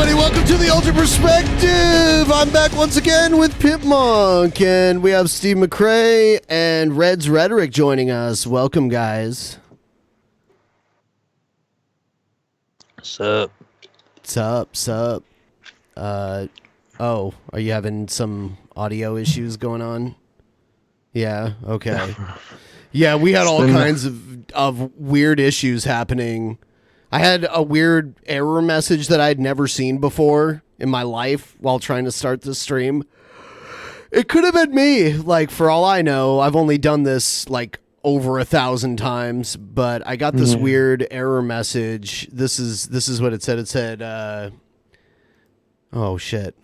everybody, welcome to The Altered Perspective. I'm back once again with Pimpmunk, and we have Steve Mcrae and Rhetoric joining us. Welcome, guys. Sup? Sup. Oh, are you having some audio issues going on? Yeah, okay. Yeah, we had all kinds of weird issues happening. I had a weird error message that I'd never seen before in my life while trying to start this stream. It could have been me. Like, for all I know, I've only done this like over 1,000 times, but I got this weird error message. This is what it said. It said, oh shit.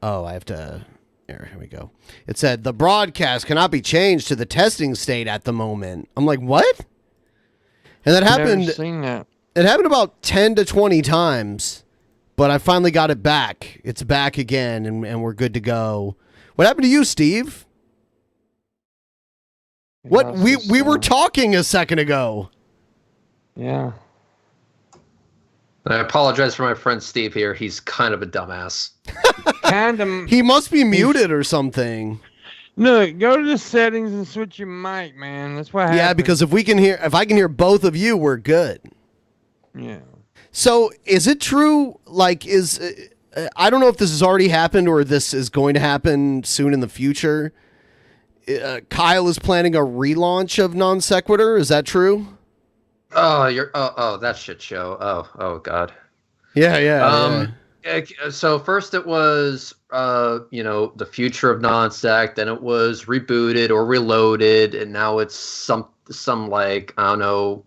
Oh, I have to, here we go. It said, the broadcast cannot be changed to the testing state at the moment. I'm like, what? And that happened. Never seen that. It happened about 10 to 20 times, but I finally got it back. It's back again, and we're good to go. What happened to you, Steve? What? We were talking a second ago. Yeah. I apologize for my friend Steve here. He's kind of a dumbass. He must be muted or something. No, go to the settings and switch your mic, man. That's what happened. Yeah, because if I can hear both of you, we're good. Yeah. So is it true? Like, I don't know if this has already happened or this is going to happen soon in the future. Kyle is planning a relaunch of Non Sequitur. Is that true? Oh, that shit show. Oh God. Yeah. So first it was, the future of Non-Sec. Then it was rebooted or reloaded, and now it's some like, I don't know,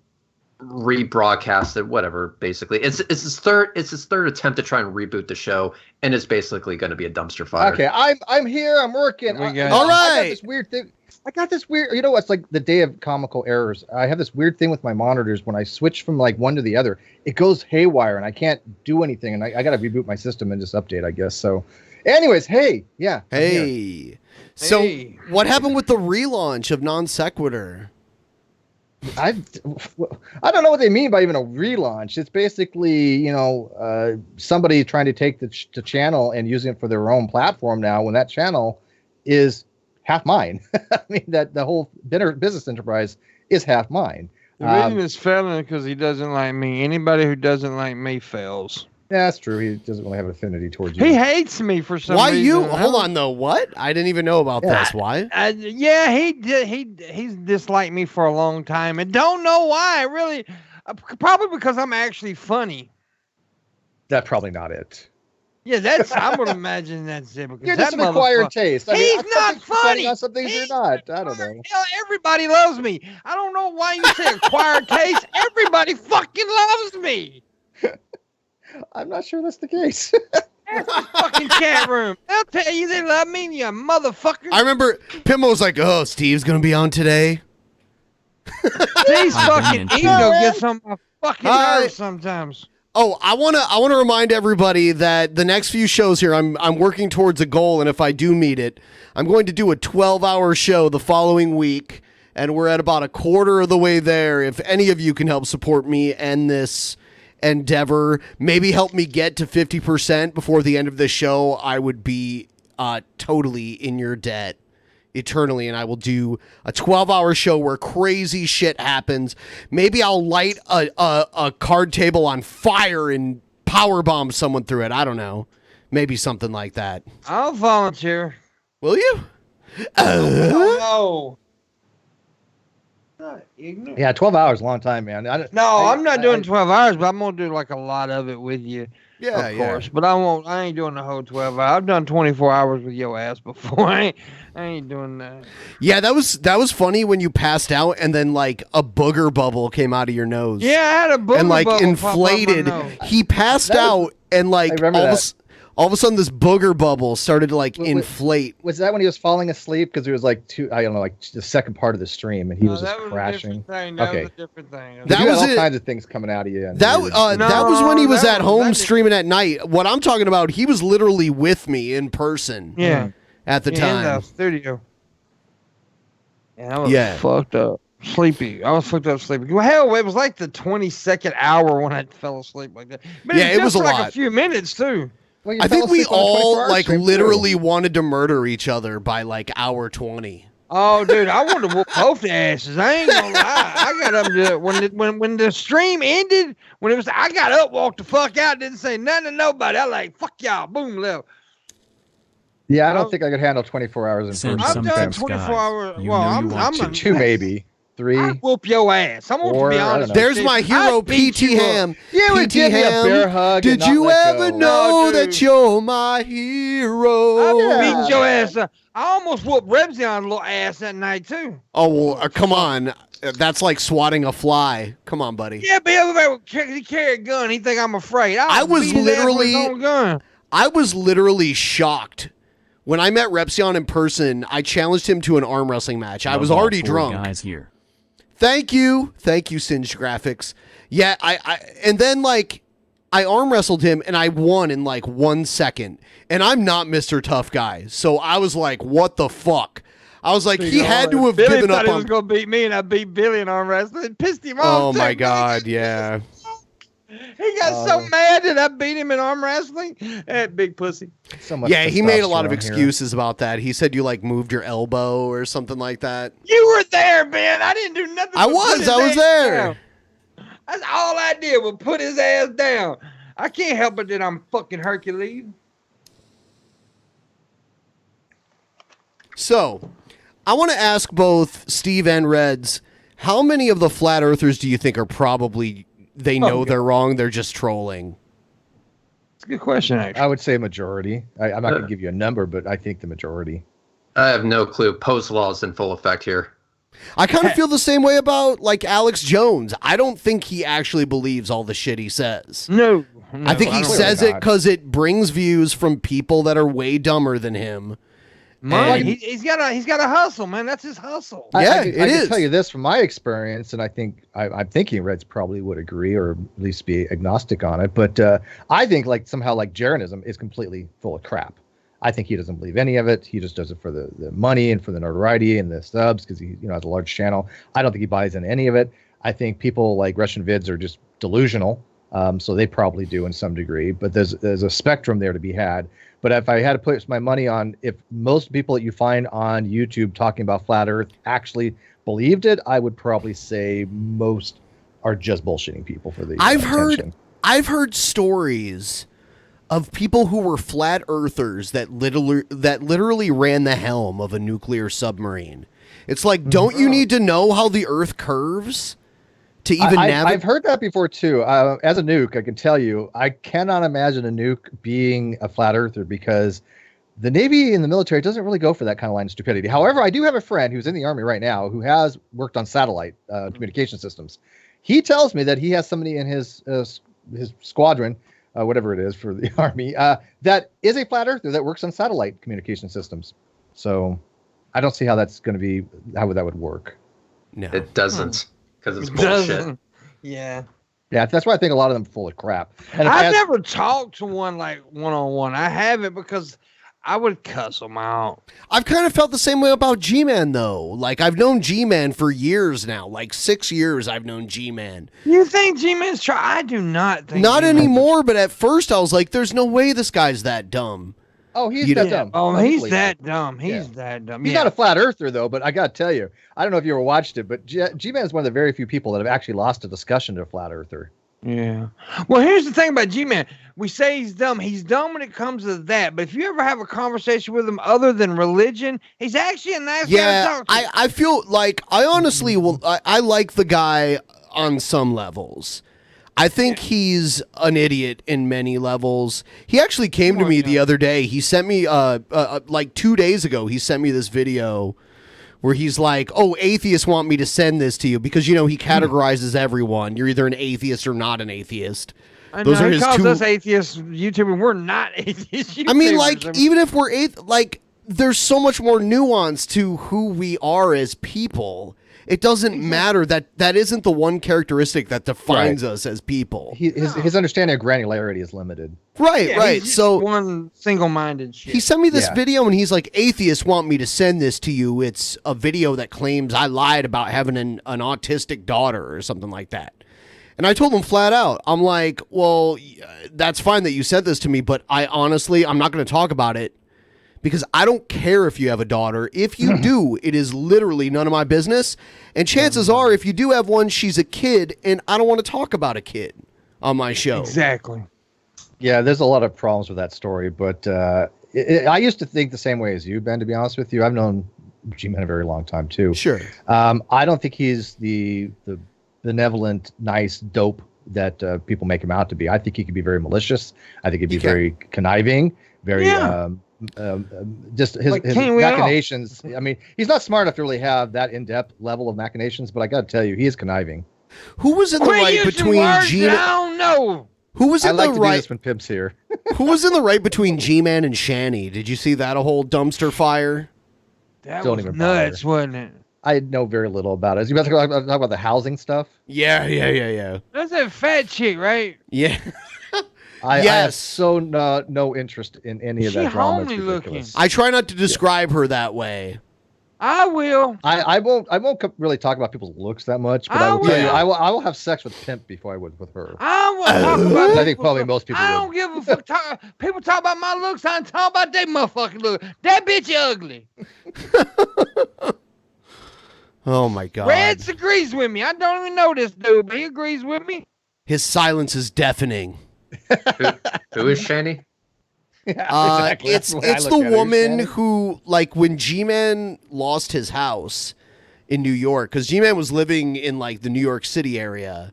rebroadcasted, whatever. Basically, it's his third attempt to try and reboot the show, and it's basically going to be a dumpster fire. Okay, I'm here. I'm working. All right. I got this weird thing. It's like the day of comical errors. I have this weird thing with my monitors. When I switch from like one to the other, it goes haywire, and I can't do anything. And I got to reboot my system and just update, I guess. So, anyways, hey. So, what happened with the relaunch of Non Sequitur? I don't know what they mean by even a relaunch. It's basically, somebody trying to take the channel and using it for their own platform now, when that channel is half mine. I mean, that the whole business enterprise is half mine. The reason it's failing because he doesn't like me. Anybody who doesn't like me fails. Yeah, that's true. He doesn't really have an affinity towards you. He hates me for some reason. Why you? Hold on, though. What? I didn't even know about this. Why? He did. He's disliked me for a long time, and don't know why. Really, probably because I'm actually funny. That's probably not it. Yeah, I would imagine that's it. Because you're just an acquired taste. He's not funny. Some things you're not. I don't know. Hell, everybody loves me. I don't know why you say acquired taste. Everybody fucking loves me. I'm not sure that's the case. That's the fucking chat room. They'll tell you they love me, you motherfucker. I remember Pimmo was like, "Oh, Steve's gonna be on today." These fucking ego gets on my fucking nerves sometimes. Oh, I wanna remind everybody that the next few shows here, I'm working towards a goal, and if I do meet it, I'm going to do a 12-hour show the following week, and we're at about a quarter of the way there. If any of you can help support me and this endeavor, maybe help me get to 50% before the end of the show, I would be totally in your debt eternally, and I will do a 12-hour show where crazy shit happens. Maybe I'll light a card table on fire and powerbomb someone through it. I don't know. Maybe something like that. I'll volunteer. Will you? No. Yeah, 12 hours, a long time, man. I'm not doing 12 hours, but I'm gonna do like a lot of it with you. Yeah, of course. But I ain't doing the whole 12 hours. I've done 24 hours with your ass before. I ain't doing that. Yeah, that was funny when you passed out and then like a booger bubble came out of your nose. Yeah, I had a booger and like bubble inflated. pop out my nose. He passed out and like all of a sudden this booger bubble started to like inflate. Was that when he was falling asleep? Because it was like the second part of the stream, and he was just crashing. That was a different thing. That was all kinds of things coming out of you. That was when he was at home streaming at night. What I'm talking about, he was literally with me in person. Yeah. At the time. In the studio. And I was fucked up. sleepy. I was fucked up sleepy. Well, hell, it was like the 22nd hour when I fell asleep like that. But Yeah, it was just a like lot. a few minutes too. Well, you I fell think we asleep on the all 24-hour like stream, too. literally wanted to murder each other by like hour 20. Oh, dude, I wanted to whoop both the asses. I ain't gonna lie. I got up to when the stream ended. When it was, I got up, walked the fuck out, didn't say nothing to nobody. I like fuck y'all, boom, left. Yeah, I don't think I could handle 24 hours in Send person. I've some done tips, 24 guys. hours. You Well, know you I'm want a, Two, maybe. 3. I whoop your ass. I want to Four, be I don't honest. know. There's my hero, I beat PT you up. Ham. You would PT give me a Ham, bear hug. did and not you let ever go. know No, that dude. you're my hero? I Yeah. beat your ass up. I almost whooped Rebzion's little ass that night too. Oh, well, come on. That's like swatting a fly. Come on, buddy. Yeah, but he carried a gun. He think I'm afraid. I was beat his ass with his literally- own gun. I was literally shocked. When I met Repsion in person, I challenged him to an arm wrestling match. I was Love all already 4 drunk. guys here. Thank you, Singed Graphics. Yeah, and then like I arm wrestled him and I won in like 1 second. And I'm not Mr. Tough Guy, so I was like, "What the fuck?" I was like, he had to have Billy given thought up he on. was gonna beat me, and I beat Billy in arm wrestling. It pissed him off. Oh too, my man. god, yeah. He got so mad that I beat him in arm wrestling. That big pussy. So much Yeah, he made a lot of testosterone here. excuses about that. He said you like moved your elbow or something like that. You were there, Ben. I didn't do nothing. I but was put his there. ass down. That's all I did was put his ass down. I can't help it that I'm fucking Hercules. So, I want to ask both Steve and Reds, how many of the flat earthers do you think are probably they know they're wrong, they're just trolling? It's a good question, actually. I would say majority. I'm not going to give you a number, but I think the majority. I have no clue. Post law is in full effect here. I kind of feel the same way about like Alex Jones. I don't think he actually believes all the shit he says. No. I think he don't. says it not. because it brings views from people that are way dumber than him. Money. And- He's got a hustle, man. That's his hustle. Yeah, I it can is. tell you this from my experience, and I think I'm thinking Reds probably would agree or at least be agnostic on it. But I think like somehow like Jeranism is completely full of crap. I think he doesn't believe any of it. He just does it for the money and for the notoriety and the subs because he has a large channel. I don't think he buys into any of it. I think people like Russian vids are just delusional. So they probably do in some degree, but there's a spectrum there to be had. But if I had to put my money on if most people that you find on YouTube talking about flat Earth actually believed it, I would probably say most are just bullshitting people for the attention. I've heard stories of people who were flat earthers that literally ran the helm of a nuclear submarine. It's like, don't you need to know how the Earth curves to even navigate? I've heard that before too. As a nuke, I can tell you, I cannot imagine a nuke being a flat earther because the Navy and the military doesn't really go for that kind of line of stupidity. However, I do have a friend who's in the Army right now who has worked on satellite communication systems. He tells me that he has somebody in his squadron, whatever it is for the Army, that is a flat earther that works on satellite communication systems. So I don't see how that's going to be, how that would work. No. It doesn't, because it's bullshit. Yeah. Yeah, that's why I think a lot of them are full of crap. And if I've never talked to one like one-on-one. I haven't because I would cuss them out. I've kind of felt the same way about G-Man, though. Like, I've known G-Man for years now. Like, 6 years I've known G-Man. You think G-Man's try? I do not think. Not G-Man's anymore, but at first I was like, there's no way this guy's that dumb. Oh, he's You that don't- dumb. Oh, I he's believe that it. dumb. He's Yeah. that dumb. He's Yeah. not a flat earther, though, but I got to tell you, I don't know if you ever watched it, but G-Man is one of the very few people that have actually lost a discussion to a flat earther. Yeah. Well, here's the thing about G-Man. We say he's dumb. He's dumb when it comes to that. But if you ever have a conversation with him other than religion, he's actually a nice guy to Yeah, talk to. I feel like, I honestly will, I like the guy on some levels. I think he's an idiot in many levels. He actually came to me the other day. He sent me, like 2 days ago, he sent me this video where he's like, oh, atheists want me to send this to you because, he categorizes everyone. You're either an atheist or not an atheist. I Those know, are he his calls two. us atheist YouTubers. We're not atheist YouTubers. I mean, like, even if we're like, there's so much more nuance to who we are as people. It doesn't matter that isn't the one characteristic that defines us as people. His understanding of granularity is limited. Right. So one single-minded shit. he sent me this video and he's like, atheists want me to send this to you. It's a video that claims I lied about having an autistic daughter or something like that. And I told him flat out, I'm like, well, that's fine that you said this to me, but I'm not going to talk about it because I don't care if you have a daughter. If you do, it is literally none of my business. And chances are, if you do have one, she's a kid, and I don't want to talk about a kid on my show. Exactly. Yeah, there's a lot of problems with that story, but I used to think the same way as you, Ben, to be honest with you. I've known G-Man a very long time, too. Sure. I don't think he's the benevolent, nice dope that people make him out to be. I think he could be very malicious. I think he'd be very conniving, very just his machinations. I mean, he's not smart enough to really have that in-depth level of machinations, but I got to tell you, he is conniving. Who was in the right between G-Man? I don't know. Who was in the right? Do this when Pimp's here. Who was in the right between G-Man and Shanny? Did you see that whole dumpster fire? That Don't was even nuts, bother. wasn't it? I know very little about it. You about to talk about the housing stuff? Yeah. That's that fat chick, right? Yeah. I have so no interest in any of that drama. Homely looking. I try not to describe her that way. I will. I won't really talk about people's looks that much, but I will tell you, I will have sex with Pimp before I would with her. I will talk about. I think probably most people. I would. don't give a fuck. People talk about my looks. I don't talk about that motherfucking look. That bitch ugly. Oh my God. Reds agrees with me. I don't even know this dude, but he agrees with me. His silence is deafening. Who is Shani? Exactly. It's the woman who, like, when G-Man lost his house in New York, because G-Man was living in like the New York City area.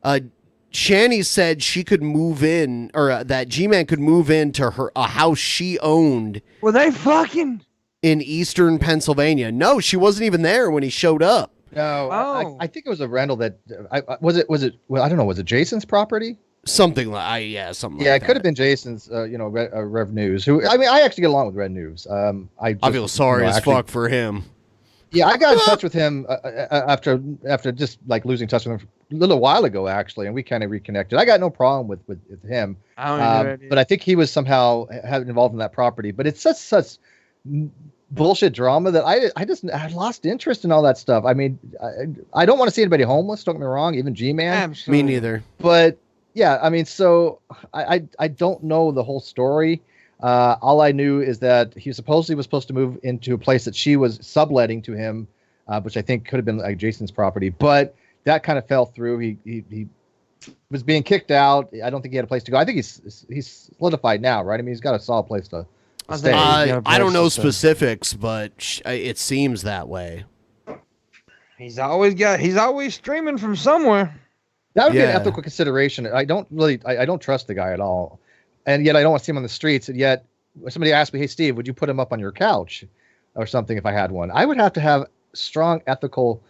Shani said she could move in, or that G-Man could move into a house she owned. Were they fucking? In eastern Pennsylvania. No, she wasn't even there when he showed up. No, Oh. I think it was a rental that was it. Well, I don't know. Was it Jason's property? Something like something. Yeah, like it could have been Jason's. Rev News. Who I mean, I actually get along with Red News. I feel sorry as fuck for him. Yeah, I got in touch with him after just like losing touch with him a little while ago, actually, and we kind of reconnected. I got no problem with him, but I think he was somehow involved in that property. But it's such bullshit drama that I lost interest in all that stuff. I mean, I don't want to see anybody homeless. Don't get me wrong, even G-Man. Absolutely. Me neither. But yeah, I mean, so I don't know the whole story. All I knew is that he supposedly was supposed to move into a place that she was subletting to him, which I think could have been like Jason's property, but that kind of fell through. He was being kicked out. I don't think he had a place to go. I think he's solidified now, right? I mean, he's got a solid place to stay. I don't know specifics, but it seems that way. He's always streaming from somewhere. That would be an ethical consideration. I don't trust the guy at all. And yet I don't want to see him on the streets. And yet somebody asked me, hey, Steve, would you put him up on your couch or something if I had one? I would have to have strong ethical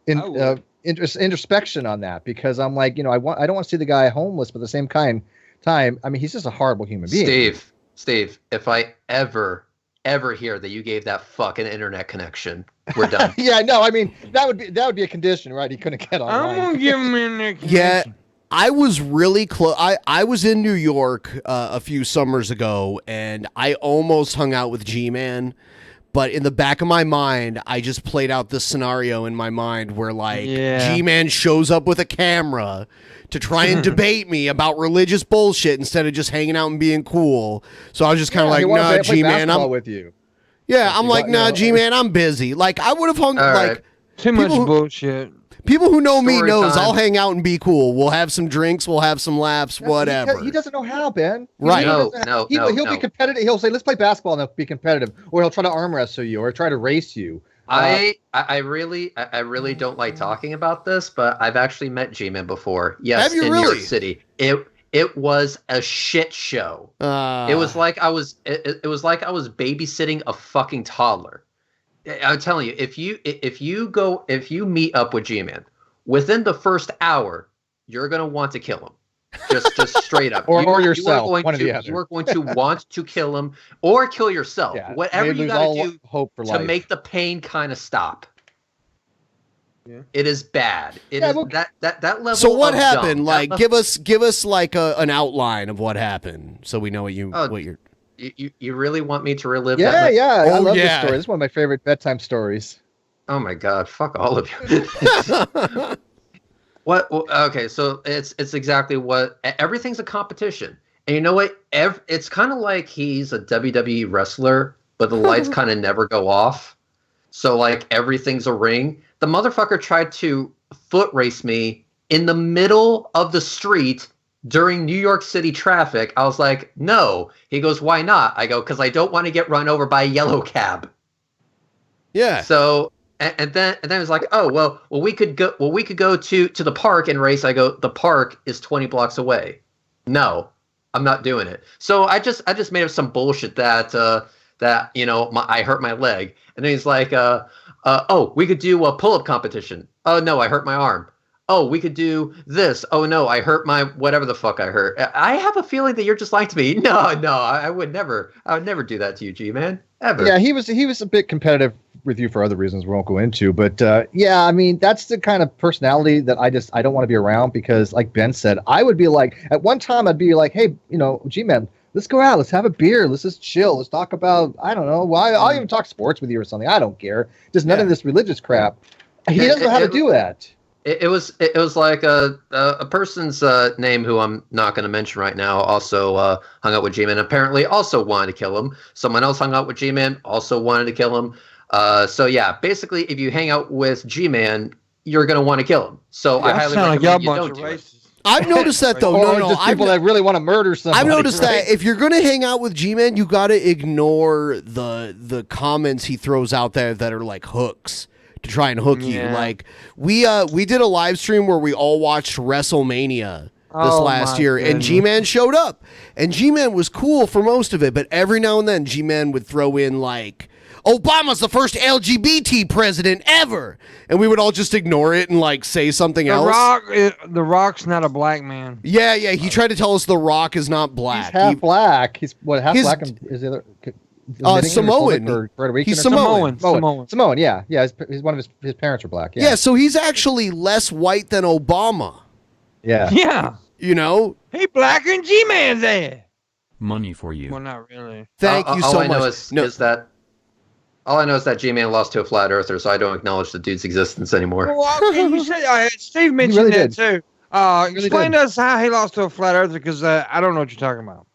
introspection on that, because I'm like, I don't want to see the guy homeless, but at the same time, I mean, he's just a horrible human being. Steve, if I ever hear that you gave that fucking internet connection, we're done. Yeah, no, I mean, that would be a condition, right? He couldn't get online. I'm going to give him internet connection. Yeah. I was really close. I was in New York a few summers ago, and I almost hung out with G-Man. But in the back of my mind, I just played out this scenario in my mind where, like, G-Man shows up with a camera to try and debate me about religious bullshit instead of just hanging out and being cool. So I was just kind of like, nah, G-Man, I'm with you. Yeah, I'm like, nah, G-Man, I'm busy. Like, I would have hung like too much bullshit. People who know me knows time. I'll hang out and be cool. We'll have some drinks. We'll have some laughs, whatever. He doesn't know how, Ben. Right. He'll be competitive. He'll say, let's play basketball, and he'll be competitive. Or he'll try to arm wrestle you or try to race you. I really don't like talking about this, but I've actually met G-Man before. Yes, in New York City. It was a shit show. It was like I was babysitting a fucking toddler. I'm telling you, if you meet up with G-Man, within the first hour, you're gonna want to kill him. Just straight up. Or You are yourself, going one or to, the other. You are going to want to kill him or kill yourself. Yeah, Whatever they you lose got all to do hope for to life. make the pain kind of stop. Yeah. It is bad. It Yeah, is well, that level. So what of happened? dumb, Like, give us like an outline of what happened, so we know what you're. You really want me to relive Yeah, that? yeah. I Oh, love yeah. this story. This is one of my favorite bedtime stories. Oh my god! Fuck all of you. What? Okay, so it's exactly what everything's a competition, and you know what? It's kind of like he's a WWE wrestler, but the lights kind of never go off. So like everything's a ring. The motherfucker tried to foot race me in the middle of the street during New York City traffic. I was like, no. He goes, why not? I go, because I don't want to get run over by a yellow cab. Yeah. So and then it was like, oh well we could go to the park and race. I go, the park is 20 blocks away. No, I'm not doing it. So I just made up some bullshit that I hurt my leg, and then he's like, oh, we could do a pull-up competition. Oh no, I hurt my arm. Oh, we could do this. Oh no, I hurt my whatever the fuck I hurt. I have a feeling that you're just lying to me. No, I would never do that to you, G-Man. Ever. Yeah, he was a bit competitive with you for other reasons we won't go into, but yeah, I mean that's the kind of personality that I don't want to be around, because like Ben said, I would be like, at one time I'd be like, hey, G-Man, let's go out, let's have a beer, let's just chill, let's talk about, I don't know, I'll even talk sports with you or something. I don't care, just none of this religious crap. He doesn't know how to do that. It was like a person's name who I'm not going to mention right now also hung out with G-Man, apparently also wanted to kill him. Someone else hung out with G-Man, also wanted to kill him. So yeah, basically if you hang out with G-Man, you're going to want to kill him. So I highly recommend you don't do it. I've noticed that though. Or No, just people that really want to murder somebody. I've noticed right? that if you're going to hang out with G-Man, you got to ignore the comments he throws out there that are like hooks to try and hook you. Like we did a live stream where we all watched WrestleMania this last year, and G-Man showed up, and G-Man was cool for most of it, but every now and then G-Man would throw in like, Obama's the first LGBT president ever, and we would all just ignore it and like say something else. The Rock's not a black man. Yeah, he tried to tell us The Rock is not black. He's half black. He's half black, and is the other Samoan. or Puerto Rican? He's or something? Samoan. Samoan. Yeah. He's one of his parents are black. Yeah, so he's actually less white than Obama. Yeah. Yeah. You know? He blacker than G-Man's ass. Money for you. Well, not really. Thank you so much. All I know is that G-Man lost to a flat earther, so I don't acknowledge the dude's existence anymore. Well, you said Steve mentioned really that too. Explain to us how he lost to a flat earther, because I don't know what you're talking about.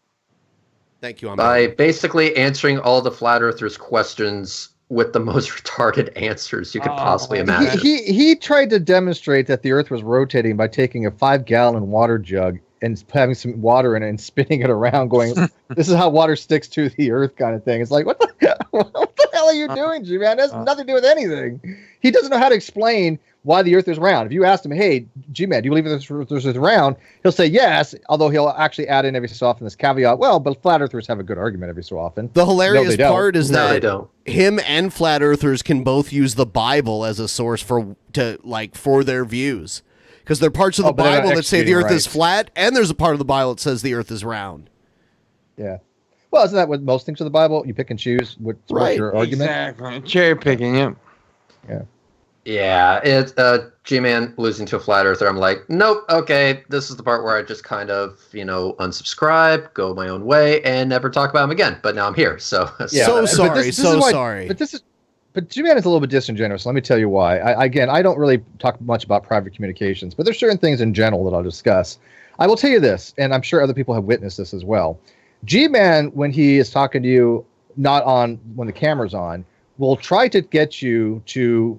Thank you. By basically answering all the flat earthers' questions with the most retarded answers you could possibly imagine. He tried to demonstrate that the Earth was rotating by taking a 5-gallon water jug and having some water in it and spinning it around, going, "This is how water sticks to the Earth," kind of thing. It's like, what the hell are you doing, G-Man? That has nothing to do with anything. He doesn't know how to explain why the Earth is round. If you asked him, "Hey, G-Man, do you believe the Earth is round?" He'll say yes, although he'll actually add in every so often this caveat. Well, but flat earthers have a good argument every so often. The hilarious part is No, that they don't. him and flat earthers can both use the Bible as a source for their views, because there are parts of the Bible that say the Earth is flat, and there's a part of the Bible that says the Earth is round. Yeah. Well, isn't that what most things of the Bible? You pick and choose what's your argument. Exactly. Cherry picking. Yeah. Yeah. Yeah, it's G-Man losing to a flat earther. I'm like, nope, okay, this is the part where I just kind of, unsubscribe, go my own way, and never talk about him again. But now I'm here, so yeah. So sorry, this is why, sorry. But G-Man is a little bit disingenuous. Let me tell you why. I don't really talk much about private communications, but there's certain things in general that I'll discuss. I will tell you this, and I'm sure other people have witnessed this as well. G-Man, when he is talking to you, not on when the camera's on, will try to get you to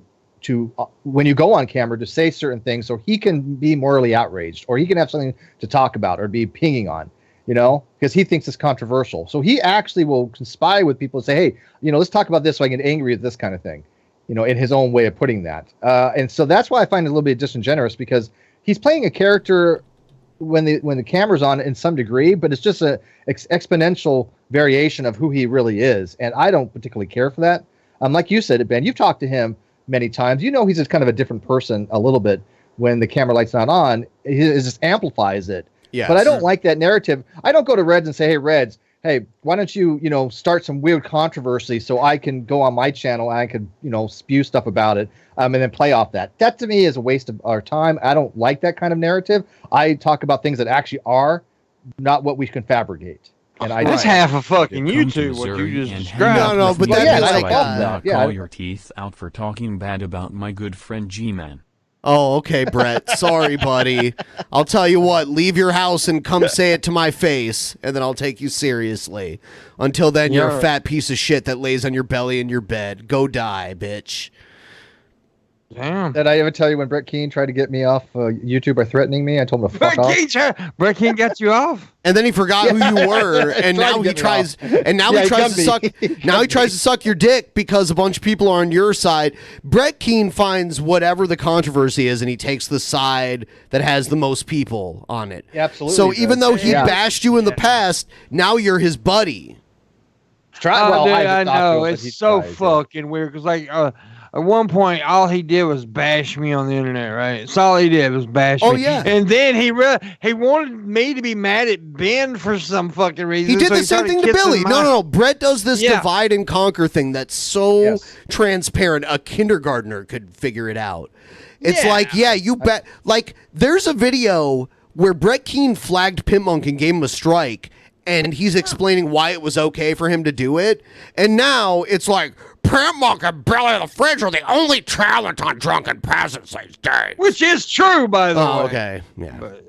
when you go on camera to say certain things so he can be morally outraged, or he can have something to talk about or be pinging on, because he thinks it's controversial. So he actually will conspire with people and say, hey, let's talk about this so I get angry at this kind of thing, in his own way of putting that. And so that's why I find it a little bit disingenuous, because he's playing a character when the camera's on in some degree, but it's just a exponential variation of who he really is. And I don't particularly care for that. Like you said, Ben, you've talked to him many times. He's just kind of a different person a little bit when the camera light's not on. It just amplifies it. Yes. But I don't like that narrative. I don't go to Reds and say, hey, Reds, hey, why don't you, start some weird controversy so I can go on my channel and I can, spew stuff about it and then play off that. That to me is a waste of our time. I don't like that kind of narrative. I talk about things that actually are, not what we can fabricate. And That's half of fucking YouTube, what Missouri you just and described. hang out No, with but me that'd be so like, I can knock yeah. all your teeth out for talking bad about my good friend G-Man. Oh, okay, Brett. Sorry, buddy. I'll tell you what, leave your house and come say it to my face, and then I'll take you seriously. Until then, you're a fat piece of shit that lays on your belly in your bed. Go die, bitch. Damn. Did I ever tell you when Brett Keane tried to get me off YouTube by threatening me? I told him to fuck off. Brett Keane got you off? And then he forgot who you were, and now he tries. And now he tries to suck. Now he tries to suck your dick because a bunch of people are on your side. Brett Keane finds whatever the controversy is, and he takes the side that has the most people on it. Yeah, absolutely. So even though he bashed you in the past, now you're his buddy. Dude, I know. It's so fucking weird because, at one point, all he did was bash me on the internet, right? That's all he did was bash me. Oh, yeah. And then he wanted me to be mad at Ben for some fucking reason. He did the same thing to Billy. No. Brett does this divide and conquer thing that's so transparent. A kindergartner could figure it out. It's like, you bet. Like, there's a video where Brett Keane flagged Pimpmunk and gave him a strike, and he's explaining why it was okay for him to do it. And now it's like, Pimpmunk and Billy the Fridge are the only talent on Drunken Peasants these days. Which is true, by the way. Oh, okay. Yeah. But,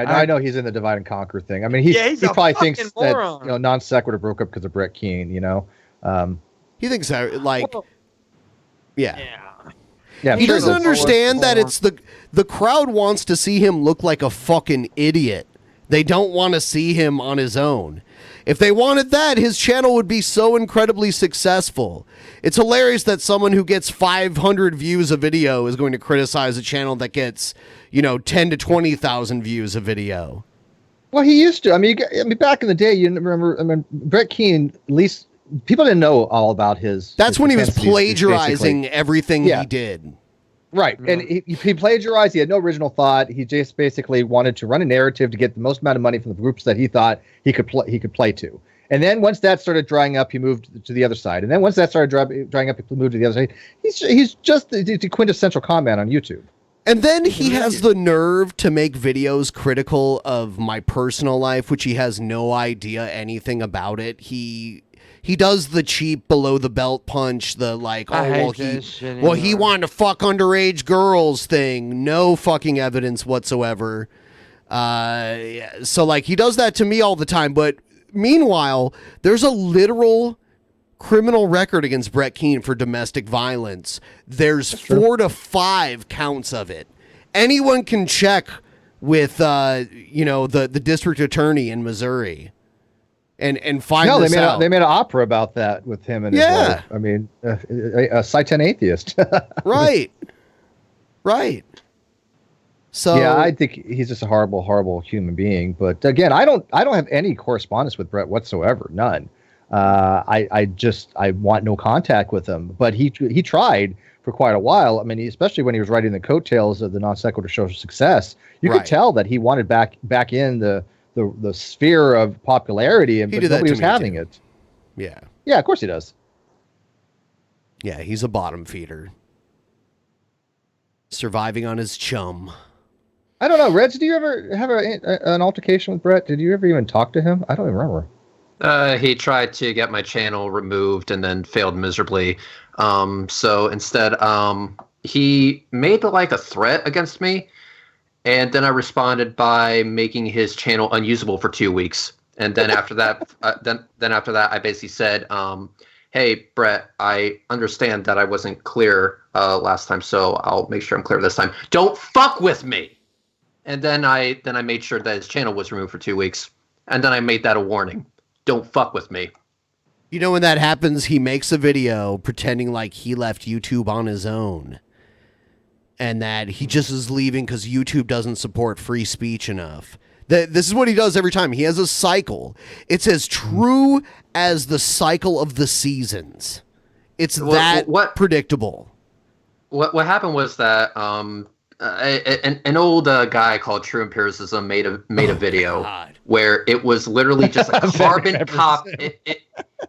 I know he's in the divide and conquer thing. I mean, he probably thinks moron. that Non Sequitur broke up because of Brett Keane. He thinks that, like, yeah. He doesn't understand that it's the crowd wants to see him look like a fucking idiot. They don't want to see him on his own. If they wanted that, his channel would be so incredibly successful. It's hilarious that someone who gets 500 views a video is going to criticize a channel that gets, 10 to 20,000 views a video. Well, he used to. I mean, back in the day, you remember, Brett Keane, at least people didn't know all about his. That's when he was plagiarizing everything he did. Right. And he plagiarized. He had no original thought. He just basically wanted to run a narrative to get the most amount of money from the groups that he thought he could play to. And then once that started drying up, he moved to the other side. And then once that started drying up, he moved to the other side. He's just the quintessential con man on YouTube. And then he has the nerve to make videos critical of my personal life, which he has no idea anything about it. He does the cheap below the belt punch, the like, he wanted to fuck underage girls thing. No fucking evidence whatsoever. So like he does that to me all the time. But meanwhile, there's a literal criminal record against Brett Keane for domestic violence. There's 4 to 5 counts of it. Anyone can check with the district attorney in Missouri. And find this out. They made an opera about that with him and his wife. I mean, a Satan atheist. Right. So I think he's just a horrible, horrible human being. But again, I don't have any correspondence with Brett whatsoever. None. I want no contact with him. But he tried for quite a while. I mean, especially when he was writing the coattails of the Non Sequitur Social Success, you could tell that he wanted back in the sphere of popularity, but nobody was having it. Yeah. Yeah, of course he does. Yeah, he's a bottom feeder. Surviving on his chum. I don't know, Reg, did you ever have an altercation with Brett? Did you ever even talk to him? I don't even remember. He tried to get my channel removed and then failed miserably. So instead, he made like a threat against me. And then I responded by making his channel unusable for 2 weeks. And then after that, I basically said, "Hey, Brett, I understand that I wasn't clear last time, so I'll make sure I'm clear this time. Don't fuck with me." And then I made sure that his channel was removed for 2 weeks. And then I made that a warning. Don't fuck with me. You know, when that happens, he makes a video pretending like he left YouTube on his own. And that he just is leaving because YouTube doesn't support free speech enough. This is what he does every time. He has a cycle. It's as true as the cycle of the seasons. It's predictable. What happened was that an old guy called True Empiricism made a video God. where it was literally just a carbon copy. Empiricism.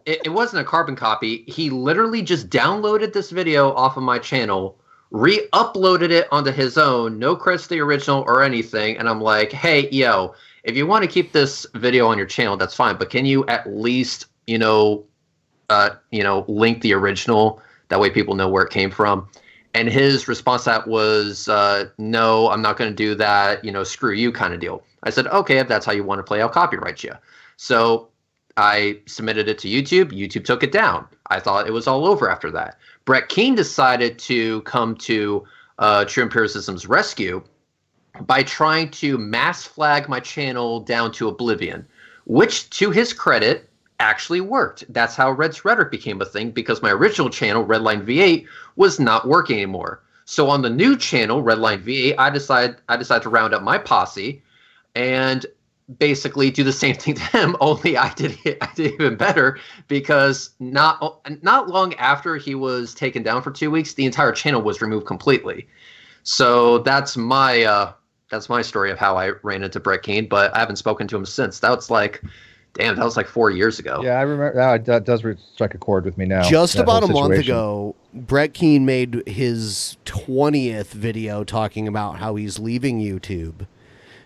It wasn't a carbon copy. He literally just downloaded this video off of my channel, re-uploaded it onto his own, no credits to the original or anything. And I'm like, hey, yo, if you want to keep this video on your channel, that's fine. But can you at least, link the original? That way people know where it came from. And his response to that was, no, I'm not going to do that. Screw you kind of deal. I said, okay, if that's how you want to play, I'll copyright you. So I submitted it to YouTube. YouTube took it down. I thought it was all over after that. Brett Keane decided to come to True Empiricism's rescue by trying to mass flag my channel down to oblivion, which, to his credit, actually worked. That's how Red's Rhetoric became a thing, because my original channel, Redline V8, was not working anymore. So on the new channel, Redline V8, I decided to round up my posse and basically do the same thing to him, only I did even better, because not long after he was taken down for 2 weeks, the entire channel was removed completely. So that's my story of how I ran into Brett Keane, but I haven't spoken to him since. That was like 4 years ago. Yeah, I remember. That does strike a chord with me now. Just that about a whole month situation. ago, Brett Keane made his 20th video talking about how he's leaving YouTube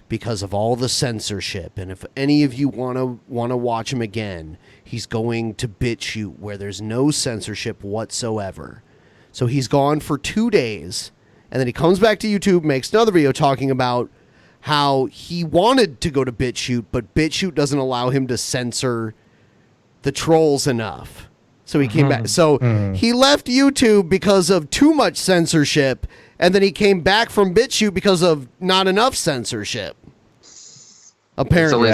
because of all the censorship. And if any of you want to watch him again, he's going to BitChute, where there's no censorship whatsoever. So he's gone for 2 days, and then he comes back to YouTube, makes another video talking about how he wanted to go to BitChute, but BitChute doesn't allow him to censor the trolls enough. So he came back. So he left YouTube because of too much censorship, and then he came back from BitChute because of not enough censorship. Apparently,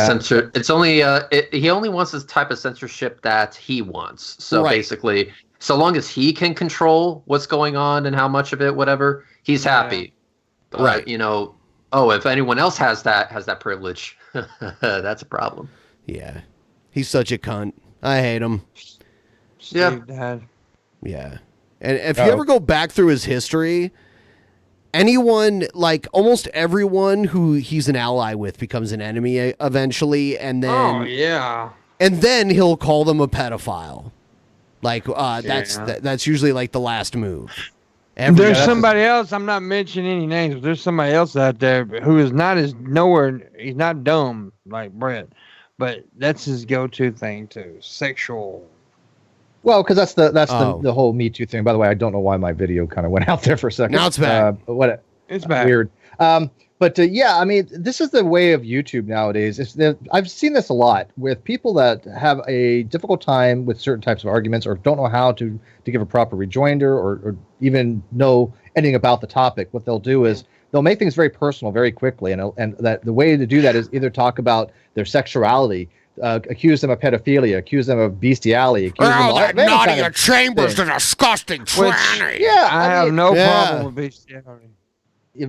he only wants this type of censorship that he wants. So Right. basically, so long as he can control what's going on and how much of it, whatever, he's happy. But, Right. if anyone else has that privilege, that's a problem. Yeah. He's such a cunt. I hate him. Yeah. Steve Dad. Yeah. And if you ever go back through his history, anyone, like almost everyone who he's an ally with becomes an enemy eventually, and then Oh yeah. and then he'll call them a pedophile. Like that's usually like the last move. There's somebody else. I'm not mentioning any names, but there's somebody else out there who is not as nowhere. He's not dumb like Brett, but that's his go-to thing too. Sexual. Well, because that's the whole Me Too thing. By the way, I don't know why my video kind of went out there for a second. Now it's back. It's back. Weird. Yeah, I mean, this is the way of YouTube nowadays. I've seen this a lot with people that have a difficult time with certain types of arguments, or don't know how to give a proper rejoinder, or even know anything about the topic. What they'll do is they'll make things very personal very quickly, and that the way to do that is either talk about their sexuality, accuse them of pedophilia, accuse them of bestiality, accuse them of that any Nadia kind of Chambers, thing. the disgusting tranny. Yeah, I have mean, no Yeah. problem with bestiality.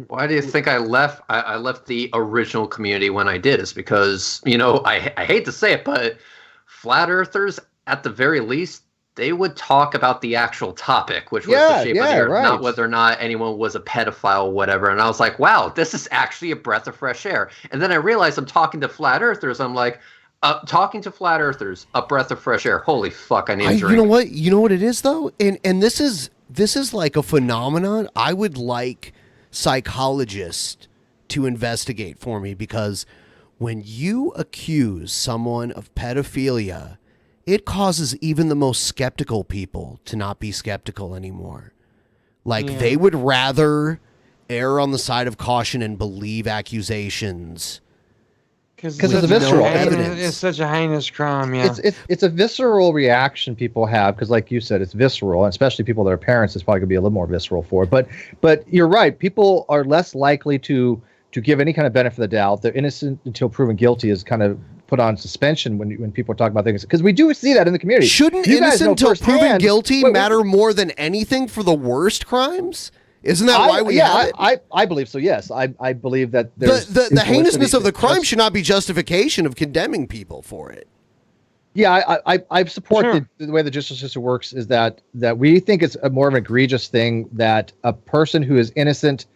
Why do you think I left? I left the original community when I did. Is because I hate to say it, but flat earthers, at the very least, they would talk about the actual topic, which was the shape of the earth, not whether or not anyone was a pedophile or whatever. And I was like, wow, this is actually a breath of fresh air. And then I realized I'm talking to flat earthers. I'm like, talking to flat earthers, a breath of fresh air. Holy fuck, I need a drink. You know what it is though, and this is like a phenomenon I would like psychologists to investigate for me, because when you accuse someone of pedophilia, it causes even the most skeptical people to not be skeptical anymore. Like they would rather err on the side of caution and believe accusations. Because it's a visceral evidence. It's such a heinous crime. Yeah. It's a visceral reaction people have, because like you said, it's visceral, and especially people that are parents, it's probably gonna be a little more visceral for it. But you're right, people are less likely to give any kind of benefit of the doubt. They're innocent until proven guilty is kind of put on suspension when people talk about things, because we do see that in the community. Shouldn't You guys innocent know until proven firsthand- guilty Wait, matter more than anything for the worst crimes? Isn't that why we have it? I believe so. Yes, I believe that there's The heinousness of the crime That's- should not be justification of condemning people for it. Yeah, I support Sure. the way the justice system works, is that we think it's a more of an egregious thing that a person who is innocent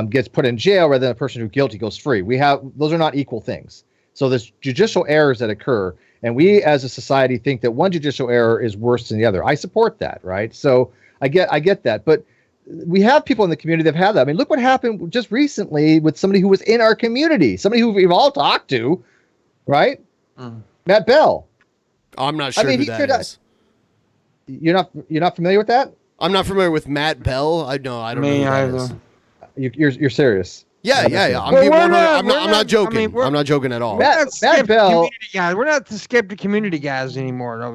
gets put in jail rather than a person who's guilty goes free. Those are not equal things. So there's judicial errors that occur, and we as a society think that one judicial error is worse than the other. I support that, right? So I get that, but we have people in the community that have had that. I mean, look what happened just recently with somebody who was in our community, somebody who we've all talked to, right? Matt Bell. I'm not sure who that is. You're not familiar with that? I'm not familiar with Matt Bell. I don't know who that is. You're serious. Yeah. I'm not joking. I'm not joking at all. Matt Bell. Guys. We're not the skeptic community guys anymore. To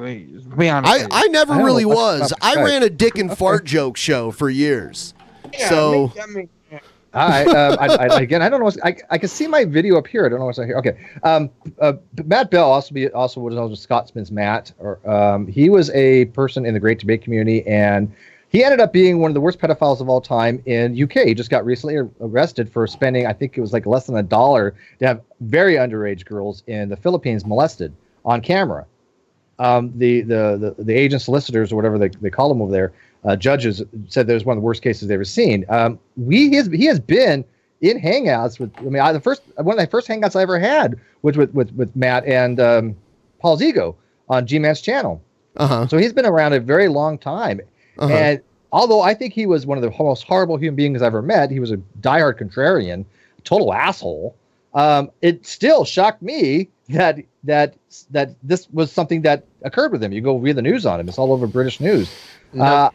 be honest. I never really was. I ran a dick and fart joke show for years. Yeah, so. I don't know. I can see my video up here. I don't know what's out here. Okay. Matt Bell also was known as Scotsman's Matt. He was a person in the Great Debate community, and he ended up being one of the worst pedophiles of all time in UK. He just got recently arrested for spending, I think it was like less than $1 to have very underage girls in the Philippines molested on camera. The agent solicitors or whatever they call them over there, judges said that was one of the worst cases they've ever seen. He has been in hangouts with. I mean, one of the first hangouts I ever had with Matt and Paul Zigo on G-Man's channel. So he's been around a very long time. And although I think he was one of the most horrible human beings I've ever met, he was a diehard contrarian, total asshole. It still shocked me that this was something that occurred with him. You go read the news on him; it's all over British news. That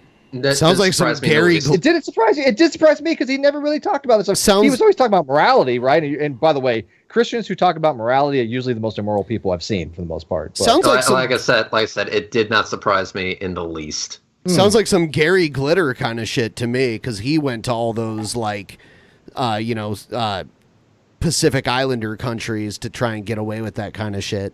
sounds like some Gary. It didn't surprise you. It did surprise me because he never really talked about this. He was always talking about morality, right? And by the way, Christians who talk about morality are usually the most immoral people I've seen for the most part. But. Sounds like like I said, it did not surprise me in the least. Sounds like some Gary Glitter kind of shit to me, because he went to all those Pacific Islander countries to try and get away with that kind of shit.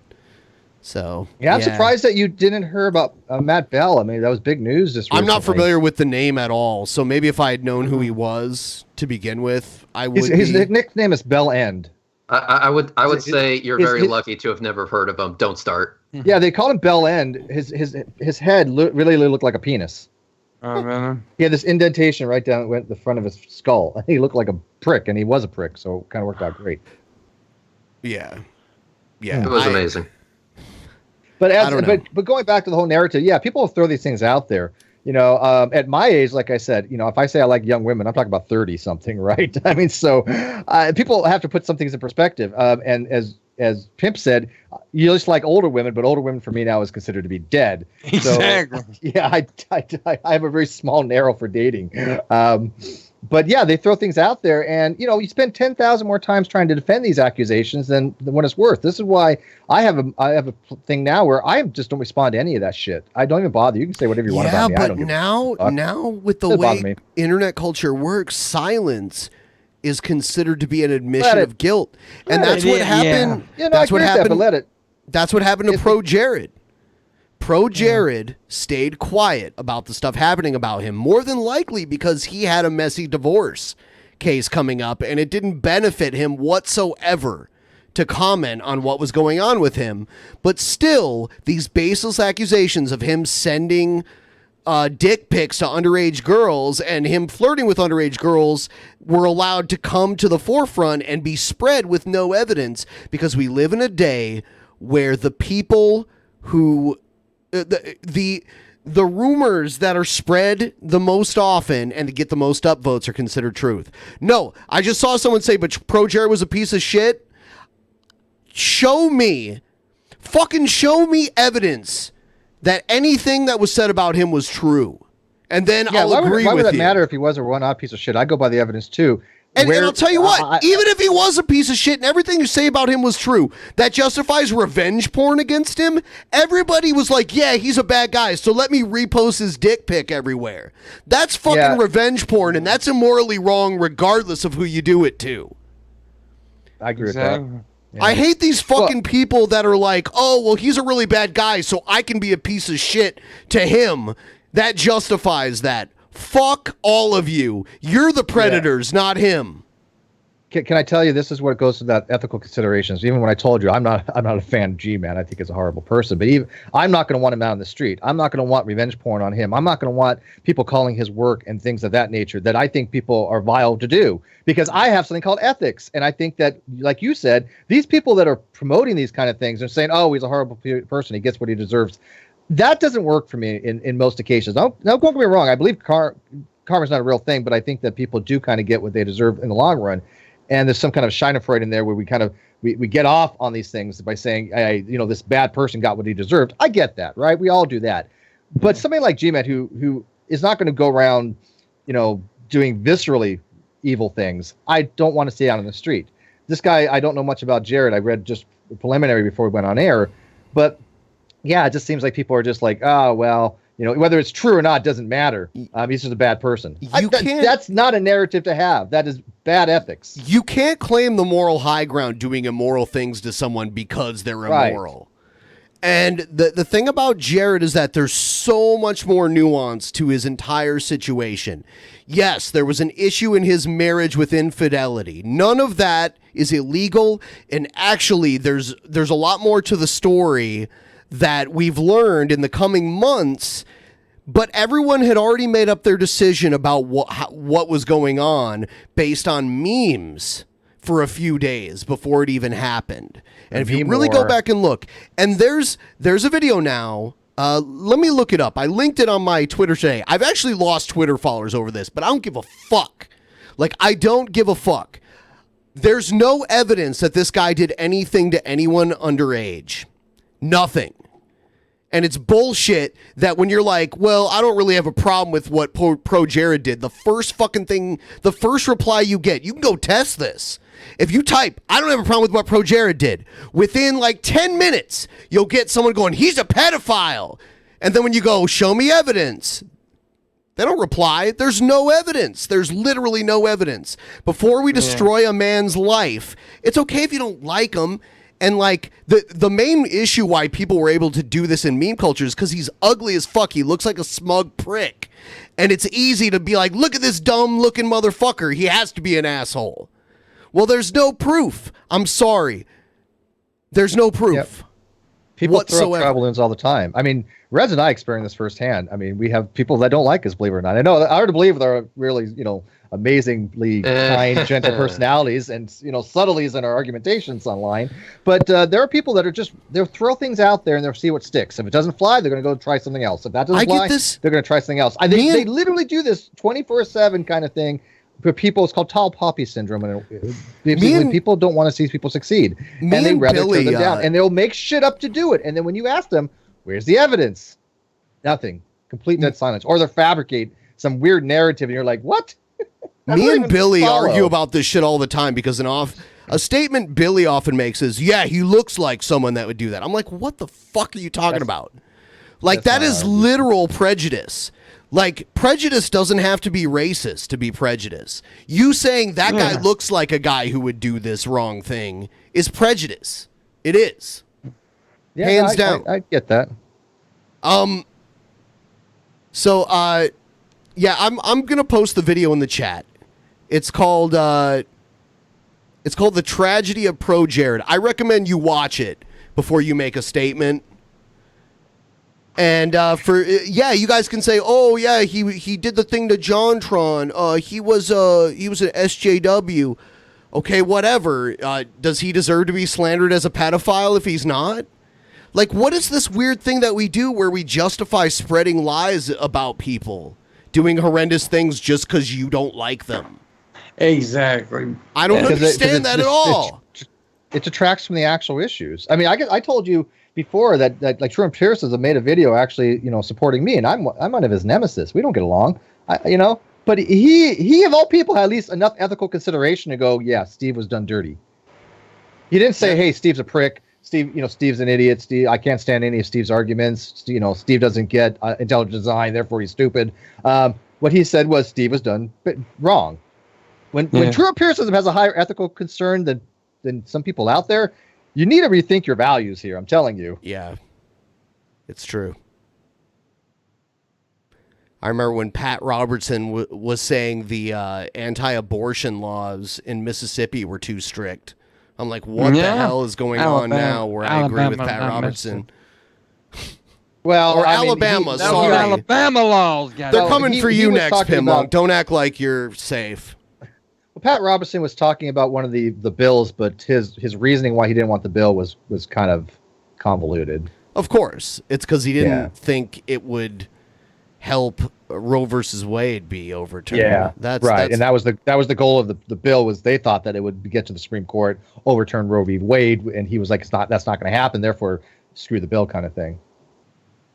So yeah, I'm surprised that you didn't hear about Matt Bell. I mean, that was big news this recently. I'm not familiar with the name at all, so maybe if I had known who he was to begin with, I would. His nickname is Bell End. I would say you're very lucky to have never heard of him. Don't start. Yeah, they called him Bell End. His head really looked like a penis. Oh, man. He had this indentation right down the front of his skull. He looked like a prick, and he was a prick, so it kind of worked out great. Yeah. It was amazing. But going back to the whole narrative, yeah, people throw these things out there. You know, at my age, like I said, if I say I like young women, I'm talking about 30-something, right? I mean, so people have to put some things in perspective. And as Pimp said, you just like older women, but older women for me now is considered to be dead. Exactly. So, yeah, I have a very small narrow for dating. But yeah, they throw things out there, and you spend 10,000 more times trying to defend these accusations than what it's worth. This is why I have a thing now where I just don't respond to any of that shit. I don't even bother. You can say whatever you want about me. Yeah, but now with the way internet culture works, silence is considered to be an admission of guilt, and that's what happened. Yeah, that's what happened. That's what happened to Pro Jared. Pro Jared stayed quiet about the stuff happening about him, more than likely because he had a messy divorce case coming up, and it didn't benefit him whatsoever to comment on what was going on with him. But still, these baseless accusations of him sending dick pics to underage girls and him flirting with underage girls were allowed to come to the forefront and be spread with no evidence, because we live in a day where the people who the rumors that are spread the most often and get the most upvotes are considered truth. No, I just saw someone say, but Pro Jared was a piece of shit. Fucking show me evidence that anything that was said about him was true. And then I'll agree with you. Why would that matter if he was a one-off piece of shit? I go by the evidence too. And I'll tell you what, even if he was a piece of shit and everything you say about him was true, that justifies revenge porn against him. Everybody was like, yeah, he's a bad guy, so let me repost his dick pic everywhere. That's fucking revenge porn, and that's immorally wrong regardless of who you do it to. I agree with that. Yeah. I hate these fucking people that are like, oh, well, he's a really bad guy, so I can be a piece of shit to him. That justifies that. Fuck all of you. You're the predators, not him. Can I tell you, this is what goes to that ethical considerations. Even when I told you I'm not a fan of G-Man, I think he's a horrible person. But even I'm not going to want him out on the street. I'm not going to want revenge porn on him. I'm not going to want people calling his work and things of that nature that I think people are vile to do, because I have something called ethics, and I think that, like you said, these people that are promoting these kind of things and saying, "Oh, he's a horrible person. He gets what he deserves." That doesn't work for me in most occasions. Now, don't get me wrong. I believe karma's not a real thing, but I think that people do kind of get what they deserve in the long run. And there's some kind of Schadenfreude in there where we get off on these things by saying, hey, this bad person got what he deserved. I get that, right? We all do that. But somebody like G-Man who is not going to go around, doing viscerally evil things, I don't want to see out on the street. This guy, I don't know much about Jared. I read just preliminary before we went on air. But yeah, it just seems like people are just like, oh, well, whether it's true or not doesn't matter. He's just a bad person. That's not a narrative to have. That is bad ethics. You can't claim the moral high ground doing immoral things to someone because they're immoral. Right. And the thing about Jared is that there's so much more nuance to his entire situation. Yes, there was an issue in his marriage with infidelity. None of that is illegal. And actually, there's a lot more to the story that we've learned in the coming months, but everyone had already made up their decision about what was going on based on memes for a few days before it even happened. And if you really go back and look, and there's a video now, let me look it up. I linked it on my Twitter today. I've actually lost Twitter followers over this, but I don't give a fuck. Like, I don't give a fuck. There's no evidence that this guy did anything to anyone underage. Nothing. And it's bullshit that when you're like, well, I don't really have a problem with what Pro Jared did, the first reply you get, you can go test this. If you type, I don't have a problem with what Pro Jared did, within like 10 minutes, you'll get someone going, he's a pedophile. And then when you go, show me evidence, they don't reply. There's no evidence. There's literally no evidence. Before we destroy a man's life, it's okay if you don't like him. And like the main issue why people were able to do this in meme culture is because he's ugly as fuck. He looks like a smug prick. And it's easy to be like, look at this dumb looking motherfucker. He has to be an asshole. Well, there's no proof. I'm sorry. There's no proof. Yep. People throw up travel balloons all the time. I mean, Rez and I experienced this firsthand. I mean, we have people that don't like us, believe it or not. I know I already believe there are really, amazingly kind, gentle personalities and, subtleties in our argumentations online. But there are people that are they'll throw things out there and they'll see what sticks. If it doesn't fly, they're going to go try something else. If that doesn't fly, they're going to try something else. They literally do this 24/7 kind of thing. For people, it's called tall poppy syndrome, and people don't want to see people succeed, and they rather turn them down, and they'll make shit up to do it. And then when you ask them, "Where's the evidence?" Nothing. Complete dead silence, or they fabricate some weird narrative, and you're like, "What?" Me and Billy argue about this shit all the time because a statement Billy often makes is, "Yeah, he looks like someone that would do that." I'm like, "What the fuck are you talking about?" Like, that is literal prejudice. Like, prejudice doesn't have to be racist to be prejudice. You saying that guy looks like a guy who would do this wrong thing is prejudice. It is. Yeah, hands down. I get that. So, I'm gonna post the video in the chat. It's called The Tragedy of Pro Jared. I recommend you watch it before you make a statement. And you guys can say, oh yeah, he did the thing to JonTron. He was an SJW. Okay, whatever. Does he deserve to be slandered as a pedophile if he's not? Like, what is this weird thing that we do where we justify spreading lies about people doing horrendous things just because you don't like them? Exactly. I don't understand that at all. It detracts from the actual issues. I mean, I told you before that like Truman Pierce has made a video actually, supporting me, and I'm one of his nemesis. We don't get along, but he of all people had at least enough ethical consideration to go, yeah, Steve was done dirty. He didn't say, hey, Steve's a prick. Steve's an idiot. Steve, I can't stand any of Steve's arguments. Steve doesn't get intelligent design, therefore he's stupid. What he said was Steve was done wrong. When Truman Pierce has a higher ethical concern than some people out there, you need to rethink your values here. I'm telling you. Yeah, it's true. I remember when Pat Robertson was saying the anti-abortion laws in Mississippi were too strict. I'm like, what the hell is going on now where I agree with Pat Robertson? Well, or I mean, Alabama, That was sorry. Alabama laws, guys. They're coming for you was next, talking Pimpmunk. about- Don't act like you're safe. Well, Pat Robertson was talking about one of the bills, but his reasoning why he didn't want the bill was kind of convoluted. Of course. It's because he didn't think it would help Roe versus Wade be overturned. Yeah, that's right. And that was the goal of the bill, was they thought that it would get to the Supreme Court, overturn Roe v. Wade, and he was like, that's not going to happen. Therefore, screw the bill, kind of thing.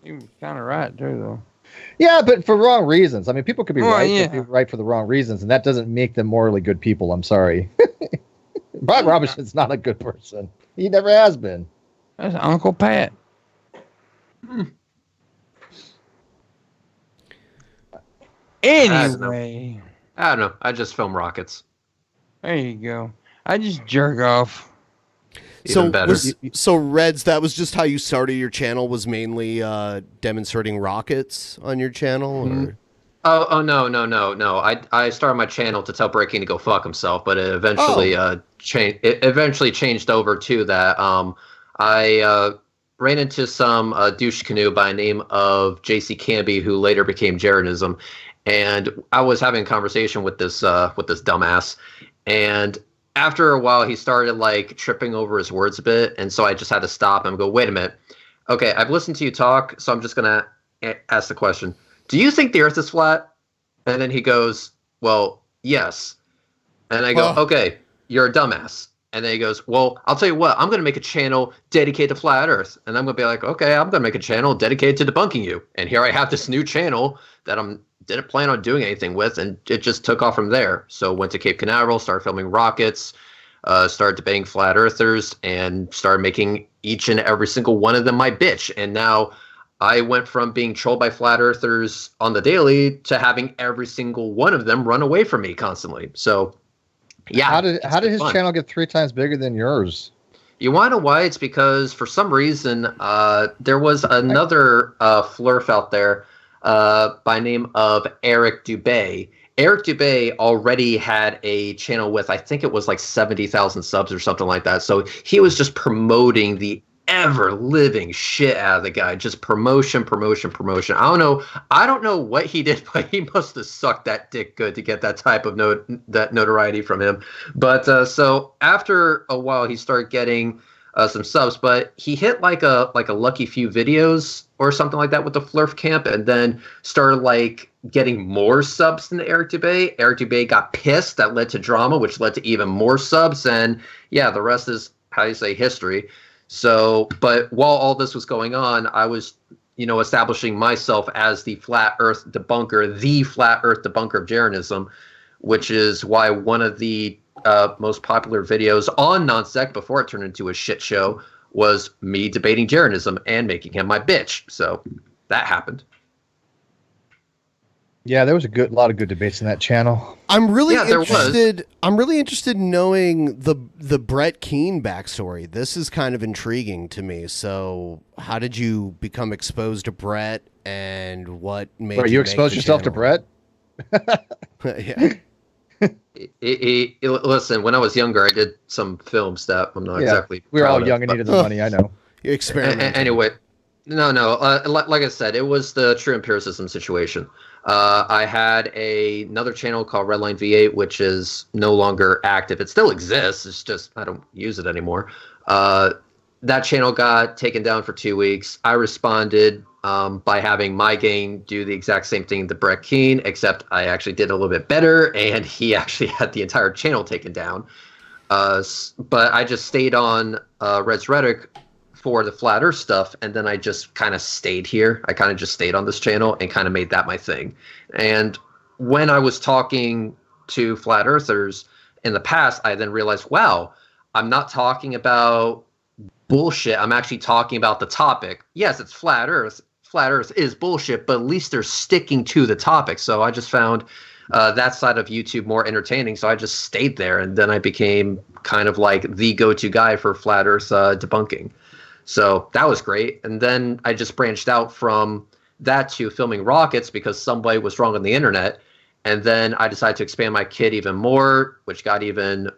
He was kind of right too, though. Yeah, but for wrong reasons. I mean, people could be right, yeah. but be right for the wrong reasons, and that doesn't make them morally good people. I'm sorry. Pat Robertson's not a good person. He never has been. That's Uncle Pat. Anyway, I don't know. I just film rockets. there you go. I just jerk off. Even better. So Reds, that was just how you started your channel, was mainly demonstrating rockets on your channel? Or? Oh no. I started my channel to tell Breaking to go fuck himself, but it eventually changed. It eventually changed over to that. I ran into some douche canoe by the name of JC Canby, who later became Jaredism, and I was having a conversation with this dumbass, and after a while he started like tripping over his words a bit, and so I just had to stop him and go, wait a minute, okay, I've listened to you talk, so I'm just gonna ask the question. Do you think the Earth is flat? And then he goes, well, yes. And I go, okay, you're a dumbass. And then he goes, well, I'll tell you what, I'm going to make a channel dedicated to flat Earth. And I'm going to be like, okay, I'm going to make a channel dedicated to debunking you. And here I have this new channel that didn't plan on doing anything with, and it just took off from there. So went to Cape Canaveral, started filming rockets, started debating flat earthers, and started making each and every single one of them my bitch. And now I went from being trolled by flat earthers on the daily to having every single one of them run away from me constantly. So, yeah. How did his channel get 3 times bigger than yours? You want to know why? It's because for some reason there was another flurf out there by name of Eric Dubay. Eric Dubay already had a channel with, I think it was like 70,000 subs or something like that. So he was just promoting the ever living shit out of the guy. Just promotion. I don't know what he did, but he must have sucked that dick good to get that type of notoriety from him. But so after a while, he started getting some subs, but he hit like a lucky few videos or something like that with the Flurf Camp, and then started like getting more subs than Eric Dubay. Eric Dubay got pissed. That led to drama, which led to even more subs, and yeah, the rest is, how do you say, history. So, but while all this was going on, I was, establishing myself as the flat Earth debunker of Jeranism, which is why one of the most popular videos on Nonsec before it turned into a shit show was me debating Jeranism and making him my bitch. So that happened. Yeah, there was a lot of good debates in that channel. I'm really interested. I'm really interested in knowing the Brett Keane backstory. This is kind of intriguing to me. So, how did you become exposed to Brett, and what made you expose yourself to Brett? Yeah. Listen, when I was younger, I did some films that I'm not exactly. We were all young and needed the money. I know. You experimented. Anyway, no. Like I said, it was the true empiricism situation. I had another channel called Redline V8, which is no longer active. It still exists. It's just I don't use it anymore. That channel got taken down for 2 weeks. I responded by having my gang do the exact same thing to Brett Keane, except I actually did a little bit better, and he actually had the entire channel taken down. But I just stayed on Red's Rhetoric for the flat earth stuff, and then I just kind of stayed here. I kind of just stayed on this channel and kind of made that my thing. And when I was talking to flat earthers in the past, I then realized, wow, I'm not talking about bullshit. I'm actually talking about the topic. Yes, it's flat earth. Flat earth is bullshit, but at least they're sticking to the topic. So I just found that side of YouTube more entertaining. So I just stayed there, and then I became kind of like the go-to guy for flat earth debunking. So that was great. And then I just branched out from that to filming rockets because somebody was wrong on the internet. And then I decided to expand my kit even more, which got even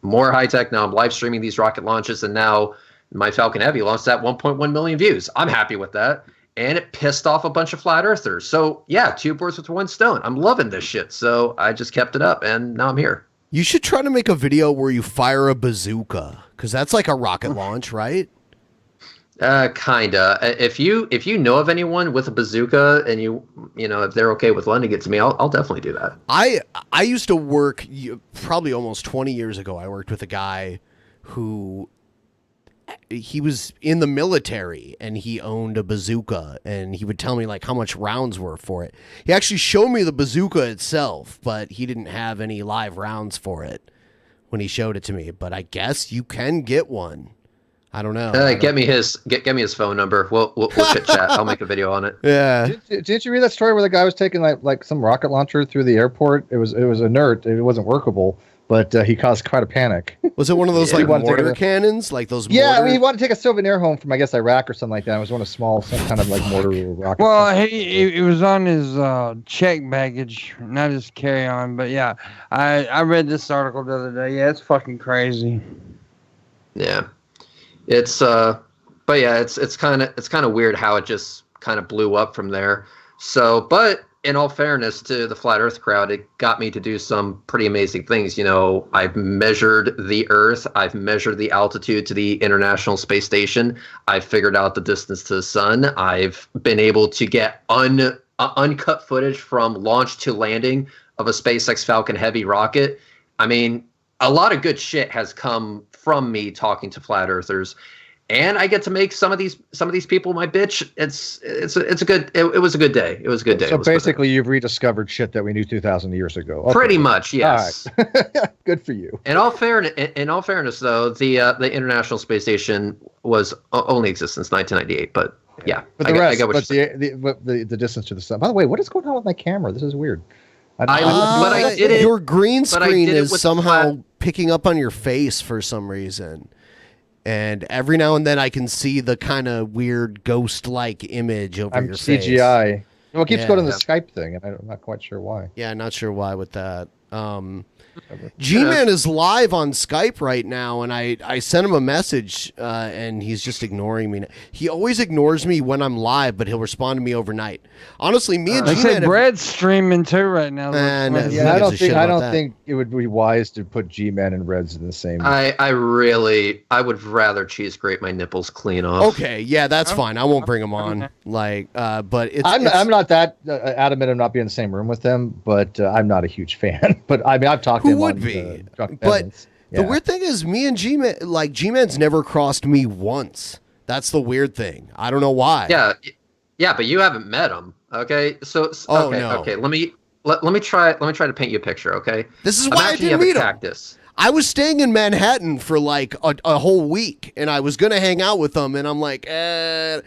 more high tech. Now I'm live streaming these rocket launches, and now my Falcon Heavy launched at 1.1 million views. I'm happy with that. And it pissed off a bunch of flat earthers. So yeah, 2 birds with 1 stone. I'm loving this shit. So I just kept it up, and now I'm here. You should try to make a video where you fire a bazooka, because that's like a rocket launch, right? Kinda. If you know of anyone with a bazooka, and you know if they're okay with lending it to me, I'll definitely do that. I used to work probably almost 20 years ago. I worked with a guy who he was in the military and he owned a bazooka, and he would tell me like how much rounds were for it. He actually showed me the bazooka itself, but he didn't have any live rounds for it when he showed it to me. But I guess you can get one. I don't know. Get me his phone number. We'll chit chat. I'll make a video on it. Yeah. Didn't you read that story where the guy was taking like some rocket launcher through the airport? It was inert. It wasn't workable, but he caused quite a panic. Was it one of those like mortar cannons, like those? Yeah, mortar? I mean, he wanted to take a souvenir home from I guess Iraq or something like that. It was one of some kind of like mortar rocket. Well, it was on his check baggage, not his carry on. But yeah, I read this article the other day. Yeah, it's fucking crazy. Yeah. It's but yeah, it's kind of weird how it just kind of blew up from there. So, but in all fairness to the flat Earth crowd, it got me to do some pretty amazing things. You know, I've measured the Earth, I've measured the altitude to the International Space Station, I've figured out the distance to the sun, I've been able to get uncut footage from launch to landing of a SpaceX Falcon Heavy rocket. I mean, a lot of good shit has come from me talking to flat earthers, and I get to make some of these people my bitch. It was a good day. It was a good day. So basically, you've rediscovered shit that we knew 2,000 years ago. Okay. Pretty much, yes. All right. Good for you. In all fairness, though, the International Space Station was only existed since 1998. But yeah, but I get what you're saying. The distance to the sun. By the way, what is going on with my camera? This is weird. I did it. Your green screen is somehow flat... picking up on your face for some reason. And every now and then I can see the kind of weird ghost-like image over your face. CGI. Well, it keeps going to the Skype thing, and I'm not quite sure why. Yeah, not sure why with that. G-Man is live on Skype right now, and I sent him a message, and he's just ignoring me. He always ignores me when I'm live, but he'll respond to me overnight. Honestly, me and G-Man... They say Brad's streaming too right now. Yeah, I don't think it would be wise to put G-Man and Reds in the same... I would rather cheese grate my nipples clean off. Okay, yeah, that's fine. I won't bring him on. But I'm not that adamant of not being in the same room with them, but I'm not a huge fan. But I mean, I've talked to him. Who would be? But the weird thing is, me and G-Man, like G-Man's never crossed me once. That's the weird thing. I don't know why. Yeah, but you haven't met him. Okay, so okay. Let me try to paint you a picture. Okay, this is why I didn't meet him. I was staying in Manhattan for like a whole week, and I was gonna hang out with them, and I'm like, and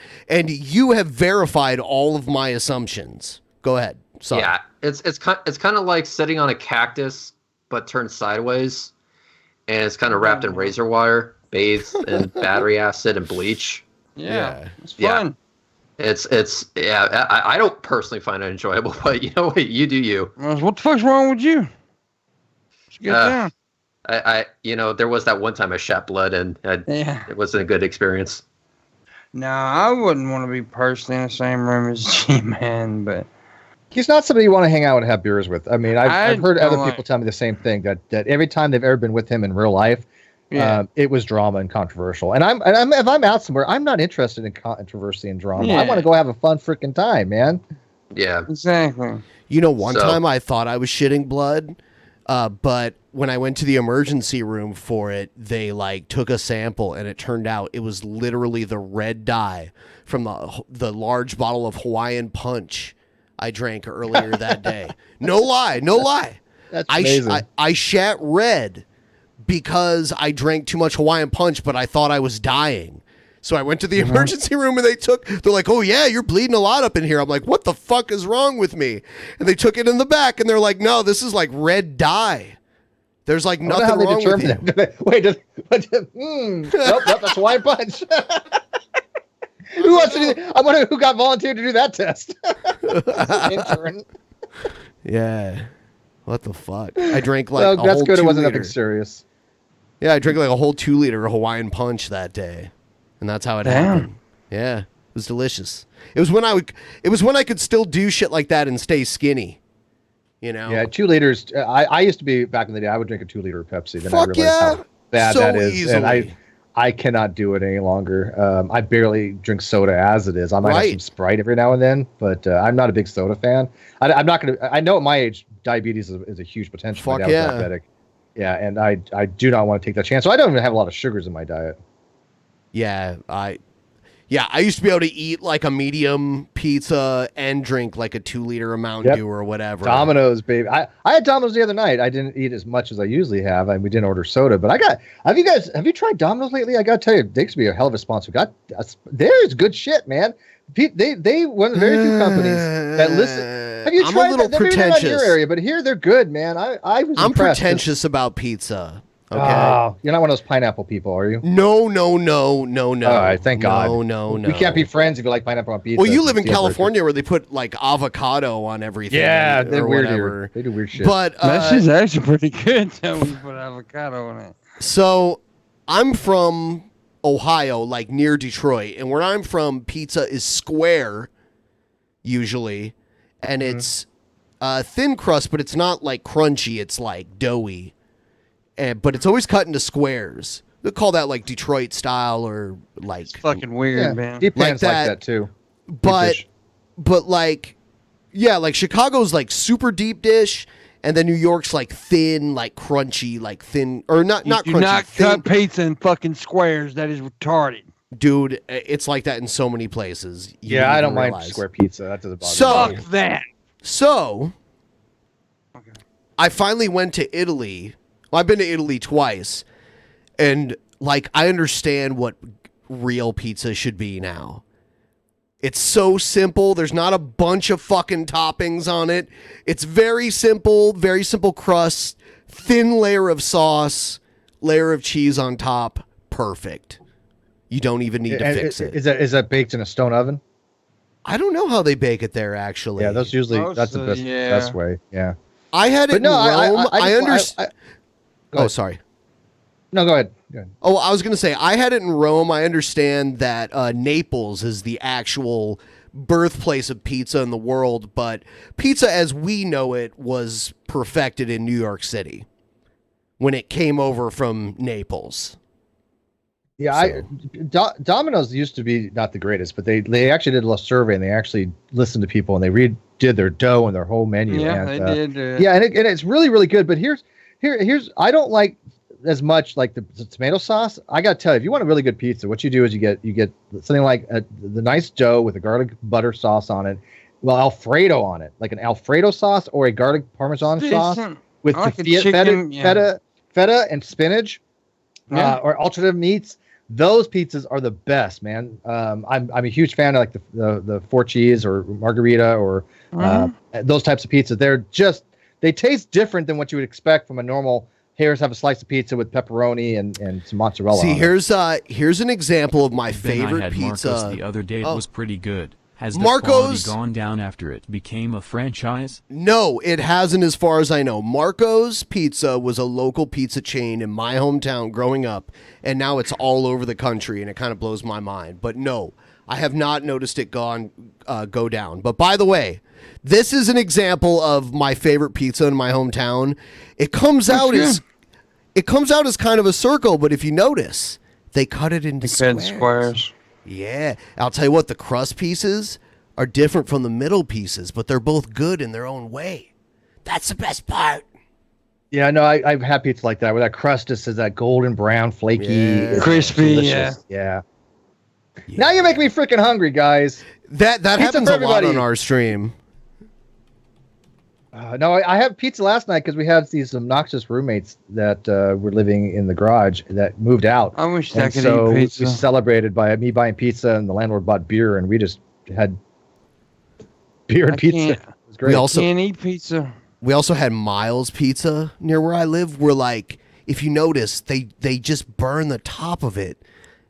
you have verified all of my assumptions. Go ahead. Sorry. Yeah, it's kind of like sitting on a cactus but turned sideways, and it's kind of wrapped in razor wire, bathed in battery acid and bleach. Yeah, it's fun. I don't personally find it enjoyable, but you know what, you do you. What the fuck's wrong with you? Let's get down. There was that one time I shat blood, and it wasn't a good experience. No, I wouldn't want to be personally in the same room as G-Man, but he's not somebody you want to hang out and have beers with. I mean, I've heard other people tell me the same thing, that every time they've ever been with him in real life, it was drama and controversial. And if I'm out somewhere, I'm not interested in controversy and drama. I want to go have a fun freaking time, man. Yeah, exactly. One time I thought I was shitting blood, but when I went to the emergency room for it, they took a sample, and it turned out it was literally the red dye from the large bottle of Hawaiian Punch I drank earlier that day. No lie. That's amazing. I shat red because I drank too much Hawaiian Punch, but I thought I was dying. So I went to the emergency room, and they're like, "Oh yeah, you're bleeding a lot up in here." I'm like, "What the fuck is wrong with me?" And they took it in the back, and they're like, "No, this is like red dye. There's nothing wrong with you." Wait, nope, that's Hawaiian Punch. Who wants to do? I wonder who got volunteered to do that test. Intern. Yeah. What the fuck? I drank like Well, a that's whole good. It 2 wasn't liter. nothing serious. Yeah, I drank like a whole 2 liter Hawaiian punch that day, and that's how it happened. Yeah, it was delicious. It was when I could still do shit like that and stay skinny. You know? Yeah, 2 liters. I used to be back in the day. I would drink a 2 liter of Pepsi. Then Fuck I realized yeah. how bad So that is, easily. and I cannot do it any longer. I barely drink soda as it is. I might have some Sprite every now and then, but I'm not a big soda fan. I'm not gonna. I know at my age, diabetes is a huge potential. Fuck My dad was diabetic. Yeah, and I do not want to take that chance. So I don't even have a lot of sugars in my diet. Yeah, I used to be able to eat like a medium pizza and drink like a 2 liter Mountain Dew or whatever. Domino's, baby. I had Domino's the other night. I didn't eat as much as I usually have, and we didn't order soda. But have you tried Domino's lately? I got to tell you, they used to be a hell of a sponsor. There's good shit, man. They one of the very few companies that listen. Have you tried a little that? Maybe they're not in your pretentious. area, but here they're good, man. I'm pretentious about pizza. Okay. Oh, you're not one of those pineapple people, are you? No. All right, thank God. No. We can't be friends if you like pineapple on pizza. Well, you live in Deal breaker. California where they put like avocado on everything. Yeah, they're or weird whatever. here. They do weird shit. But That shit's actually pretty good when you put avocado on it. so I'm from Ohio, like near Detroit, and where I'm from, pizza is square usually, and it's thin crust, but it's not like crunchy. It's like doughy. But it's always cut into squares. They call that like Detroit style or like It's fucking weird, man. Deep like pans like that. that too. Deep but dish. like yeah, like Chicago's like super deep dish, and then New York's like thin, like crunchy, like thin or not You crunchy. do not thin. cut pizza in fucking squares. That is retarded. Dude, it's like that in so many places. You Yeah, wouldn't I don't even mind realize. square pizza. That doesn't bother So- me. Fuck that. So Okay. I finally went to Italy. Well, I've been to Italy twice, and like I understand what real pizza should be now. It's so simple. There's not a bunch of fucking toppings on it. It's very simple crust, thin layer of sauce, layer of cheese on top. Perfect. You don't even need to And fix it. Is that baked in a stone oven? I don't know how they bake it there, actually. Yeah, that's the Mostly, best yeah. best way. Yeah. I had it But no, in Rome. I just- understand. Go Oh, ahead. sorry. No, go ahead. Go ahead. Oh, I was going to say, I had it in Rome. I understand that Naples is the actual birthplace of pizza in the world, but pizza as we know it was perfected in New York City when it came over from Naples. Yeah, Domino's used to be not the greatest, but they actually did a little survey and they actually listened to people and they redid their dough and their whole menu. Yeah, and, they did. Yeah, and it's really really good. But here's I don't like as much like the tomato sauce. I gotta tell you, if you want a really good pizza, what you do is you get something like the nice dough with a garlic butter sauce on it, well Alfredo on it, like an Alfredo sauce or a garlic parmesan sauce Decent. with I like the a chicken, feta and spinach Yeah. or alternative meats. Those pizzas are the best, man. I'm a huge fan of like the four cheese or margarita or those types of pizzas. They taste different than what you would expect from a normal. Here's have a slice of pizza with pepperoni and some mozzarella. See, on it. here's an example of my I favorite had pizza. Marcos the other day. It Oh. was pretty good. Has the Marcos- quality gone down after it became a franchise? No, it hasn't as far as I know. Marco's Pizza was a local pizza chain in my hometown growing up, and now it's all over the country, and it kind of blows my mind. But no, I have not noticed it go down. But by the way, this is an example of my favorite pizza in my hometown. It comes out as kind of a circle, but if you notice, they cut it into squares. Yeah, I'll tell you what, the crust pieces are different from the middle pieces, but they're both good in their own way. That's the best part. Yeah, no, I've had pizza like that where that crust just is that golden brown, flaky, Yeah. it's Crispy, delicious. Yeah. Now you're making me freaking hungry, guys. That Pizza happens for a lot everybody. on our stream. No, I had pizza last night because we had these obnoxious roommates that were living in the garage that moved out. I wish I And could so eat we pizza. celebrated by me buying pizza and the landlord bought beer and we just had beer and I pizza. can't- It was great. Can't eat pizza. We also had Miles Pizza near where I live, where like if you notice, they just burn the top of it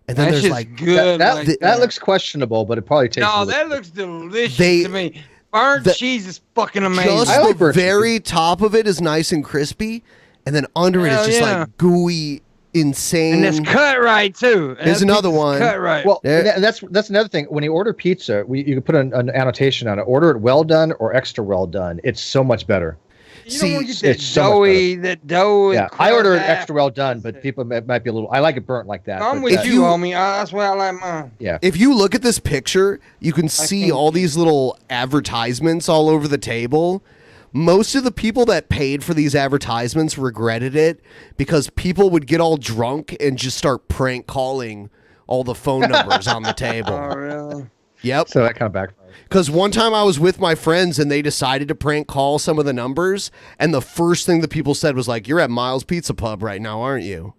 And then That's there's just like good. That looks questionable, but it probably tastes. No, really that good. looks delicious They- to me. Burnt cheese is fucking amazing. just I like the burnt very top of it is nice and crispy, and then under it Hell is just yeah. like gooey, insane. And it's cut right too. And Here's that another pizza's one. Cut right. Well, Yeah. and that's another thing. When you order pizza, you can put an annotation on it. Order it well done or extra well done. It's so much better. you don't want to see, get that it's so much doughy, that dough. Yeah, I order it extra well done, but people might be a little. I like it burnt like that. I'm but, with you, homie. That's why I like mine. Yeah. If you look at this picture, you can see think- all these little advertisements all over the table. Most of the people that paid for these advertisements regretted it because people would get all drunk and just start prank calling all the phone numbers on the Oh, table. really? Yep. So that kind of backfired. Because one time I was with my friends and they decided to prank call some of the numbers, and the first thing the people said was like, "You're at Miles Pizza Pub right now, aren't you?"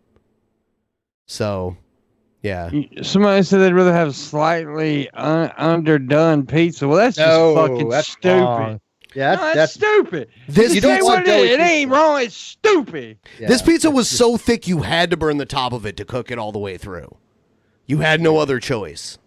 So, yeah. Somebody said they'd rather have slightly underdone pizza. Well, that's No, just fucking that's stupid. wrong. Yeah, No, that's stupid. This You don't say want what it doughy is. It ain't pizza. wrong. It's stupid. yeah. This pizza was so thick you had to burn the top of it to cook it all the way through. You had no other choice.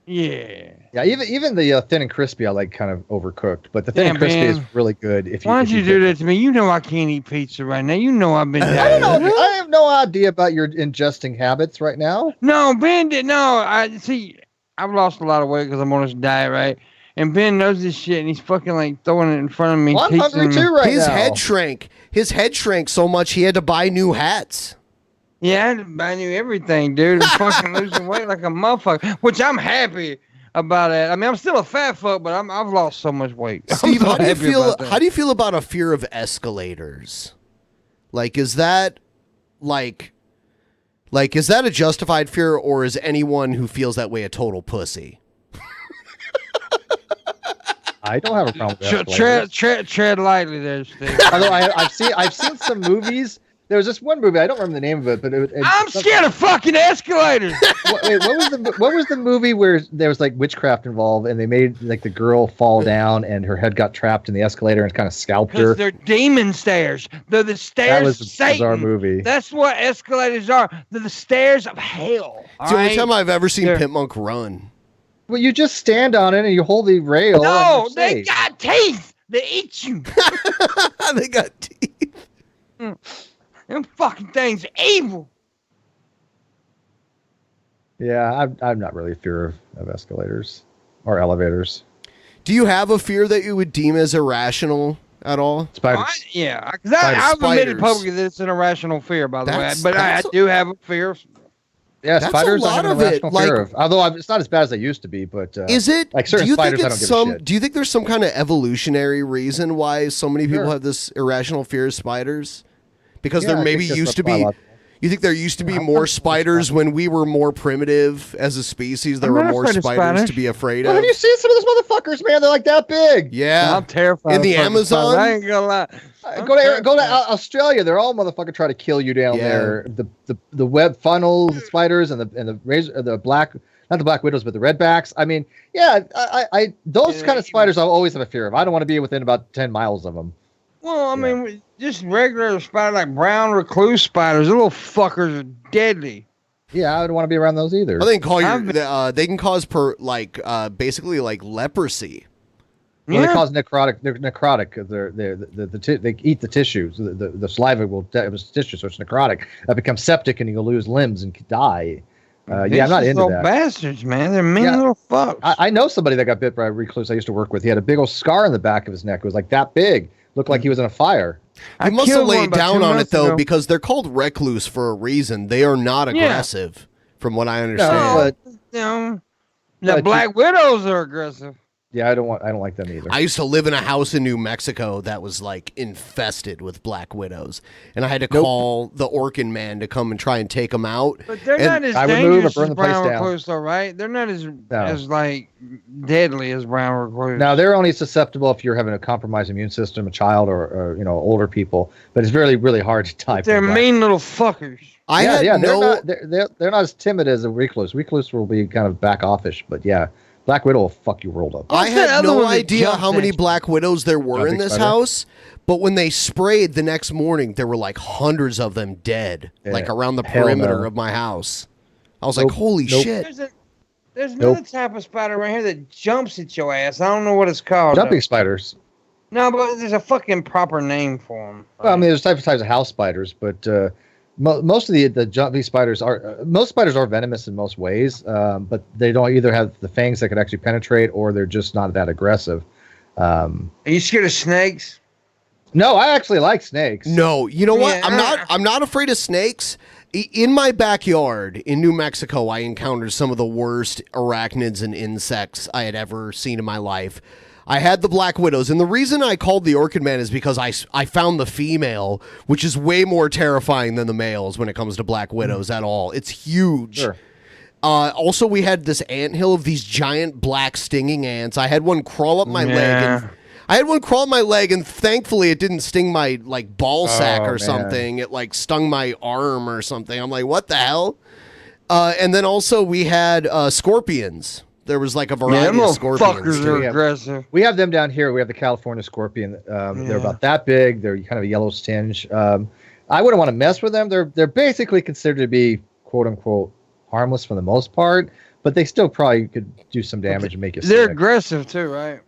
Yeah. Yeah, even the thin and crispy I like kind of overcooked, but the thin Yeah, and crispy man. is really good. Why don't you do that to me? You know I can't eat pizza right now. You know I've been I don't dying. know. I have no idea about your ingesting habits right now. No, Ben did. No, I see. I've lost a lot of weight because I'm on this diet, right? And Ben knows this shit, and he's fucking like throwing it in front of me. Well, I'm teaching hungry me. too right His now. head shrank. His head shrank so much he had to buy new hats. Yeah, I had to buy new everything, dude. I'm fucking losing weight like a motherfucker, which I'm happy about it. I mean, I'm still a fat fuck, but I've lost so much weight. I'm Steve, so how do you happy feel? about that. How do you feel about a fear of escalators? Like, is that like is that a justified fear, or is anyone who feels that way a total pussy? I don't have a problem with that. Tread lightly there, Steve. Although I've seen some movies. There was this one movie. I don't remember the name of it, but I'm scared of fucking escalators. Wait, what was the movie where there was like witchcraft involved, and they made like the girl fall down, and her head got trapped in the escalator and kind of scalped her? Because they're demon stairs. They're the stairs That was of a Satan. bizarre movie. That's what escalators are. They're the stairs of hell. It's the only alright? time I've ever seen They're- Pimpmunk run. Well, you just stand on it and you hold the rail. No, and they you're safe. got teeth. They eat you. They got teeth. Them fucking things evil. Yeah, I'm not really a fear of escalators or elevators. Do you have a fear that you would deem as irrational at all? Spiders. Yeah, because I've admitted Spiders. publicly that it's an irrational fear, by the way. That's- But I that's a- do have a fear. Yeah, That's a spiders. I lot have an of it, irrational fear like- of. Although it's not as bad as they used to be, but Is it? like certain do you spiders, think I it's don't give a shit. Do you think there's some kind of evolutionary reason why so many people Sure. have this irrational fear of spiders? Because Yeah, there I maybe think that's used to be. biological. You think there used to be I'm more not- spiders when we were more primitive as a species? There I'm were not more afraid of spiders spiders. to be afraid Well, of. have you seen some of those motherfuckers, man? They're like that big. Yeah. I'm terrified. In the of fucking Amazon? spiders. I ain't gonna lie. I'm Go to terrified. Australia. They're all motherfucking trying to kill you down Yeah. there. The web funnel spiders and the razor, the black, not the black widows, but the redbacks. I mean, yeah, I those Yeah, kind of spiders I always have a fear of. I don't want to be within about 10 miles of them. Well, I mean, just regular spider like brown recluse spiders. The little fuckers are deadly. Yeah, I don't want to be around those either. Well, they can call I've you. They can cause basically like leprosy. Well, Yeah. they cause necrotic. They're necrotic. They eat the tissues. The saliva will it was tissue, so it's necrotic. That becomes septic, and you'll lose limbs and die. Yeah, I'm not These into little that. bastards, man. They're mean Yeah. little fucks. I know somebody that got bit by a recluse I used to work with. He had a big old scar in the back of his neck. It was like that big. Looked like he was in a fire. You must have killed one laid about down 2 on it months though, ago. because they're called recluse for a reason. They are not Yeah. aggressive, from what I understand. No, but You know, But the black widows are aggressive. yeah, I don't like them either. I used to live in a house in New Mexico that was like infested with black widows, and I had to call the Orkin man to come and try and take them out. But they're And not as I would move or dangerous burn as the place brown down. recluse, though, right? They're not as like deadly as brown recluse. Now they're only susceptible if you're having a compromised immune system, a child, or older people. But it's really really hard to type. They're mean little fuckers. I had They're no. not they're not as timid as a recluse. Recluse will be kind of back offish, but yeah, Black Widow will fuck you rolled up. I What's that had other no one that idea jumps how many at you? black widows there were in Big this spider? house, but when they sprayed the next morning, there were like hundreds of them dead, Yeah. like around the Hell perimeter no. of my house. I was like, holy shit. There's another type of spider right here that jumps at your ass. I don't know what it's called. Jumping spiders. No, but there's a fucking proper name for them. Well, I mean, there's types of house spiders, but most of the jumping spiders most spiders are venomous in most ways, but they don't either have the fangs that could actually penetrate, or they're just not that aggressive. Are you scared of snakes? No, I actually like snakes. No, you know what? Yeah. I'm not afraid of snakes. In my backyard in New Mexico, I encountered some of the worst arachnids and insects I had ever seen in my life. I had the black widows, and the reason I called the Orchid Man is because I found the female, which is way more terrifying than the males when it comes to black widows at all. It's huge. Sure. Also, we had this anthill of these giant black stinging ants. I had one crawl up my leg. And thankfully it didn't sting my like ball sack or something. It like stung my arm or something. I'm like, what the hell? And then also we had scorpions. There was like a variety of scorpions. Fuckers are aggressive. We have them down here. We have the California scorpion. They're about that big. They're kind of a yellow tinge. I wouldn't want to mess with them. They're basically considered to be quote unquote harmless for the most part, but they still probably could do some damage and make you sick. They're aggressive too, right?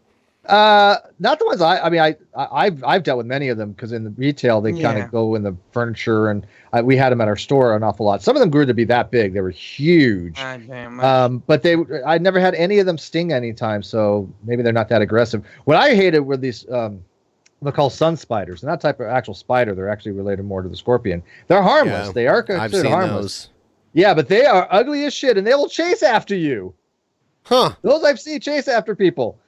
Not the ones I've dealt with many of them, because in the retail they kind of go in the furniture, and we had them at our store an awful lot. Some of them grew to be that big; they were huge. But I never had any of them sting any time, so maybe they're not that aggressive. What I hated were these they're called sun spiders. They're not type of actual spider; they're actually related more to the scorpion. They're harmless. They are considered harmless. Those. Yeah, but they are ugly as shit, and they will chase after you. Huh? Those I've seen chase after people.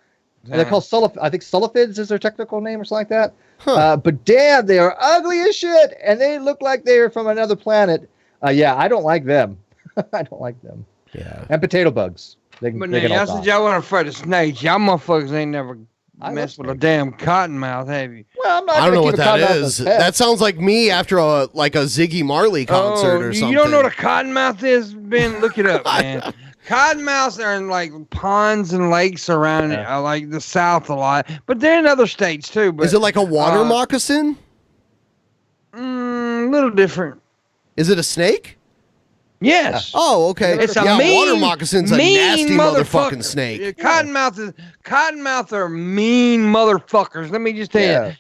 And they're called I think sullifids is their technical name or something like that. Huh. But damn, they are ugly as shit, and they look like they're from another planet. Yeah, I don't like them. I don't like them. Yeah. And potato bugs. But now, y'all said y'all weren't afraid of snakes. Y'all motherfuckers ain't never messed with a damn cottonmouth, have you? Well, I'm not. I don't know what that is. That sounds like me after a Ziggy Marley concert or something. You don't know what a cottonmouth is, Ben? Look it up, man. Cottonmouths are in like ponds and lakes around like the South a lot, but they're in other states too. But is it like a water moccasin? A little different. Is it a snake? Yes. Oh, okay. It's a mean, water moccasin's a nasty motherfucking snake. Cottonmouths are mean motherfuckers. Let me just tell you.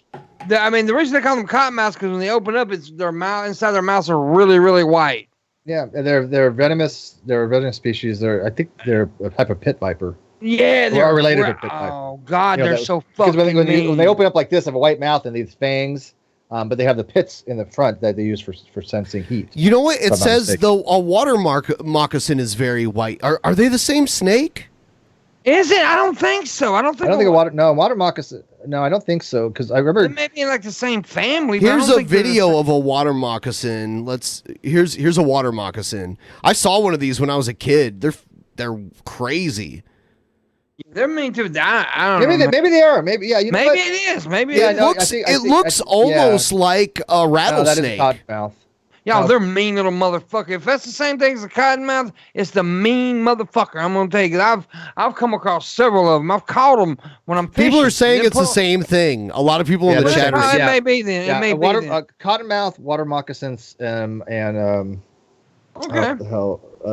The reason they call them cottonmouths because when they open up, it's their mouth inside their mouths are really, really white. Yeah, they're venomous. They're a venomous species. I think they're a type of pit viper. Yeah, they are related to pit viper. Oh God, they're so fucking mean. When they open up like this, have a white mouth and these fangs, but they have the pits in the front that they use for sensing heat. You know what? It says though a water moccasin is very white. Are they the same snake? Is it? I don't think so. I don't think a water moccasin. No, I don't think so, because I remember maybe in like the same family. Here's a video of a water moccasin. Here's a water moccasin. I saw one of these when I was a kid. They're crazy. They're mean too. I don't know. Maybe they are. Maybe yeah. Maybe it is. Maybe it looks almost like a rattlesnake. No, that is a cottonmouth. Y'all, they're mean little motherfucker. If that's the same thing as a cottonmouth, it's the mean motherfucker. I'm gonna tell you, 'cause I've come across several of them. I've caught them when I'm fishing. People are saying it's the same thing. A lot of people in the chat are saying it may be then. Yeah, it may be then. Cottonmouth, water moccasins, and okay.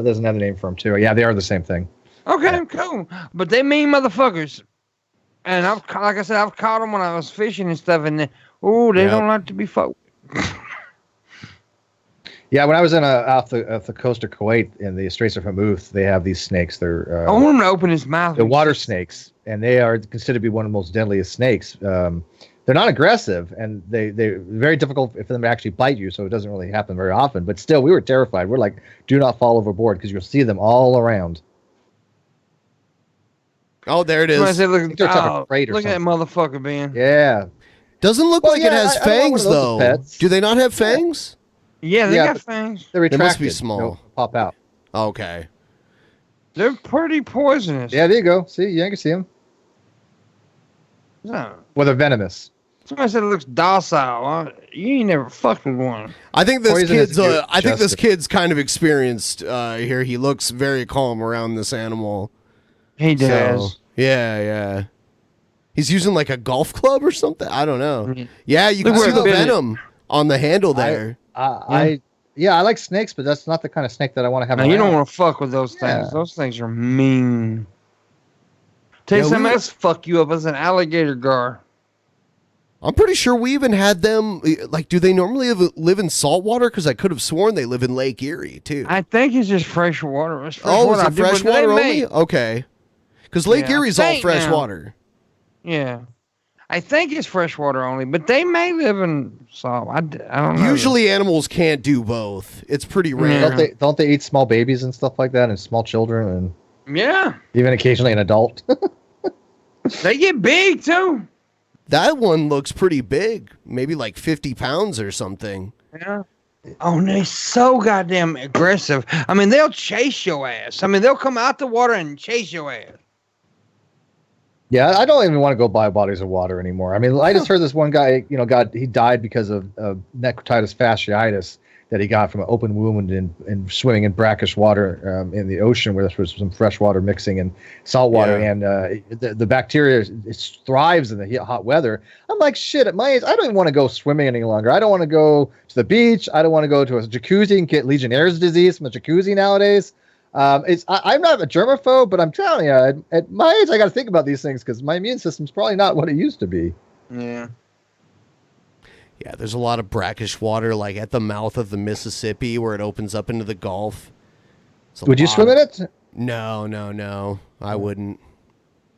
There's another name for them too. Yeah, they are the same thing. Okay, cool. But they mean motherfuckers. And like I said, I've caught them when I was fishing and stuff, and they don't like to be fucked. Yeah, when I was off the coast of Kuwait in the Straits of Hormuz, they have these snakes. They're I want him to open his mouth. They're water snakes, and they are considered to be one of the most deadliest snakes. They're not aggressive, and they're very difficult for them to actually bite you, so it doesn't really happen very often. But still, we were terrified. We're like, do not fall overboard, because you'll see them all around. Oh, there it is. Look at that motherfucker, Ben. Yeah. Doesn't look like it has fangs, though. Do they not have fangs? Yeah, they got fangs. They're retracted. They must be small. They'll pop out. Okay. They're pretty poisonous. Yeah, there you go. See, you can see them. No. Well, they're venomous. Somebody said it looks docile. You ain't never fucked with one. I think this kid's kind of experienced here. He looks very calm around this animal. He does. So, yeah. He's using like a golf club or something. I don't know. Yeah, you can see the venom on the handle there. I Yeah, I like snakes, but that's not the kind of snake that I want to have. Now, you don't around. want to fuck with those things. Yeah. Those things are mean. Tell you Yeah, something else fuck you up as an alligator gar. I'm pretty sure we even had them. Like, do they normally live in saltwater? Because I could have sworn they live in Lake Erie too. I think it's just fresh water. It's fresh Oh, water. is I it did what fresh they water only? made. Okay. Because Lake Yeah, I Erie's all think fresh now. water. Yeah. I think it's fresh water only, but they may live in salt. I don't know. Usually animals can't do both. It's pretty rare. Yeah. Don't they eat small babies and stuff like that, and small children, and Yeah. even occasionally an adult? They get big too. That one looks pretty big. Maybe like 50 pounds or something. Yeah. Oh, and they're so goddamn aggressive. I mean, they'll chase your ass. I mean, they'll come out the water and chase your ass. Yeah, I don't even want to go buy bodies of water anymore. I mean, I just heard this one guy, he died because of necrotitis fasciitis that he got from an open wound in swimming in brackish water in the ocean where there was some fresh water mixing and salt water. Yeah. And the bacteria thrives in the hot weather. I'm like, shit, at my age, I don't even want to go swimming any longer. I don't want to go to the beach. I don't want to go to a jacuzzi and get Legionnaire's disease from a jacuzzi nowadays. I'm not a germaphobe, but I'm telling you, at my age, I got to think about these things because my immune system's probably not what it used to be. Yeah. Yeah, there's a lot of brackish water, like at the mouth of the Mississippi where it opens up into the Gulf. Would you swim in it? No. I wouldn't.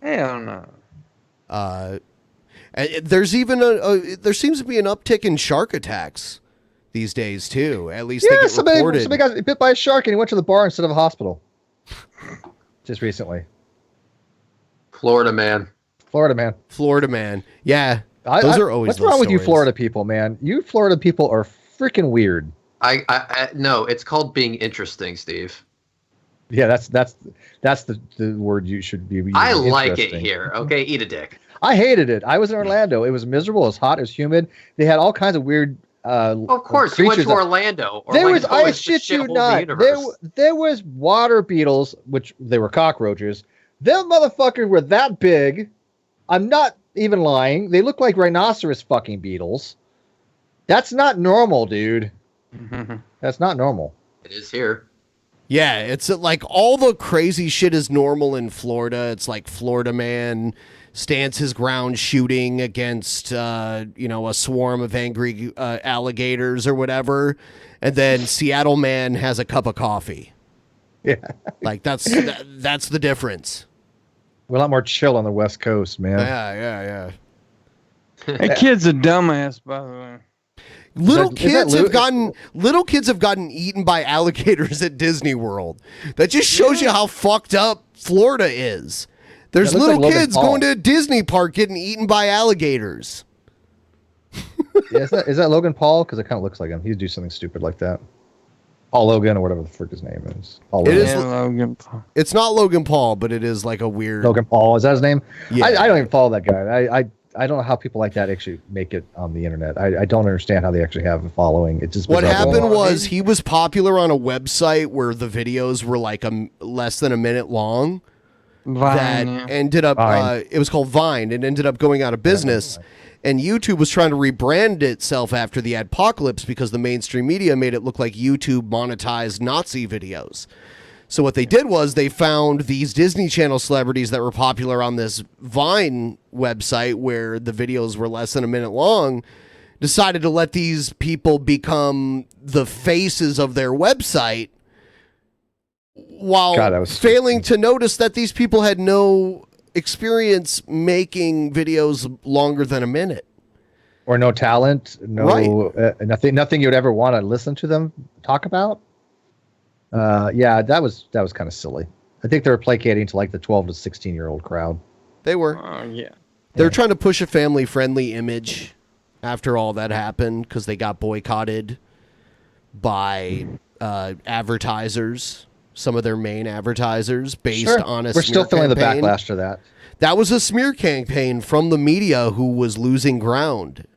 Hell no. There's even there seems to be an uptick in shark attacks these days too. At least they Yeah, get somebody reported. got bit by a shark and he went to the bar instead of a hospital. Just recently. Florida man. Florida man. Florida man. Yeah, those are always. What's those wrong with you, stories. Florida people, man? You Florida people are freaking weird. I no, it's called being interesting, Steve. Yeah, that's the word you should be using. I like it interesting. here. Okay, eat a dick. I hated it. I was in Orlando. It was miserable. It was hot. It was humid. They had all kinds of weird. Of course, you went to creatures. Orlando. There was, Orlando I is the shit you shithole of the not. universe. There was water beetles, which they were cockroaches. Them motherfuckers were that big. I'm not even lying. They look like rhinoceros fucking beetles. That's not normal, dude. That's not normal. It is here. Yeah, it's like all the crazy shit is normal in Florida. It's like Florida man stands his ground shooting against a swarm of angry alligators or whatever, and then Seattle man has a cup of coffee. Yeah, Like that's the difference. we're a lot more chill on the West Coast, man. Yeah. That kid's a dumbass, by the way. Little that kids Lou- have gotten eaten by alligators at Disney World. That just shows you how fucked up Florida is. There's That looks little like Logan kids Paul. going to a Disney park getting eaten by alligators. Yeah, is that Logan Paul? Because it kind of looks like him. He'd do something stupid like that. Paul Logan or whatever the frick his name is. Paul It Logan. is- Yeah, Logan Paul. It's not Logan Paul, but it is like a weird. Logan Paul. Is that his name? Yeah. I don't even follow that guy. I don't know how people like that actually make it on the internet. I don't understand how they actually have a following. It just What bizarre. happened was he was popular on a website where the videos were like less than a minute long. That Vine, yeah. ended up Vine. it was called Vine. It ended up going out of business, and YouTube was trying to rebrand itself after the adpocalypse because the mainstream media made it look like YouTube monetized Nazi videos. So what they did was they found these Disney Channel celebrities that were popular on this Vine website where the videos were less than a minute long, decided to let these people become the faces of their website while God, that was failing to notice that these people had no experience making videos longer than a minute. Or no talent, nothing you would ever want to listen to them talk about. Yeah, that was kind of silly. I think they were placating to like the 12 to 16-year-old crowd. They were. Oh, yeah. They're trying to push a family-friendly image after all that happened because they got boycotted by advertisers, some of their main advertisers, based on a We're still smear feeling the campaign. backlash to that. That was a smear campaign from the media who was losing ground.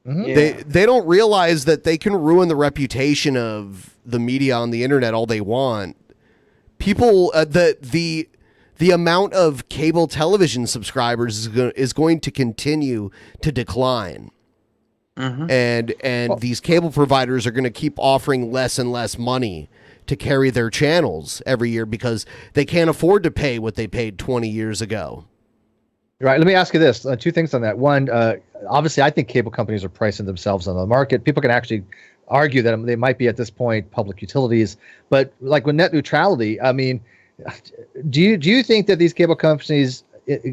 Yeah. They don't realize that they can ruin the reputation of the media on the internet all they want. People, the amount of cable television subscribers is going to continue to decline. and these cable providers are going to keep offering less and less money to carry their channels every year because they can't afford to pay what they paid 20 years ago. Right. Let me ask you this. Two things on that. One, obviously, I think cable companies are pricing themselves on the market. People can actually argue that they might be at this point public utilities, but like with net neutrality, I mean, do you think that these cable companies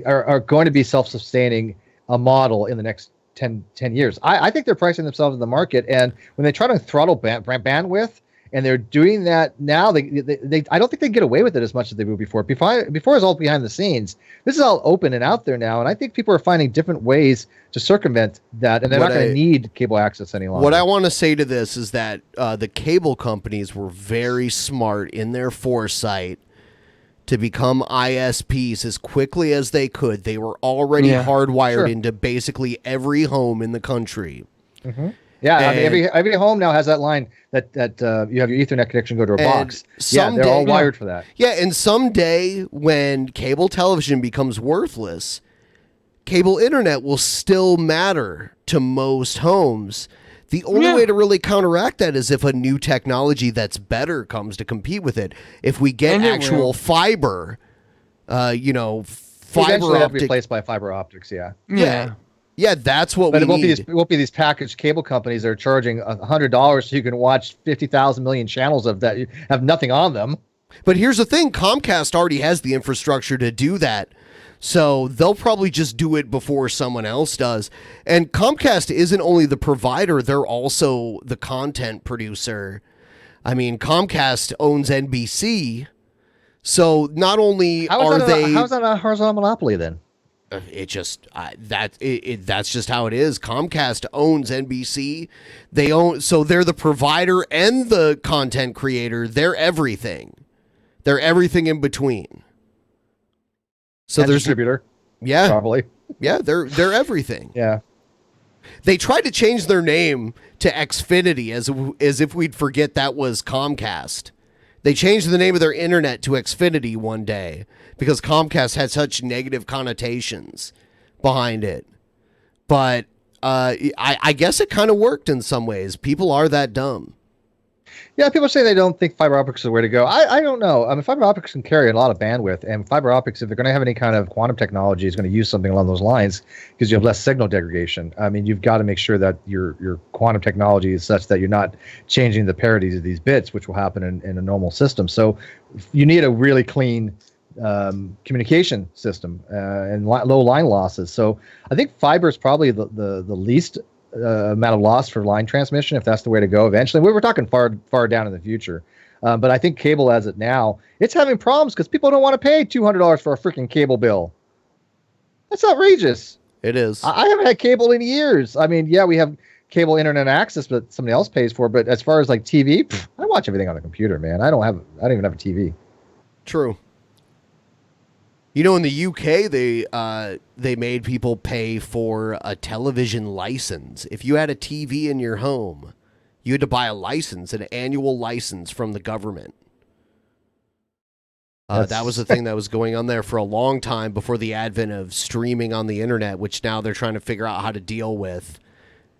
are going to be self-sustaining a model in the next 10 years? I think they're pricing themselves in the market, and when they try to throttle bandwidth, and they're doing that now, they I don't think they get away with it as much as they would before. Before it was all behind the scenes. This is all open and out there now, and I think people are finding different ways to circumvent that, and they're not going to need cable access any longer. What I want to say to this is that the cable companies were very smart in their foresight to become ISPs as quickly as they could. They were already hardwired into basically every home in the country. Mm-hmm. Yeah, I mean, every home now has that line that you have your Ethernet connection go to a box. They're all wired for that. Yeah, and someday when cable television becomes worthless, cable internet will still matter to most homes. The only way to really counteract that is if a new technology that's better comes to compete with it. If we get actual fiber, fiber eventually optic, be replaced by fiber optics. Yeah, that's what but we need. It won't be these packaged cable companies that are charging $100 so you can watch 50,000 million channels of that have nothing on them. But here's the thing. Comcast already has the infrastructure to do that. So they'll probably just do it before someone else does. And Comcast isn't only the provider, they're also the content producer. I mean, Comcast owns NBC. So not only how's that a horizontal monopoly then? That's just how it is. Comcast owns NBC. They're the provider and the content creator. They're everything. They're everything in between. So there's distributor. Yeah, probably. Yeah, they're everything. Yeah. They tried to change their name to Xfinity as if we'd forget that was Comcast. They changed the name of their internet to Xfinity one day because Comcast had such negative connotations behind it. But I guess it kind of worked in some ways. People are that dumb. Yeah, people say they don't think fiber optics is the way to go. I don't know. I mean, fiber optics can carry a lot of bandwidth, and fiber optics, if they're going to have any kind of quantum technology, is going to use something along those lines because you have less signal degradation. I mean, you've got to make sure that your quantum technology is such that you're not changing the parities of these bits, which will happen in a normal system. So you need a really clean communication system and low line losses. So I think fiber is probably the least amount of loss for line transmission, if that's the way to go eventually. We're talking far down in the future. But I think cable as it now, it's having problems because people don't want to pay $200 for a freaking cable bill. That's outrageous. It is. I haven't had cable in years. I mean, yeah, we have cable internet access, but somebody else pays for. But as far as like TV, I watch everything on the computer, man. I don't even have a TV. True. You know, in the UK, they made people pay for a television license. If you had a TV in your home, you had to buy a license, an annual license from the government. That was the thing that was going on there for a long time before the advent of streaming on the internet, which now they're trying to figure out how to deal with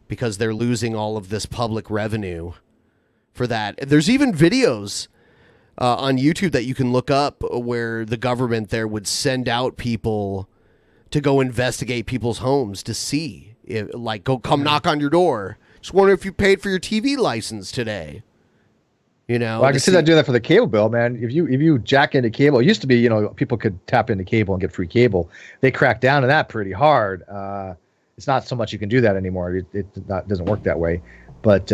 because they're losing all of this public revenue for that. There's even videos on YouTube that you can look up where the government there would send out people to go investigate people's homes to see, come knock on your door. Just wonder if you paid for your TV license today. You know, well, I can see that doing that for the cable bill, man. If you jack into cable, it used to be, people could tap into cable and get free cable. They cracked down on that pretty hard. It's not so much you can do that anymore. It doesn't work that way. But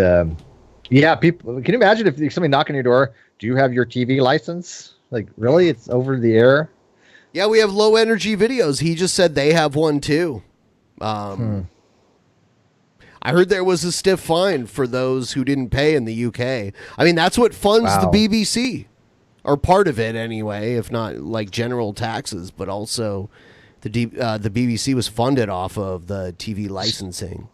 yeah, people. Can you imagine if somebody knocking on your door? Do you have your TV license? Like, really? It's over the air? Yeah, we have low energy videos. He just said they have one too. I heard there was a stiff fine for those who didn't pay in the UK. I mean, that's what funds the BBC, or part of it anyway, if not like general taxes, but also the BBC was funded off of the TV licensing.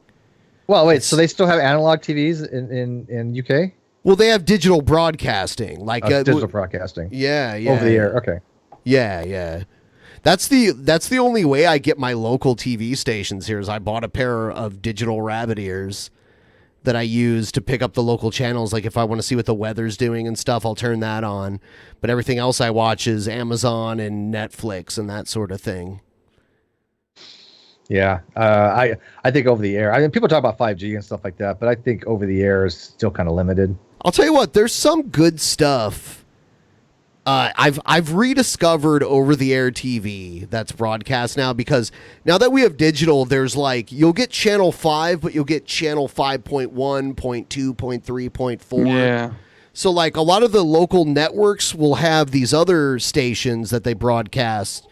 Well, wait, so they still have analog TVs in UK? Well, they have digital broadcasting, digital broadcasting. Yeah. Over the air. Okay. Yeah. That's the only way I get my local TV stations here is I bought a pair of digital rabbit ears that I use to pick up the local channels. Like if I want to see what the weather's doing and stuff, I'll turn that on. But everything else I watch is Amazon and Netflix and that sort of thing. Yeah, I think over the air. I mean, people talk about 5G and stuff like that, but I think over the air is still kind of limited. I'll tell you what, there's some good stuff. I've rediscovered over-the-air TV that's broadcast now, because now that we have digital, there's like, you'll get channel 5, but you'll get channel 5.1, 0.2, 0.3, 0.4. Yeah. So like a lot of the local networks will have these other stations that they broadcast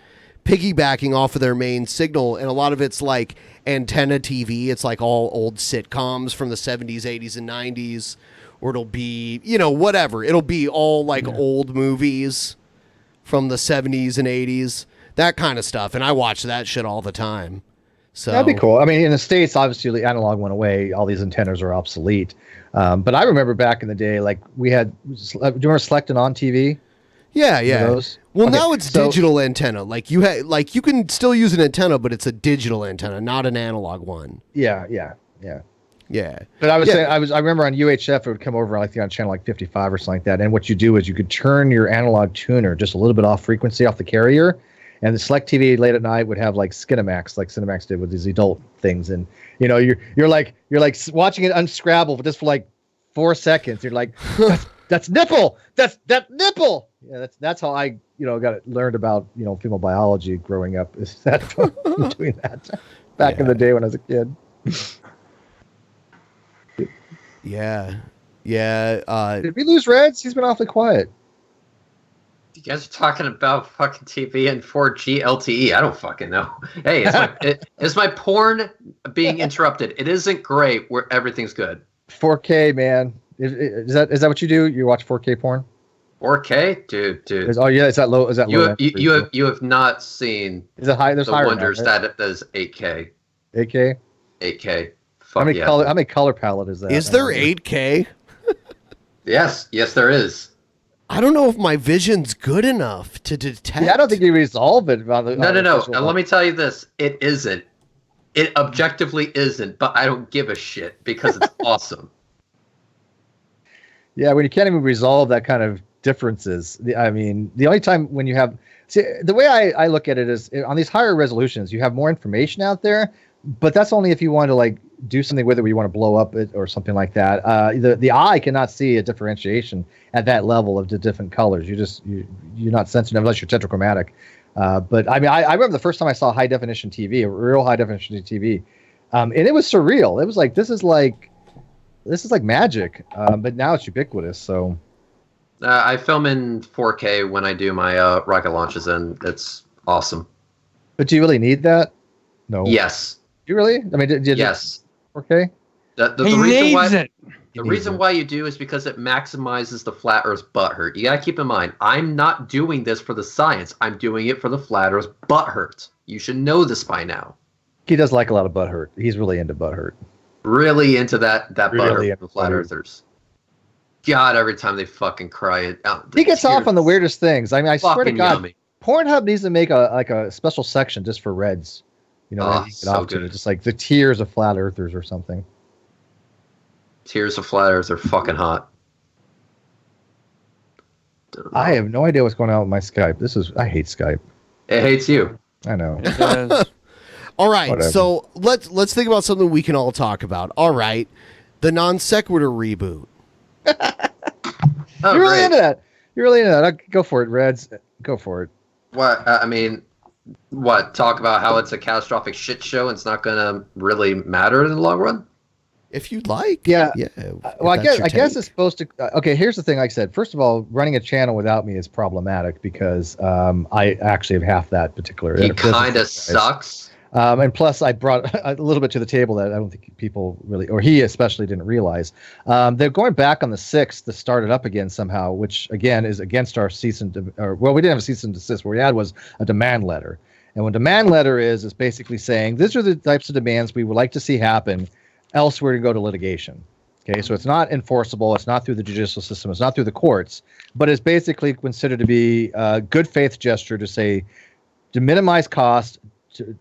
piggybacking off of their main signal, and a lot of it's like antenna TV. It's like all old sitcoms from the 70s, 80s, and 90s. Or it'll be, whatever. It'll be all like old movies from the 70s and 80s, that kind of stuff. And I watch that shit all the time. So that'd be cool. I mean, in the States, obviously, the analog went away. All these antennas are obsolete. But I remember back in the day, like we had, do you remember Selectin' on TV? Yeah. Those? Well, Okay, now it's digital antenna. Like you can still use an antenna, but it's a digital antenna, not an analog one. Yeah. Yeah. But I was saying, I remember on UHF, it would come over on channel like 55 or something like that. And what you do is you could turn your analog tuner just a little bit off frequency off the carrier. And the Select TV late at night would have like Skinemax, like Cinemax did with these adult things. And, you're like watching it unscrabble, but just for like 4 seconds. You're like, that's nipple. That nipple. Yeah, that's how I, learned about, female biology growing up, is that doing that back in the day when I was a kid. Yeah. Did we lose Reds? He's been awfully quiet. You guys are talking about fucking TV and 4G LTE. I don't fucking know. Hey, is my porn being interrupted? It isn't great where everything's good. 4K, man. Is that what you do? You watch 4K porn? 4K, dude. Oh yeah, is that low? Is that low? You have not seen? Is it high? There's the higher wonders now, right? that it does 8K. 8K. 8K. How many color palette is that? Is there 8K? Yes, there is. I don't know if my vision's good enough to detect. Yeah, I don't think you resolve it. No. And let me tell you this: it isn't. It objectively isn't. But I don't give a shit because it's awesome. Yeah, when you can't even resolve that kind of differences. The only time when you have, the way I look at it is on these higher resolutions, you have more information out there, but that's only if you want to like do something with it where you want to blow up it or something like that. The eye cannot see a differentiation at that level of the different colors. You're not sensitive unless you're tetrachromatic. But I remember the first time I saw high definition TV, a real high definition TV, and it was surreal. It was like this is like magic. But now it's ubiquitous. So I film in 4K when I do my rocket launches, and it's awesome. But do you really need that? No. Yes. You really? I mean, yes. 4K? The reason why you do is because it maximizes the flat Earth's butt hurt. You gotta keep in mind, I'm not doing this for the science. I'm doing it for the flat Earth's butt hurt. You should know this by now. He does like a lot of butt hurt. He's really into butt hurt. Really into that butt Really hurt for the flat Earthers. God, every time they fucking cry it out. He gets off on the weirdest things. I mean, I swear to God, yummy. Pornhub needs to make a special section just for Reds. So good. Just like the tears of flat earthers or something. Tears of flat earth are fucking hot. I have no idea what's going on with my Skype. I hate Skype. It hates you. I know. It does. All right, Whatever. so let's think about something we can all talk about. All right, the non sequitur reboot. Oh, You're really great. into that. Go for it, Reds. Go for it. What? Talk about how it's a catastrophic shit show and it's not going to really matter in the long run? If you'd like. Yeah. Well, I guess it's it's supposed to. Okay, here's the thing. Like I said, first of all, running a channel without me is problematic because I actually have half that particular. He kind of sucks. And plus, I brought a little bit to the table that I don't think people really, or he especially, didn't realize. They're going back on the 6th to start it up again somehow, which again is against our we didn't have a cease and desist. What we had was a demand letter. And what demand letter is basically saying these are the types of demands we would like to see happen. Else we're to go to litigation. Okay, so it's not enforceable. It's not through the judicial system. It's not through the courts. But it's basically considered to be a good faith gesture to say, to minimize cost,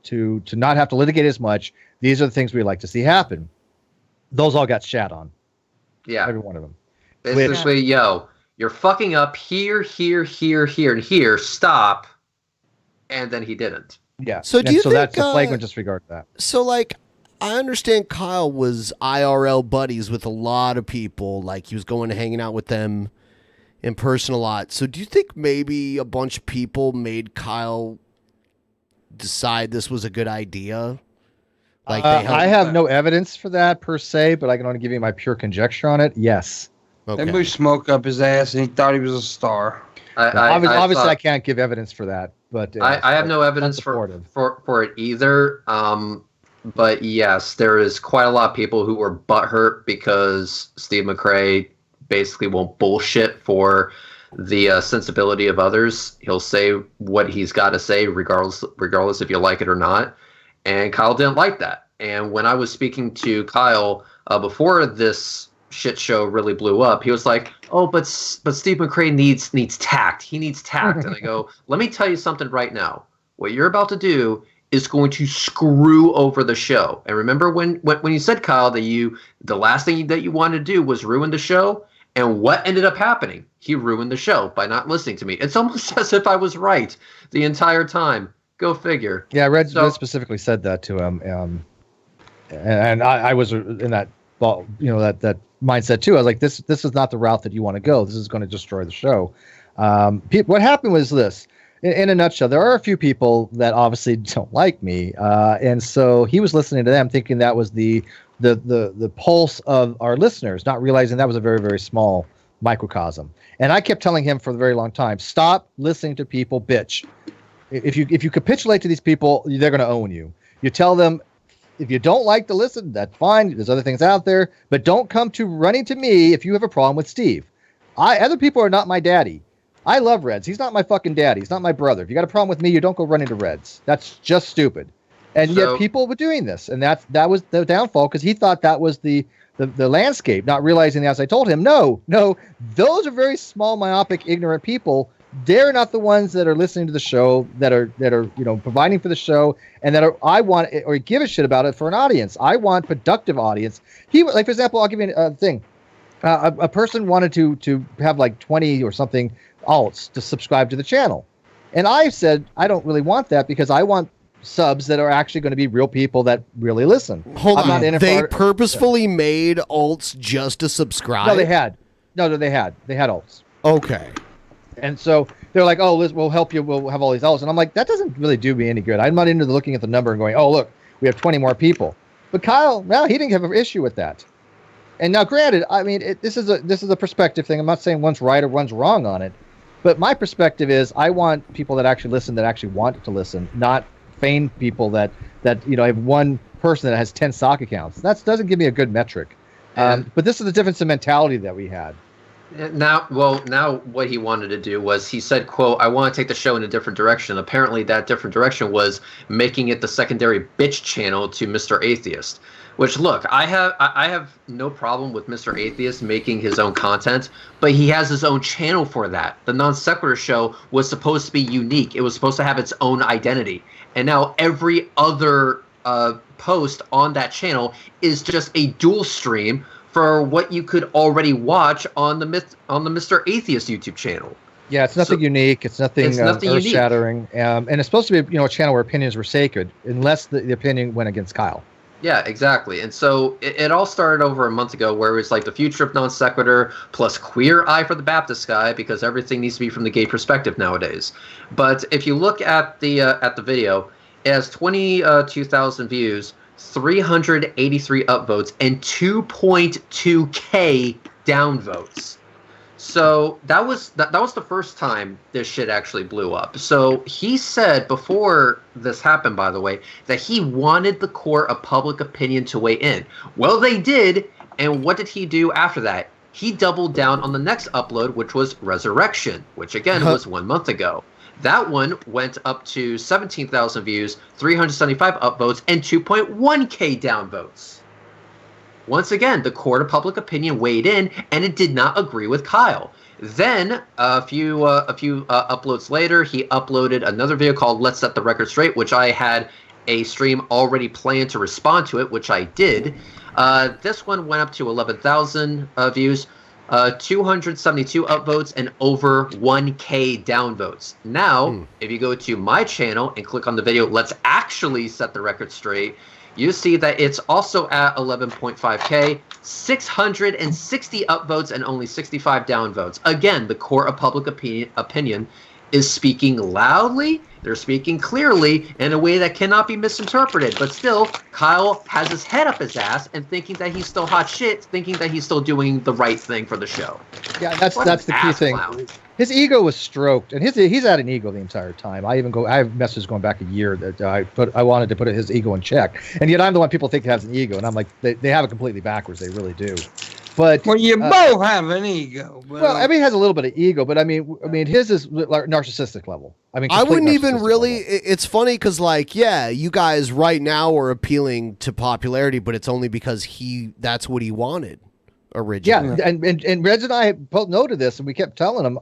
to not have to litigate as much. These are the things we like to see happen. Those all got shat on. Yeah. Every one of them. Basically, yo, you're fucking up here, here, here, here, and here. Stop. And then he didn't. Yeah. So do you think that's a flagrant disregard of that. So like, I understand Kyle was IRL buddies with a lot of people. Like he was going to hanging out with them in person a lot. So do you think maybe a bunch of people made Kyle decide this was a good idea? Like I have no evidence for that per se, but I can only give you my pure conjecture on it. Yes. Okay. They blew smoke up his ass, and he thought he was a star. Obviously, I can't give evidence for that, but I have no evidence for it either. But yes, there is quite a lot of people who were butthurt because Steve Mcrae basically won't bullshit for the sensibility of others. He'll say what he's got to say, regardless if you like it or not. And Kyle didn't like that. And when I was speaking to Kyle before this shit show really blew up, he was like, "Oh, but Steve Mcrae needs tact. He needs tact." And I go, "Let me tell you something right now. What you're about to do is going to screw over the show." And remember when you said, Kyle, that the last thing that you wanted to do was ruin the show? And what ended up happening? He ruined the show by not listening to me. It's almost as if I was right the entire time. Go figure. Yeah, Red specifically said that to him, and I was in that that mindset too. I was like, this is not the route that you want to go. This is going to destroy the show. What happened was this. In a nutshell, there are a few people that obviously don't like me, and so he was listening to them, thinking that was the pulse of our listeners, not realizing that was a very, very small microcosm. And I kept telling him for a very long time, stop listening to people bitch. If you capitulate to these people, they're going to own you. You tell them, if you don't like to listen, that's fine. There's other things out there, but don't come to running to me if you have a problem with Steve. Other people are not my daddy. I love Reds. He's not my fucking daddy. He's not my brother. If you got a problem with me, you don't go running to Reds. That's just stupid. And yet people were doing this, and that was the downfall, because he thought that was the landscape, not realizing that, as I told him, no, those are very small, myopic, ignorant people. They're not the ones that are listening to the show, that are providing for the show, and that I want or give a shit about it for an audience. I want productive audience. For example, I'll give you a thing. A person wanted to have like 20 or something alts to subscribe to the channel, and I said I don't really want that, because I want subs that are actually going to be real people that really listen. Hold on. They purposefully made alts just to subscribe? No, they had alts. Okay. And so they're like, "Oh, Liz, we'll help you. We'll have all these alts." And I'm like, that doesn't really do me any good. I'm not into looking at the number and going, "Oh, look, we have 20 more people." But Kyle, he didn't have an issue with that. And now, granted, I mean, this is a perspective thing. I'm not saying one's right or one's wrong on it, but my perspective is I want people that actually listen, that actually want to listen, not feigned people that have one person that has 10 stock accounts. That doesn't give me a good metric. But this is the difference in mentality that we had. Now what he wanted to do was, he said, quote, "I want to take the show in a different direction." Apparently that different direction was making it the secondary bitch channel to Mr. Atheist. Which, look, I have no problem with Mr. Atheist making his own content, but he has his own channel for that. The Non Sequitur show was supposed to be unique. It was supposed to have its own identity. And now every other post on that channel is just a dual stream for what you could already watch on the Mr. Atheist YouTube channel. Yeah, it's nothing unique. It's nothing earth-shattering. And it's supposed to be a channel where opinions were sacred, unless the opinion went against Kyle. Yeah, exactly. And so it all started over a month ago, where it was like the future of Non Sequitur plus Queer Eye for the Baptist guy, because everything needs to be from the gay perspective nowadays. But if you look at the video, it has 22,000 views, 383 upvotes, and 2.2K downvotes. So that was the first time this shit actually blew up. So he said before this happened, by the way, that he wanted the court of public opinion to weigh in. Well, they did, and what did he do after that? He doubled down on the next upload, which was Resurrection, which again was 1 month ago. That one went up to 17,000 views, 375 upvotes, and 2.1K downvotes. Once again, the court of public opinion weighed in, and it did not agree with Kyle. Then a few uploads later, he uploaded another video called "Let's Set the Record Straight," which I had a stream already planned to respond to it, which I did. This one went up to 11,000 views, 272 upvotes, and over 1K downvotes. Now, if you go to my channel and click on the video "Let's Actually Set the Record Straight," you see that it's also at 11.5K, 660 upvotes, and only 65 downvotes. Again, the court of public opinion is speaking loudly, they're speaking clearly, in a way that cannot be misinterpreted. But still, Kyle has his head up his ass and thinking that he's still hot shit, thinking that he's still doing the right thing for the show. Yeah, that's the key thing. Clown. His ego was stroked, and he's had an ego the entire time. I have messages going back a year that I wanted to put his ego in check, and yet I'm the one people think has an ego, and I'm like, they have it completely backwards. They really do. But you both have an ego. But, well, I mean, he has a little bit of ego, but I mean, his is like narcissistic level. I mean, I wouldn't even really. Level. It's funny because, like, yeah, you guys right now are appealing to popularity, but it's only because that's what he wanted originally. Yeah, and Reg and I both noted this, and we kept telling him,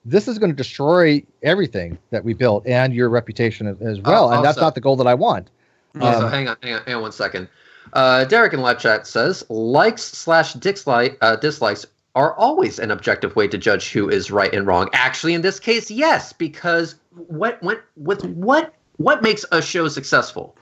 this is going to destroy everything that we built and your reputation as well, and that's not the goal that I want. So hang on 1 second. Derek in live chat says likes/dislikes are always an objective way to judge who is right and wrong. Actually, in this case, yes, because what makes a show successful?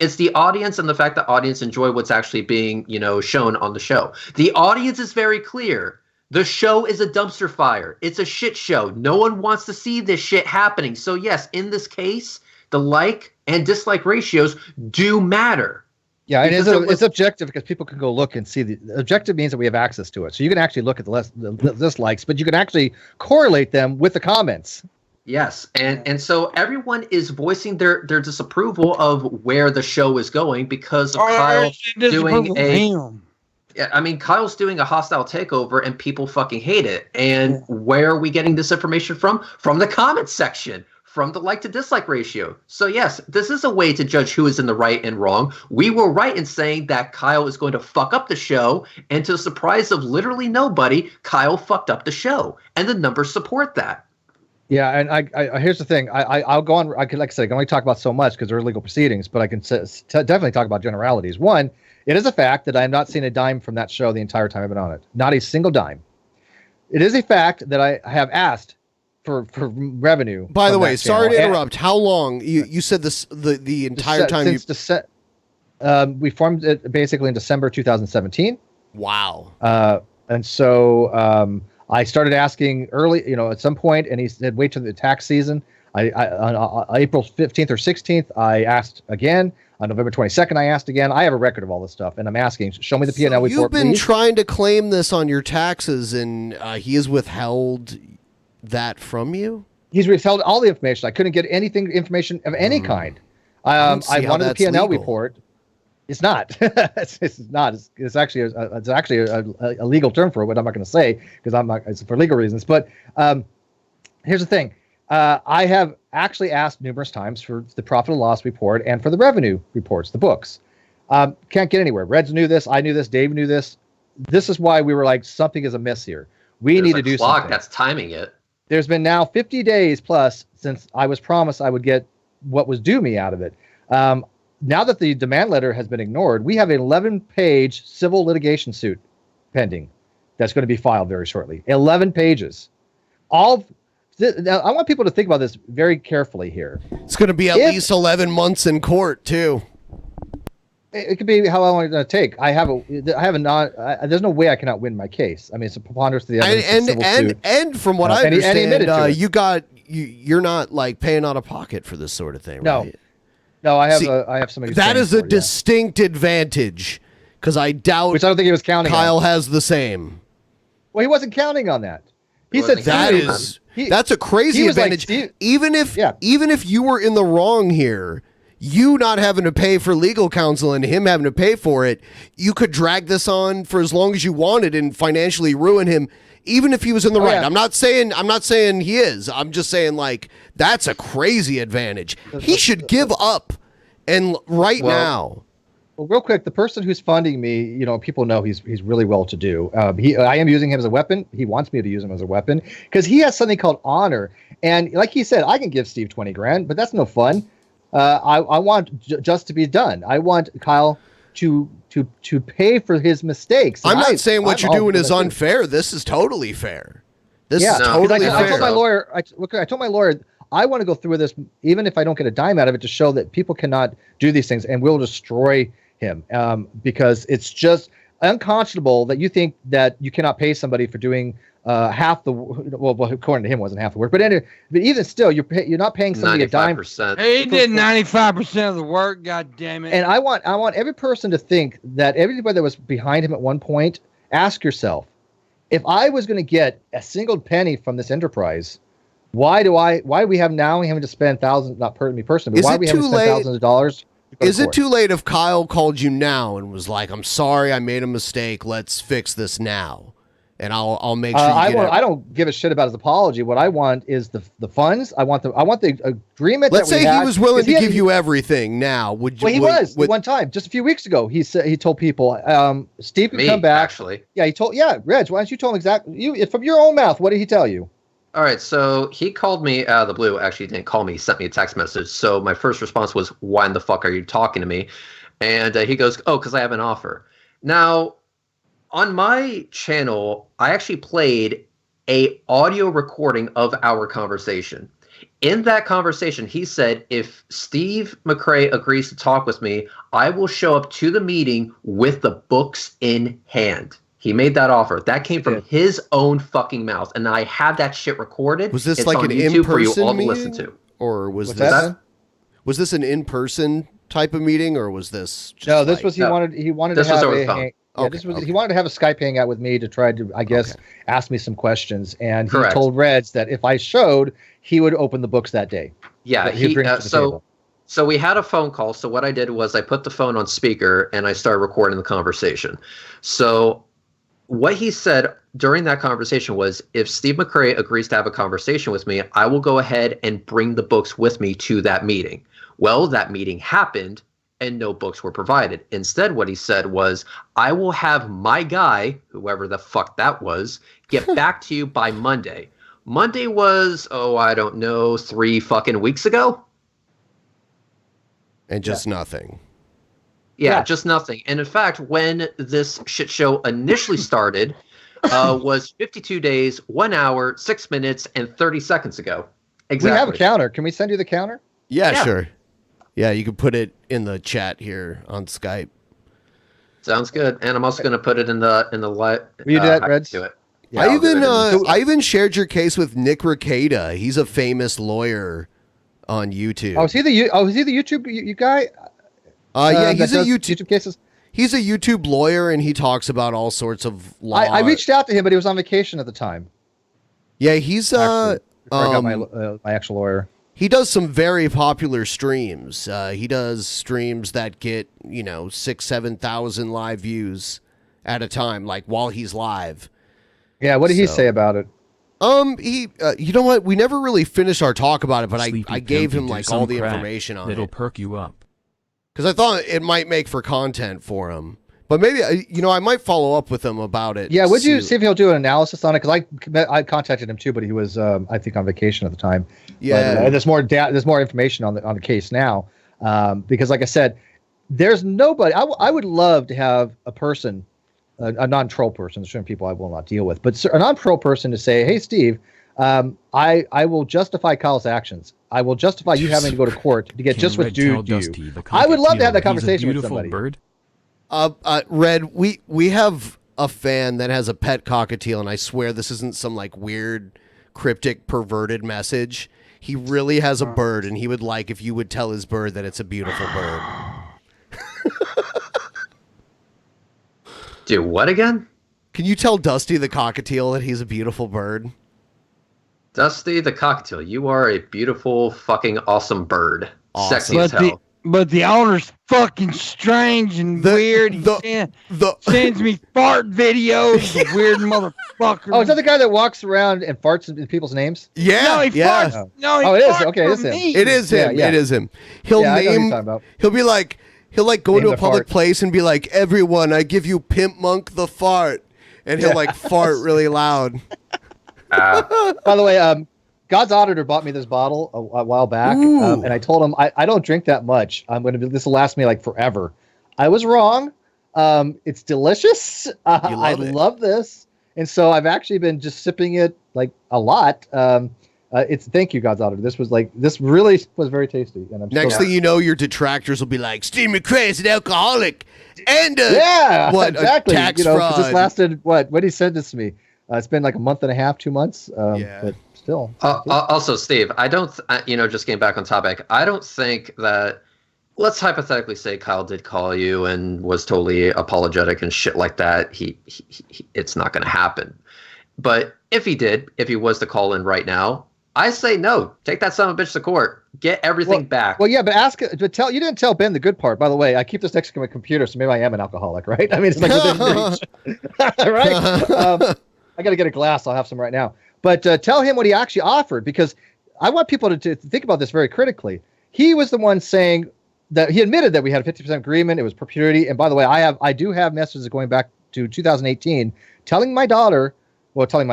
It's the audience and the fact that audience enjoy what's actually being, shown on the show. The audience is very clear. The show is a dumpster fire. It's a shit show. No one wants to see this shit happening. So yes, in this case, the like and dislike ratios do matter. Yeah, and it's objective because people can go look and see. The objective means that we have access to it. So you can actually look at the dislikes, but you can actually correlate them with the comments. Yes, and so everyone is voicing their disapproval of where the show is going because of Kyle doing Kyle's doing a hostile takeover and people fucking hate it. And where are we getting this information from? From the comments section. From the like to dislike ratio. So yes, this is a way to judge who is in the right and wrong. We were right in saying that Kyle is going to fuck up the show, and to the surprise of literally nobody, Kyle fucked up the show, and the numbers support that. Yeah, and I here's the thing. I'll go on. Like I said, I can only talk about so much because there are legal proceedings, but I can definitely talk about generalities. One, it is a fact that I have not seen a dime from that show the entire time I've been on it. Not a single dime. It is a fact that I have asked for revenue. By the way, sorry to interrupt. How long you said this the entire time? We formed it basically in December 2017. Wow. And so I started asking early, at some point, and he said, "Wait till the tax season." On April 15th or 16th, I asked again. On November 22nd, I asked again. I have a record of all this stuff, and I'm asking, show me the P&L report, you've been please. Trying to claim this on your taxes, and he has withheld that from you? He's withheld all the information. I couldn't get information of any kind. I wanted the P&L report. It's not. It's not. It's actually a legal term for it, but I'm not going to say because it's for legal reasons. But here's the thing. I have actually asked numerous times for the profit and loss report and for the revenue reports, the books. Can't get anywhere. Reds knew this. I knew this. Dave knew this. This is why we were like, something is amiss here. There's need to do something. That's timing it. There's been now 50 days plus since I was promised I would get what was due me out of it. Now that the demand letter has been ignored, we have an 11-page civil litigation suit pending that's going to be filed very shortly. 11 pages. Now, I want people to think about this very carefully here. It's going to be at least 11 months in court, too. It could be how long it's going to take. There's no way I cannot win my case. I mean, it's a preponderance of the evidence. And from what I understand, you're not like paying out of pocket for this sort of thing, right? No, I have somebody. That is a distinct advantage because I doubt. Which I don't think he was counting. Kyle has the same. Well, he wasn't counting on that. He said that's a crazy advantage. Like, even if you were in the wrong here. You not having to pay for legal counsel and him having to pay for it, you could drag this on for as long as you wanted and financially ruin him, even if he was in the right. Yeah. I'm not saying he is. I'm just saying like that's a crazy advantage. He should give up and now. Well, real quick, the person who's funding me, people know he's really well to do. I am using him as a weapon. He wants me to use him as a weapon because he has something called honor. And like he said, I can give Steve 20 grand, but that's no fun. I want just to be done. I want Kyle to pay for his mistakes. I'm not saying what you're doing is unfair. This is totally fair. This is totally fair. I told my lawyer. I told my lawyer. I want to go through with this, even if I don't get a dime out of it, to show that people cannot do these things, and we'll destroy him because it's just unconscionable that you think that you cannot pay somebody for doing half the according to him wasn't half the work, but anyway, but even still, you're not paying somebody a dime. He did 95% of the work. God damn it! And I want every person to think that everybody that was behind him at one point. Ask yourself, if I was going to get a single penny from this enterprise, why do we have now having to spend thousands? Not me personally, but why do we have to spend thousands of dollars? Is it too late if Kyle called you now and was like, "I'm sorry, I made a mistake. Let's fix this now," and I'll make sure. I don't give a shit about his apology. What I want is the funds. I want the agreement. Let's say he was willing to give you everything. Now, would you? Well, he was one time, just a few weeks ago. He said he told people, Steve can come back. Actually, yeah, Reg. Why don't you tell him exactly? From your own mouth, what did he tell you? All right, so he called me out of the blue. Actually, he didn't call me. He sent me a text message. So my first response was, "Why in the fuck are you talking to me?" And he goes, "Oh, because I have an offer." Now, on my channel, I actually played a audio recording of our conversation. In that conversation, he said, if Steve Mcrae agrees to talk with me, I will show up to the meeting with the books in hand. He made that offer. That came from his own fucking mouth, and I have that shit recorded. Was this it's like on an YouTube in-person for you all to meeting, listen to? Or was this an in-person type of meeting, or was this? Just no, this was he wanted to have over the phone. He wanted to have a Skype hangout with me to try to, I guess, ask me some questions, and he told Reds that if I showed, he would open the books that day. Yeah, So we had a phone call. So what I did was I put the phone on speaker and I started recording the conversation. So what he said during that conversation was, if Steve Mcrae agrees to have a conversation with me, I will go ahead and bring the books with me to that meeting. Well, that meeting happened and no books were provided. Instead, what he said was, I will have my guy, whoever the fuck that was, get back to you by Monday. Monday was, I don't know, 3 fucking weeks ago. And just nothing. Yeah, just nothing. And in fact, when this shit show initially started, was 52 days, 1 hour, 6 minutes, and 30 seconds ago. Exactly. We have a counter. Can we send you the counter? Yeah, sure. Yeah, you can put it in the chat here on Skype. Sounds good. And I'm also going to put it in the live. Will you do that, Reds? Do it. Yeah, I even shared your case with Nick Rekieta. He's a famous lawyer on YouTube. Oh, is he the YouTube guy? Yeah, he's a YouTube cases. He's a YouTube lawyer, and he talks about all sorts of law. I reached out to him, but he was on vacation at the time. Yeah, he's I got my actual lawyer. He does some very popular streams. He does streams that get 6,000-7,000 live views at a time, like while he's live. Yeah, what did he say about it? He, you know what? We never really finished our talk about it, but I gave him like all the information on it. It'll perk you up. Because I thought it might make for content for him. But maybe, I might follow up with him about it. Yeah, would you see if he'll do an analysis on it? Because I contacted him too, but he was, I think, on vacation at the time. Yeah. But, there's more information on the case now. Because like I said, there's nobody. I would love to have a person, a non-troll person, there's certain people I will not deal with, but a non-troll person to say, hey, Steve, I will justify Kyle's actions. I will justify you having to go to court to get just what due to you. I would love to have that conversation with somebody. Bird. Red, we have a fan that has a pet cockatiel, and I swear this isn't some like weird, cryptic, perverted message. He really has a bird, and he would like if you would tell his bird that it's a beautiful bird. Do what again? Can you tell Dusty the cockatiel that he's a beautiful bird? Dusty the cockatiel, you are a beautiful, fucking awesome bird. Awesome. Sexy as hell. But the owner's fucking strange and weird. He sends me fart videos. The weird motherfucker. Oh, is that the guy that walks around and farts in people's names? Yeah. No, he farts. No, he it is. farts Okay, it is him. It is him. Yeah. It is him. He'll I know who you're name. talking about. He'll be like. He'll like go Name into a the public fart. place and be like, "Everyone, I give you Pimpmunk the fart," and he'll like fart really loud. By the way, God's Auditor bought me this bottle a while back, Ooh. and I told him I don't drink that much. This will last me like forever. I was wrong. It's delicious. I love it. love this, and so I've actually been just sipping it like a lot. Thank you, God's Auditor. This really was very tasty, and I'm Next thing you know, your detractors will be like, "Steve Mcrae is an alcoholic and exactly. tax 'Cause fraud." this lasted what he said this to me. It's been like a month and a half, 2 months. But still. Also, Steve, I don't, just getting back on topic, I don't think that, let's hypothetically say Kyle did call you and was totally apologetic and shit like that. He it's not going to happen. But if he was to call in right now, I say no. Take that son of a bitch to court. Get everything back. Well, yeah, but you didn't tell Ben the good part. By the way, I keep this next to my computer, so maybe I am an alcoholic, right? I mean, it's like within reach. Right? I got to get a glass. I'll have some right now. But tell him what he actually offered, because I want people to think about this very critically. He was the one saying that he admitted that we had a 50% agreement. It was perpetuity. And by the way, I do have messages going back to 2018 telling my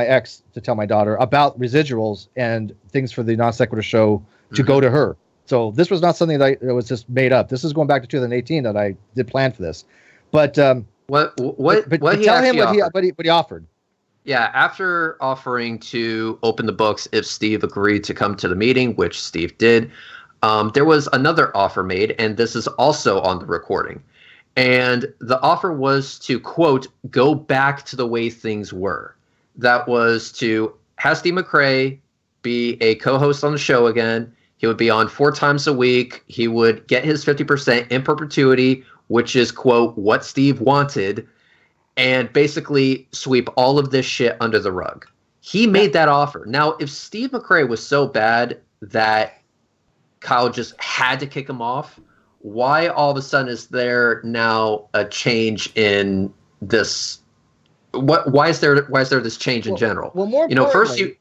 ex to tell my daughter about residuals and things for the non sequitur show to go to her. So this was not something that was just made up. This is going back to 2018 that I did plan for this. But what he tell him offered. what he offered. Yeah, after offering to open the books if Steve agreed to come to the meeting, which Steve did, there was another offer made, and this is also on the recording. And the offer was to, quote, go back to the way things were. That was to have Steve Mcrae be a co-host on the show again. He would be on 4 times a week. He would get his 50% in perpetuity, which is, quote, what Steve wanted, and basically sweep all of this shit under the rug. He made that offer. Now, if Steve Mcrae was so bad that Kyle just had to kick him off, why all of a sudden is there now a change in this? Why is there this change in general? Well, more importantly, first you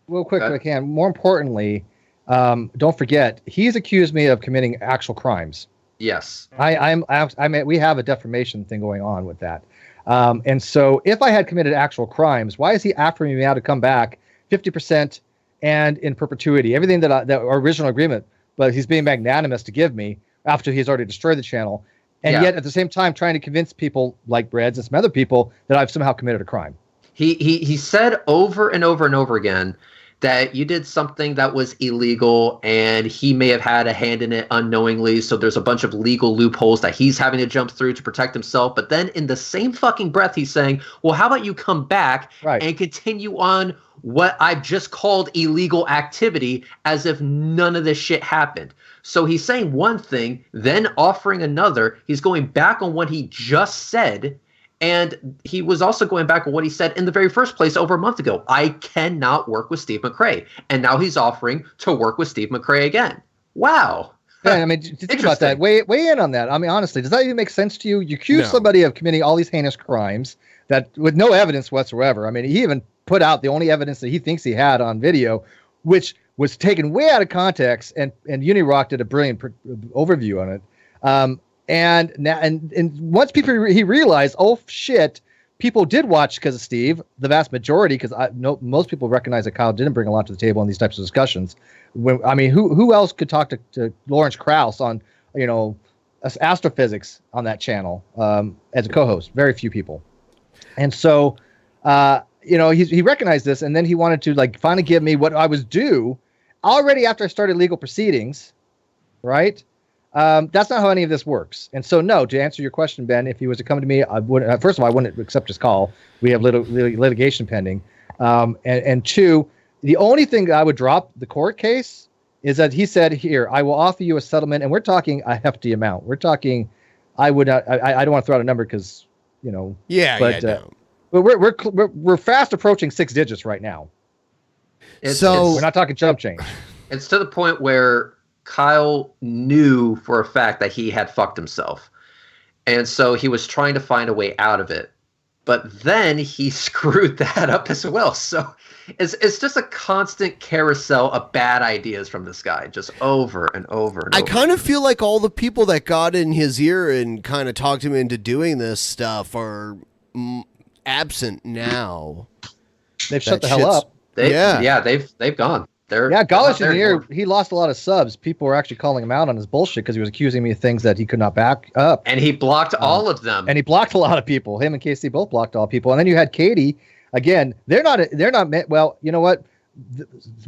real quick if I can. More importantly, don't forget he's accused me of committing actual crimes. Yes, I mean, we have a defamation thing going on with that. And so if I had committed actual crimes, why is he offering me now to come back 50% and in perpetuity? Everything that our original agreement, but he's being magnanimous to give me after he's already destroyed the channel. And yet at the same time trying to convince people like Breads and some other people that I've somehow committed a crime. He said over and over and over again that you did something that was illegal and he may have had a hand in it unknowingly. So there's a bunch of legal loopholes that he's having to jump through to protect himself. But then in the same fucking breath, he's saying, well, how about you come back and continue on what I've just called illegal activity as if none of this shit happened. So he's saying one thing, then offering another. He's going back on what he just said. And he was also going back on what he said in the very first place over a month ago. I cannot work with Steve Mcrae. And now he's offering to work with Steve Mcrae again. Wow. Yeah, I mean, think about that. Weigh in on that. I mean, honestly, does that even make sense to you? You accuse somebody of committing all these heinous crimes that with no evidence whatsoever. I mean, he even put out the only evidence that he thinks he had on video, which was taken way out of context, and Unirock did a brilliant overview on it. And once he realized, oh shit, people did watch because of Steve, the vast majority, because most people recognize that Kyle didn't bring a lot to the table in these types of discussions. Who else could talk to Lawrence Krauss on astrophysics on that channel as a co-host? Very few people. And so he recognized this, and then he wanted to finally give me what I was due already after I started legal proceedings, right? That's not how any of this works. And so, no, to answer your question, Ben, if he was to come to me, I wouldn't. First of all, I wouldn't accept his call. We have litigation pending. And two, the only thing I would drop the court case is that he said, "Here, I will offer you a settlement," and we're talking a hefty amount. We're talking. I would not. I don't want to throw out a number because But we're fast approaching 6 digits right now. We're not talking chump change. It's to the point where Kyle knew for a fact that he had fucked himself. And so he was trying to find a way out of it. But then he screwed that up as well. So it's just a constant carousel of bad ideas from this guy, just over and over and I over. kind of feel like all the people that got in his ear and kind of talked him into doing this stuff are absent now. They've shut the hell up. They've gone. Gaulish Engineer, he lost a lot of subs. People were actually calling him out on his bullshit because he was accusing me of things that he could not back up. And he blocked all of them. And he blocked a lot of people. Him and KC both blocked all people. And then you had Katie. Again, they're not. Well, you know what?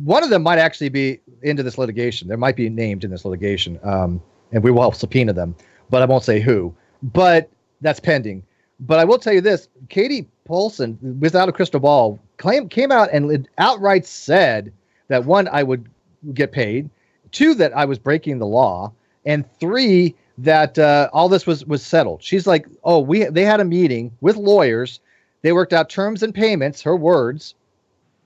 One of them might actually be into this litigation. There might be named in this litigation, and we will help subpoena them. But I won't say who. But that's pending. But I will tell you this: Katie Polson, without a crystal ball, came out and outright said that 1, I would get paid, 2, that I was breaking the law, and 3, that all this was settled. She's like, oh, they had a meeting with lawyers, they worked out terms and payments, her words,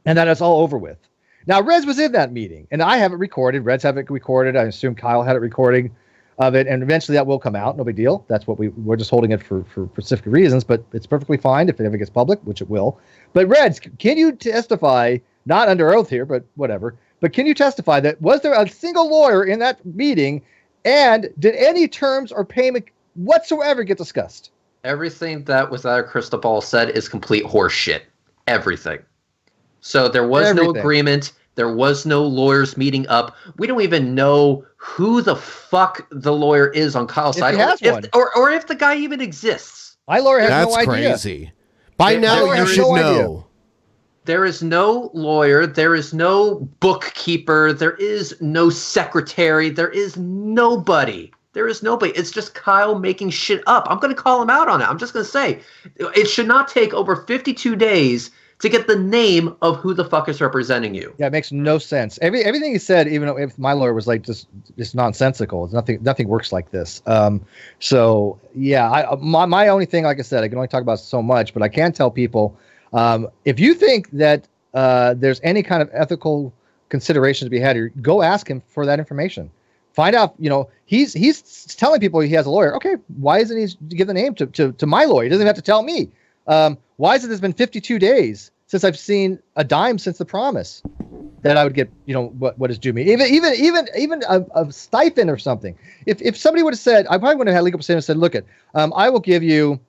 and that it's all over with. Now, Reds was in that meeting, and I have it recorded. Reds have it recorded. I assume Kyle had it recording of it, and eventually that will come out. No big deal. That's what we're just holding it for specific reasons, but it's perfectly fine if it ever gets public, which it will. But Reds, can you testify? Not under oath here, but whatever. But can you testify that was there a single lawyer in that meeting, and did any terms or payment whatsoever get discussed? Everything that Without a Crystal Ball said is complete horseshit. Everything. So there was no agreement. There was no lawyers meeting up. We don't even know who the fuck the lawyer is on Kyle's side, or if the guy even exists. My lawyer has no idea. That's crazy. By now you should know. There is no lawyer. There is no bookkeeper. There is no secretary. There is nobody. It's just Kyle making shit up. I'm going to call him out on it. I'm just going to say it should not take over 52 days to get the name of who the fuck is representing you. Yeah, it makes no sense. Everything he said, even if my lawyer was like just nonsensical, nothing works like this. So yeah, my only thing, like I said, I can only talk about so much, but I can tell people, if you think that there's any kind of ethical consideration to be had here, go ask him for that information. Find out, he's telling people he has a lawyer. Okay, why isn't he give the name to my lawyer? He doesn't have to tell me. Why is it there's been 52 days since I've seen a dime since the promise that I would get, what is due me? Even a stipend or something. If somebody would have said, I probably would have had legal percentage and said, look, I will give you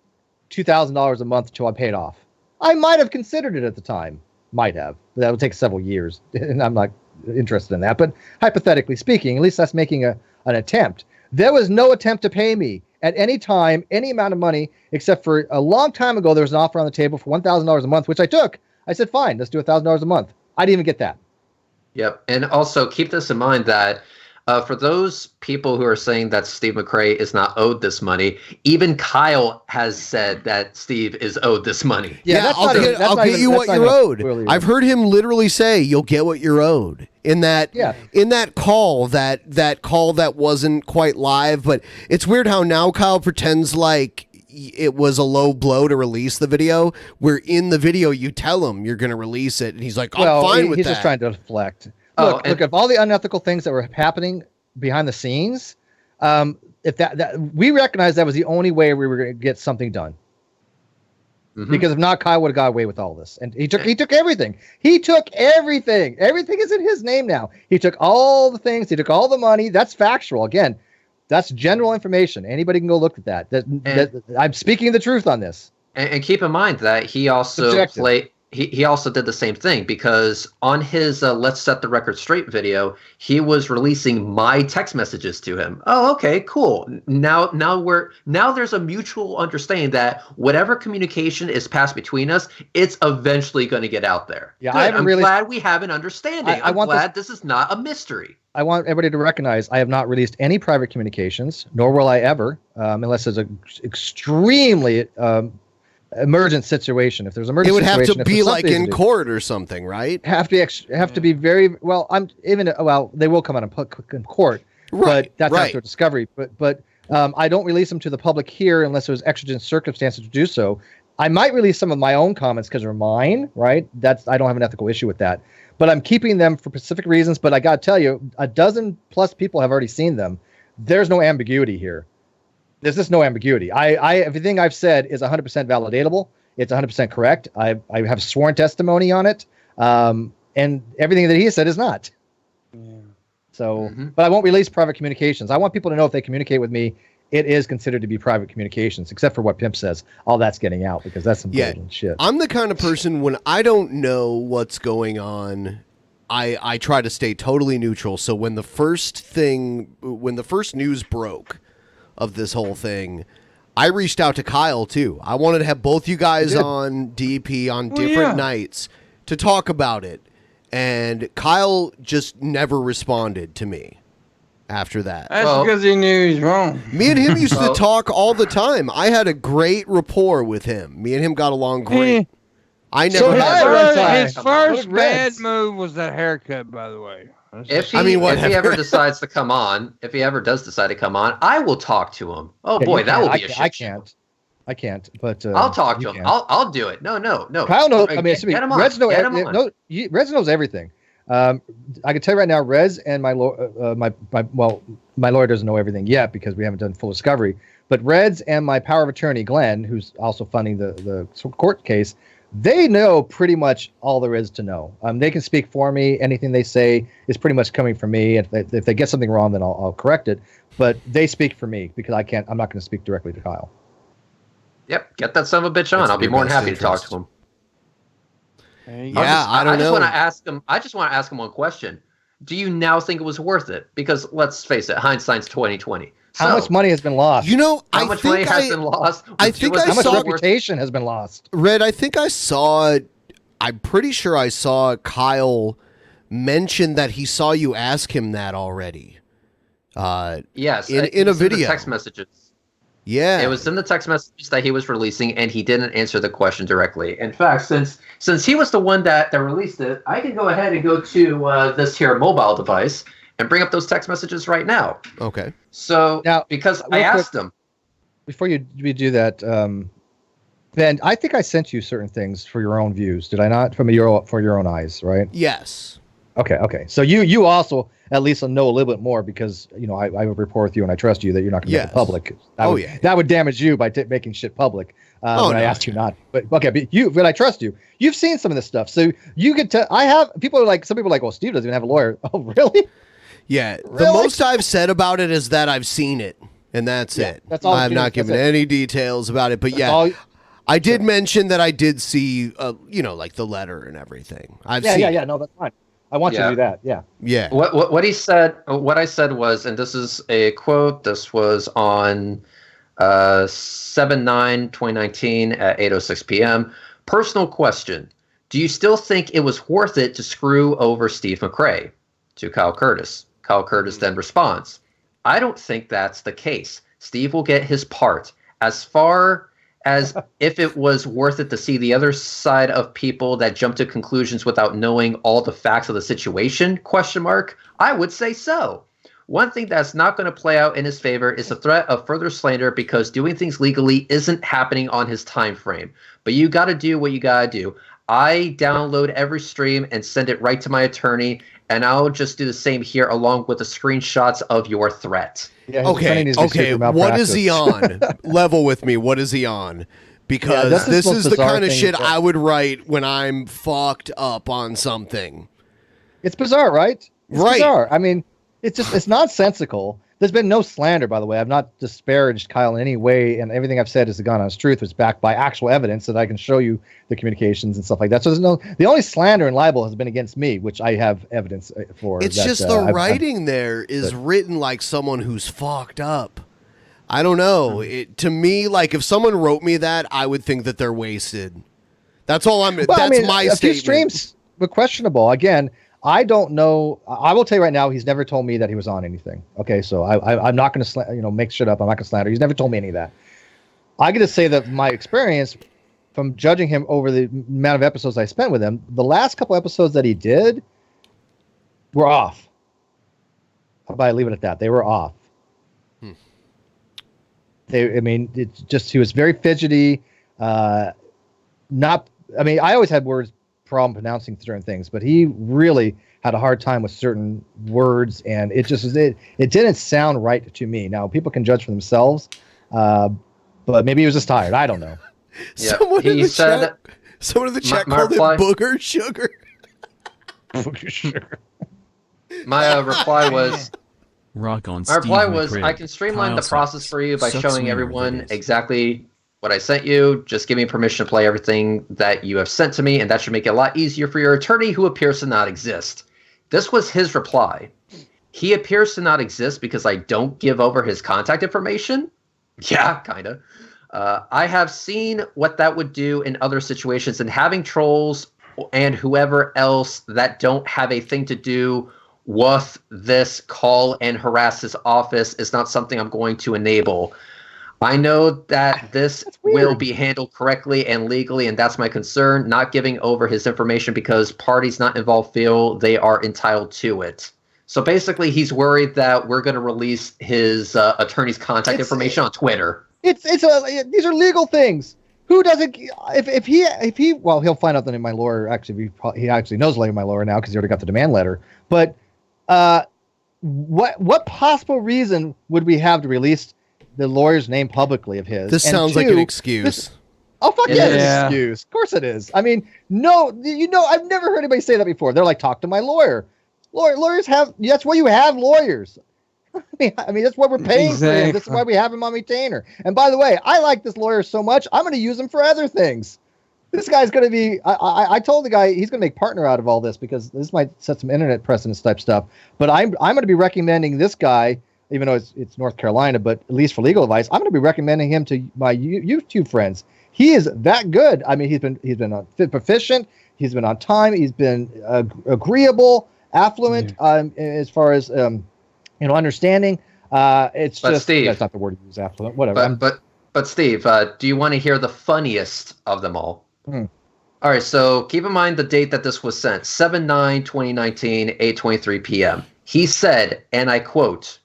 $2,000 a month until I paid off. I might have considered it at the time. Might have. That would take several years, and I'm not interested in that. But hypothetically speaking, at least that's making an attempt. There was no attempt to pay me at any time, any amount of money, except for a long time ago, there was an offer on the table for $1,000 a month, which I took. I said, fine, let's do $1,000 a month. I didn't even get that. Yep. And also keep this in mind that for those people who are saying that Steve Mcrae is not owed this money, even Kyle has said that Steve is owed this money. Yeah, I'll get you what you're owed. I've heard him literally say, "You'll get what you're owed." In that call, that call that wasn't quite live, but it's weird how now Kyle pretends like it was a low blow to release the video. Where in the video you tell him you're going to release it, and he's like, "I'm fine with that." He's just trying to deflect. Look, of all the unethical things that were happening behind the scenes, if that we recognize that was the only way we were going to get something done. Mm-hmm. Because if not, Kyle would have got away with all this, and he took everything. He took everything. Everything is in his name now. He took all the things. He took all the money. That's factual. Again, that's general information. Anybody can go look at that. I'm speaking the truth on this. And keep in mind that he also played. He also did the same thing, because on his Let's Set the Record Straight video, he was releasing my text messages to him. Oh, okay, cool. Now there's a mutual understanding that whatever communication is passed between us, it's eventually going to get out there. Yeah, I'm glad we have an understanding. I'm glad this is not a mystery. I want everybody to recognize I have not released any private communications, nor will I ever, unless there's an extremely emergent situation. If there's an emergency situation, it would have to be like in court or something, right? Have to be very well. They will come out in court, but that's after discovery. But I don't release them to the public here unless there's exigent circumstances to do so. I might release some of my own comments because they're mine, right? I don't have an ethical issue with that. But I'm keeping them for specific reasons. But I got to tell you, 12+ people have already seen them. There's no ambiguity here. There's just no ambiguity. Everything I've said is 100% validatable. It's 100% correct. I have sworn testimony on it, and everything that he said is not. So, but I won't release private communications. I want people to know if they communicate with me, it is considered to be private communications, except for what Pimp says. All that's getting out because that's some golden shit. I'm the kind of person when I don't know what's going on, I try to stay totally neutral. So when the first news broke of this whole thing, I reached out to Kyle too. I wanted to have both you guys on DP on different nights to talk about it. And Kyle just never responded to me after that. That's because he knew he was wrong. Me and him used to talk all the time. I had a great rapport with him. Me and him got along great. I never had his first bad move was that haircut, by the way. If he ever decides to come on, if he ever does decide to come on, I will talk to him. Oh boy, that will be a shit. I can't, but I'll talk to him. I'll do it. No. Kyle knows. I mean, Rez knows everything. I can tell you right now, Rez and my lawyer doesn't know everything yet because we haven't done full discovery. But Rez and my power of attorney, Glenn, who's also funding the court case, they know pretty much all there is to know. They can speak for me. Anything they say is pretty much coming from me. If they get something wrong, then I'll correct it. But they speak for me because I'm not going to speak directly to Kyle. Yep, get that son of a bitch on. I'll be more than happy to talk to him. I don't know. I just want to ask him one question. Do you now think it was worth it? Because let's face it, hindsight's 20/20. How much money has been lost? How much money has been lost? How much reputation has been lost? Red, I think I saw. I'm pretty sure I saw Kyle mention that he saw you ask him that already. Yes, in a video, text messages. Yeah, it was in the text messages that he was releasing, and he didn't answer the question directly. In fact, since he was the one that released it, I can go ahead and go to this here mobile device and bring up those text messages right now. Okay. So now, because I asked him before you do that, Ben, I think I sent you certain things for your own views. Did I not? For your own eyes, right? Yes. Okay. So you also at least know a little bit more because I have rapport with you and I trust you that you're not going to make it public. That would damage you by making shit public. I asked you not. But okay, but I trust you. You've seen some of this stuff, so you could tell. Some people are like, well, Steve doesn't even have a lawyer. Oh, really? Yeah. Really? The most I've said about it is that I've seen it, and that's it. That's all. I'm not giving any details about it, but I did mention that I did see, like the letter and everything. Yeah. No, that's fine. I want you to do that. Yeah. Yeah. What he said, what I said was, and this is a quote, this was on 7/9/2019 at 8:06 p.m. Personal question. Do you still think it was worth it to screw over Steve Mcrae? To Kyle Curtis. Kyle Curtis then responds, I don't think that's the case. Steve will get his part. As far as if it was worth it to see the other side of people that jump to conclusions without knowing all the facts of the situation, ? I would say so. One thing that's not going to play out in his favor is the threat of further slander because doing things legally isn't happening on his time frame. But you got to do what you got to do. I download every stream and send it right to my attorney, and I'll just do the same here along with the screenshots of your threat. Yeah, okay. What is he on? Level with me. What is he on? Because this is the kind of shit I would write when I'm fucked up on something. It's bizarre, right? It's bizarre. I mean, it's nonsensical. There's been no slander, by the way. I've not disparaged Kyle in any way, and everything I've said is the God honest truth. It's backed by actual evidence that I can show you the communications and stuff like that. So the only slander and libel has been against me, which I have evidence for. It's just the writing there is written like someone who's fucked up. I don't know. To me, like if someone wrote me that, I would think that they're wasted. That's all I'm. That's my statement. A few streams were questionable. Again, I don't know. I will tell you right now, he's never told me that he was on anything. Okay, so I'm not going to make shit up. I'm not going to slander. He's never told me any of that. I get to say that my experience from judging him over the amount of episodes I spent with him, the last couple episodes that he did were off. How about I leave it at that? They were off. It's just he was very fidgety. I always had problem pronouncing certain things, but he really had a hard time with certain words, and it didn't sound right to me. Now people can judge for themselves, but maybe he was just tired. I don't know. Yeah, Someone in he the said chat. Someone in the chat my called reply- it booger sugar. my reply was. Rock on My Steve reply was, McCrae. I can streamline Kyle the process sucks. for you by Sucks showing wiener everyone videos. exactly what I sent you. Just give me permission to play everything that you have sent to me, and that should make it a lot easier for your attorney who appears to not exist. This was his reply. He appears to not exist because I don't give over his contact information? Yeah, kind of. I have seen what that would do in other situations, and having trolls and whoever else that don't have a thing to do with this call and harass his office is not something I'm going to enable. I know that this will be handled correctly and legally, and that's my concern, not giving over his information because parties not involved feel they are entitled to it. So basically, he's worried that we're going to release his attorney's contact information on Twitter. These are legal things. Who doesn't? If he well, he'll find out that my lawyer actually he actually knows my lawyer now because he already got the demand letter. But what possible reason would we have to release the lawyer's name publicly of his? This And sounds like an excuse. Oh, fuck It yeah, is. it's an excuse. Of course it is. I mean, no, I've never heard anybody say that before. They're like, talk to my lawyer. Lawyers have, that's why you have lawyers. I mean, that's what we're paying for him. This is why we have him on retainer. And by the way, I like this lawyer so much, I'm going to use him for other things. This guy's going to be, I told the guy he's going to make partner out of all this because this might set some internet precedence type stuff. But I'm going to be recommending this guy, even though it's North Carolina, but at least for legal advice, I'm going to be recommending him to my YouTube friends. He is that good. I mean, he's been proficient. He's been on time. He's been agreeable, affluent, as far as understanding. It's But just Steve, that's not the word to use. Affluent, whatever. But Steve, do you want to hear the funniest of them all? Hmm. All right, so keep in mind the date that this was sent, 7/9/2019, 8:23 p.m. He said, and I quote,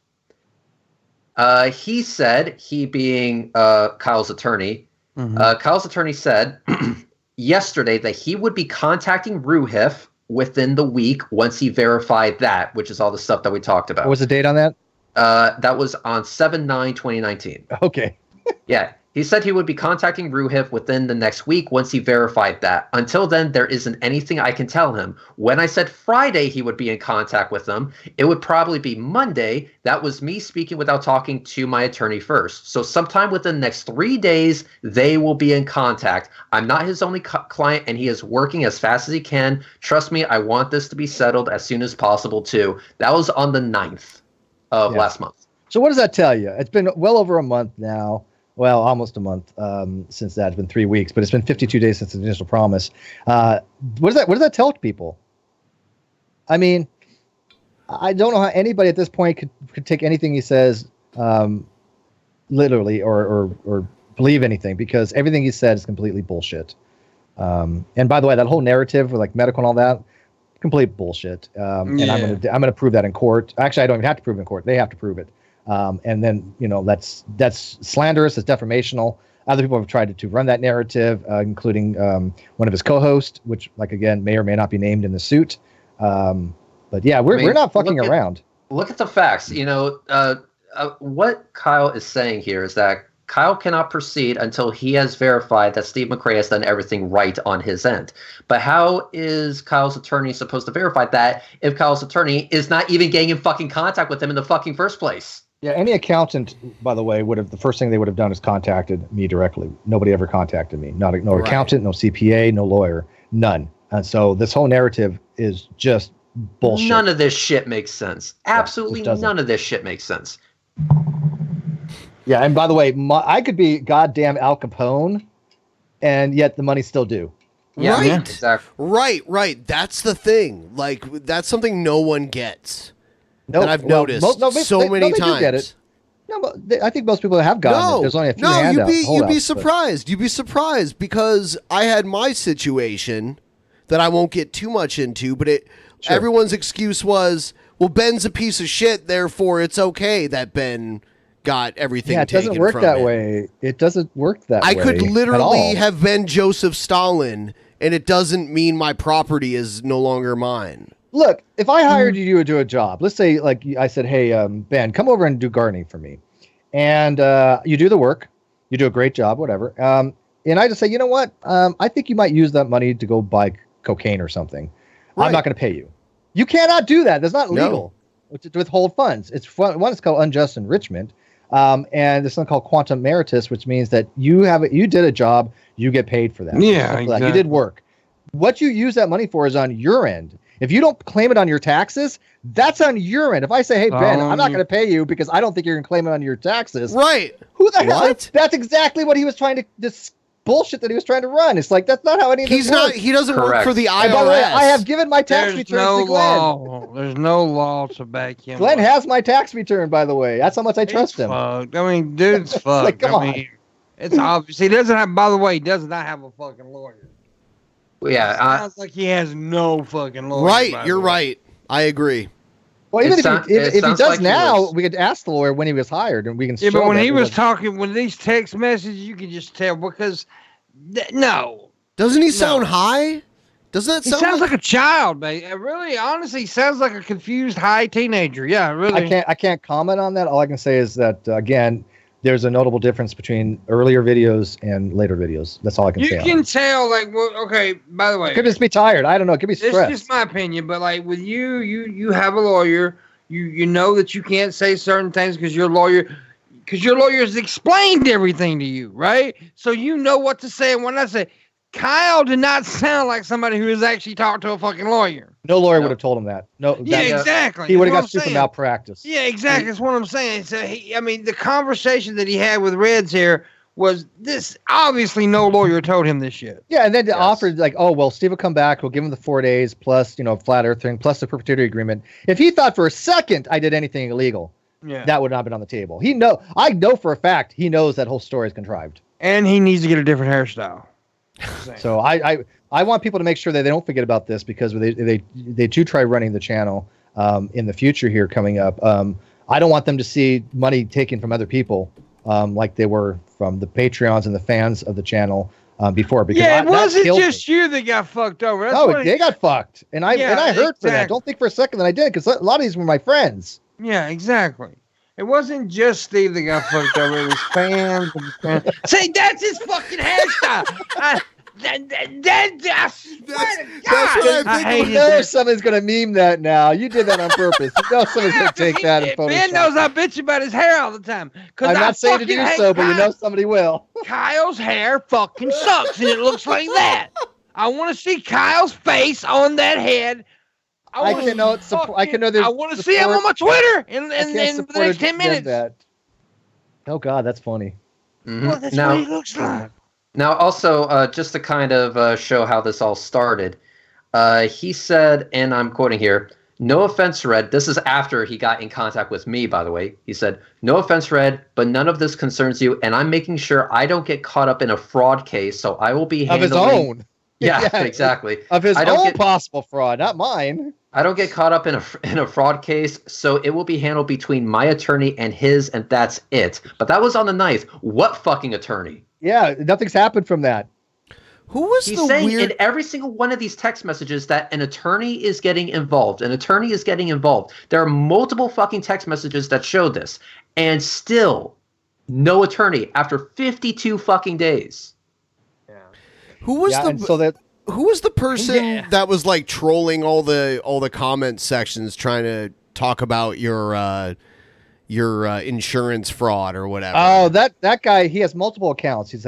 he said, he being Kyle's attorney, Kyle's attorney said yesterday that he would be contacting Ruhif within the week once he verified that, which is all the stuff that we talked about. What was the date on that? That was on 7/9/2019. Okay. Yeah. He said he would be contacting Ruhif within the next week once he verified that. Until then, there isn't anything I can tell him. When I said Friday he would be in contact with them, it would probably be Monday. That was me speaking without talking to my attorney first. So sometime within the next 3 days, they will be in contact. I'm not his only client, and he is working as fast as he can. Trust me, I want this to be settled as soon as possible, too. That was on the 9th of last month. So what does that tell you? It's been well over a month now. Well, almost a month since that. It's been 3 weeks, but it's been 52 days since the initial promise. What does that tell people? I mean, I don't know how anybody at this point could take anything he says literally or believe anything, because everything he said is completely bullshit. And by the way, that whole narrative with like medical and all that, complete bullshit. And I'm gonna prove that in court. Actually, I don't even have to prove it in court. They have to prove it. And then, that's slanderous, it's defamational. Other people have tried to run that narrative, including one of his co-hosts, which, like, again, may or may not be named in the suit. But yeah, we're not fucking around. Look at the facts. What Kyle is saying here is that Kyle cannot proceed until he has verified that Steve Mcrae has done everything right on his end. But how is Kyle's attorney supposed to verify that if Kyle's attorney is not even getting in fucking contact with him in the fucking first place? Yeah, any accountant, by the way, the first thing they would have done is contacted me directly. Nobody ever contacted me. No accountant, no CPA, no lawyer, none. And so this whole narrative is just bullshit. None of this shit makes sense. Absolutely none of this shit makes sense. Yeah, and by the way, I could be goddamn Al Capone, and yet the money's still due. Yeah, right. Exactly. Right. That's the thing. Like, that's something no one gets. No, that I've noticed so many times. Do get it. No, but I think most people have gotten it. There's only a few handouts. You'd be surprised. You'd be surprised, because I had my situation that I won't get too much into, but everyone's excuse was, well, Ben's a piece of shit, therefore it's okay that Ben got everything taken from him. It doesn't work that way. It doesn't work that way. I could literally have been Joseph Stalin, and it doesn't mean my property is no longer mine. Look, if I hired you to do a job, let's say, like I said, hey, Ben, come over and do gardening for me. And you do the work. You do a great job, whatever. and I just say, you know what? I think you might use that money to go buy cocaine or something. Right. I'm not going to pay you. You cannot do that. That's not legal to withhold funds. One is called unjust enrichment, and there's something called quantum meritus, which means that you did a job, you get paid for that. Yeah, exactly. You did work. What you use that money for is on your end. If you don't claim it on your taxes, that's on your end. If I say, hey, Ben, I'm not going to pay you because I don't think you're going to claim it on your taxes. Right. Who the hell? What? That's exactly what he was trying to, this bullshit that he was trying to run. It's like, that's not how any of this works. He doesn't work for the IRS. And by the way, I have given my tax returns to Glenn. There's no law to back him Glenn up. has my tax return, by the way. That's how much I trust him. Fucked. I mean, dude's fucked. Like, come on. mean, it's obvious. He doesn't have, by the way, he does not have a fucking lawyer. Yeah, Sounds like he has no fucking lawyer. Right, you're right. I agree. Well, even if he does like now, we could ask the lawyer when he was hired, and we can. Yeah, but when he was talking, when these text messages, you can just tell because no. Doesn't he sound high? Doesn't that He sound sounds like a child, man. Really, honestly, he sounds like a confused high teenager. Yeah, really. I can't comment on that. All I can say is that again, there's a notable difference between earlier videos and later videos. That's all I can say. You can tell, like, well, okay. By the way, it could just be tired. I don't know. It could be stressed. It's just my opinion, but like with you have a lawyer. You know that you can't say certain things because your lawyer has explained everything to you, right? So you know what to say. And when I say Kyle did not sound like somebody who has actually talked to a fucking lawyer. No lawyer would have told him that. No. Yeah, exactly. He would have got stupid malpractice. Yeah, exactly. That's what I'm saying. So the conversation that he had with Reds here was this. Obviously, no lawyer told him this shit. Yeah, and then they offered like, oh well, Steve will come back. We'll give him the 4 days plus, flat Earth thing plus the perpetuity agreement. If he thought for a second I did anything illegal, that would not have been on the table. I know for a fact he knows that whole story is contrived, and he needs to get a different hairstyle. So I want people to make sure that they don't forget about this because they do try running the channel in the future here coming up. I don't want them to see money taken from other people like they were from the Patreons and the fans of the channel before. Because it wasn't just you that got fucked over. They got fucked, and I hurt for that. Don't think for a second that I did because a lot of these were my friends. Yeah, exactly. It wasn't just Steve that got fucked over. It was fans. See, that's his fucking hairstyle. That's what I hate it. You know somebody's going to meme that now. You did that on purpose. You know somebody's going to take that and Photoshop. Ben knows I bitch about his hair all the time. I'm not saying to do so, but you know somebody will. Kyle's hair fucking sucks, and it looks like that. I want to see Kyle's face on that head. I want to see him on my Twitter in the next 10 minutes. Oh, God, that's funny. Mm-hmm. Well, that's what he looks like. Now, also, just to kind of show how this all started, he said, and I'm quoting here, "No offense, Red." This is after he got in contact with me, by the way. He said, "No offense, Red, but none of this concerns you, and I'm making sure I don't get caught up in a fraud case, so I will be handling..." Of his own. Yeah, exactly. Of his own possible fraud, not mine. I don't get caught up in a fraud case, so it will be handled between my attorney and his, and that's it. But that was on the 9th. What fucking attorney? Yeah, nothing's happened from that. He's saying in every single one of these text messages that an attorney is getting involved. An attorney is getting involved. There are multiple fucking text messages that show this, and still no attorney after 52 fucking days. Yeah. Who was the person that was like trolling all the comment sections trying to talk about your insurance fraud or whatever? Oh, that guy, he has multiple accounts. He's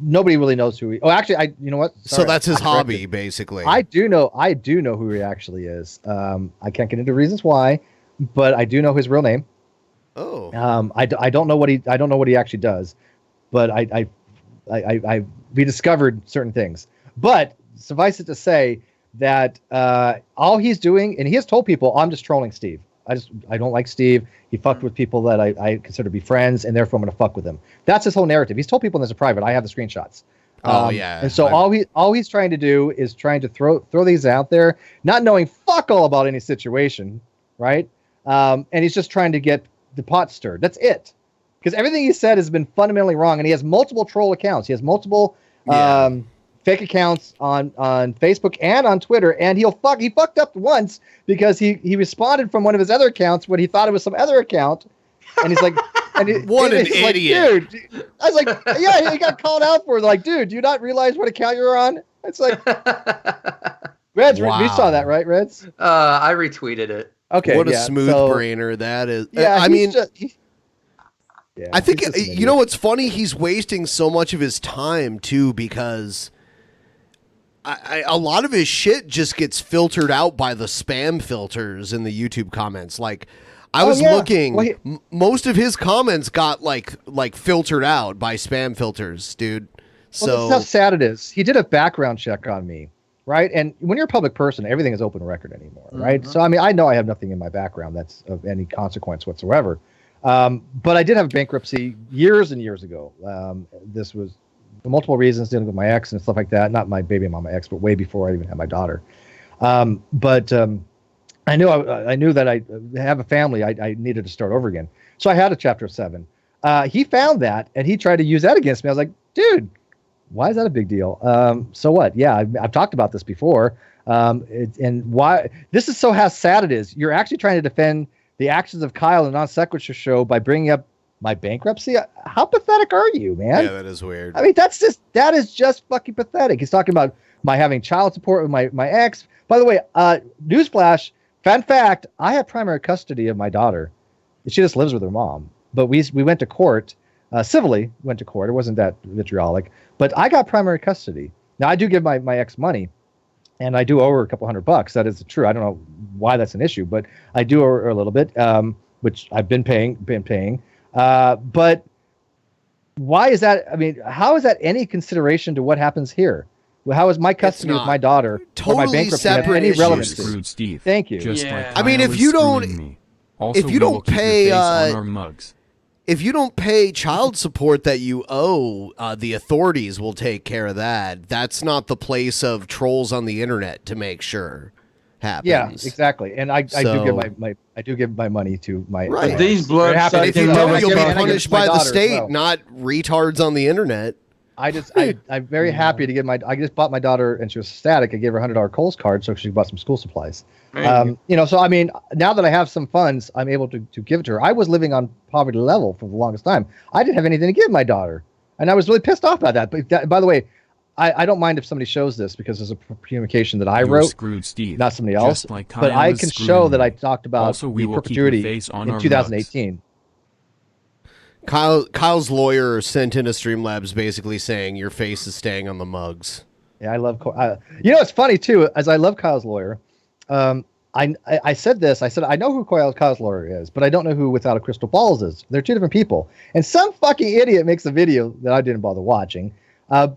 nobody really knows who he. Oh, actually, you know what? Sorry, so that's his hobby, basically. I do know who he actually is. I can't get into reasons why, but I do know his real name. Oh. I don't know what he actually does, but we discovered certain things. But suffice it to say that all he's doing, and he has told people, I'm just trolling Steve. I don't like Steve. He fucked with people that I consider to be friends, and therefore I'm going to fuck with him. That's his whole narrative. He's told people this in private. I have the screenshots. Oh yeah. And so all he's trying to do is trying to throw these out there, not knowing fuck all about any situation, right? And he's just trying to get the pot stirred. That's it. Because everything he said has been fundamentally wrong, and he has multiple troll accounts. He has multiple fake accounts on Facebook and on Twitter, and he fucked up once because he responded from one of his other accounts when he thought it was some other account, and he's like, And What an it's like, idiot. dude. I was like, yeah, he got called out for it. Like, dude, do you not realize what account you're on? It's like, Reds, we Wow. saw that, right, Reds? I retweeted it. Okay, What a yeah, smooth so, brainer that is. Yeah, I mean, yeah, I think he's just an you idiot. know what's funny? He's wasting so much of his time too, because a lot of his shit just gets filtered out by the spam filters in the YouTube comments. Like, I was looking, Well, most of his comments got like filtered out by spam filters, dude. So Well, that's how sad it is. He did a background check on me, right? And when you're a public person, everything is open record anymore, right? So, I mean, I know I have nothing in my background that's of any consequence whatsoever. But I did have bankruptcy years and years ago. This was for multiple reasons, dealing with my ex and stuff like that. Not my baby mama ex, but way before I even had my daughter. But I knew that I have a family. I needed to start over again. So I had a Chapter 7. He found that, and he tried to use that against me. I was like, dude, why is that a big deal? So what? Yeah, I've talked about this before. And why this is so how sad it is. You're actually trying to defend the actions of Kyle in the Non Sequitur show by bringing up my bankruptcy. How pathetic are you, man? yeah, that is weird. I mean, that is just fucking pathetic. He's talking about my having child support with my ex. By the way, newsflash, fun fact, I have primary custody of my daughter. She just lives with her mom. But we went to court, civilly went to court. It wasn't that vitriolic. But I got primary custody. Now, I do give my ex money, and I do owe her a couple $100. That is true. I don't know why that's an issue, but I do owe her a little bit, which I've been paying. But why is that? I mean, how is that any consideration to what happens here? Well, how is my custody with my daughter or my totally bankruptcy have separate any issues. relevancy? Screwed Steve. Thank you. Just Yeah. like I mean, Kyle if is you screwing don't- me. Also, if you we will don't keep your pay, face on our mugs. if you don't pay child support that you owe, the authorities will take care of that. That's not the place of trolls on the internet to make sure happens. Yeah, exactly. And I do So- give my money to my. Right. my- These Very blood happy And to if you do sucking that. don't, you'll And I be give it punished to my by the daughter as state, well. not retards on the internet. I'm very happy to give I just bought my daughter, and she was ecstatic. I gave her a $100 Kohl's card so she bought some school supplies. So I mean, now that I have some funds, I'm able to give it to her. I was living on poverty level for the longest time. I didn't have anything to give my daughter, and I was really pissed off about that. But by the way, I don't mind if somebody shows this because there's a communication that I You're wrote, screwed, Steve. not somebody else. Just like But Kyle I is can screwing show that me. I talked about Also, we the will keep your perpetuity face on in our 2018. Kyle's lawyer sent in a Streamlabs basically saying your face is staying on the mugs. Yeah, I love. It's funny too. As I love Kyle's lawyer, I said this. I said I know who Kyle's lawyer is, but I don't know who Without a Crystal Balls is. They're two different people. And some fucking idiot makes a video that I didn't bother watching,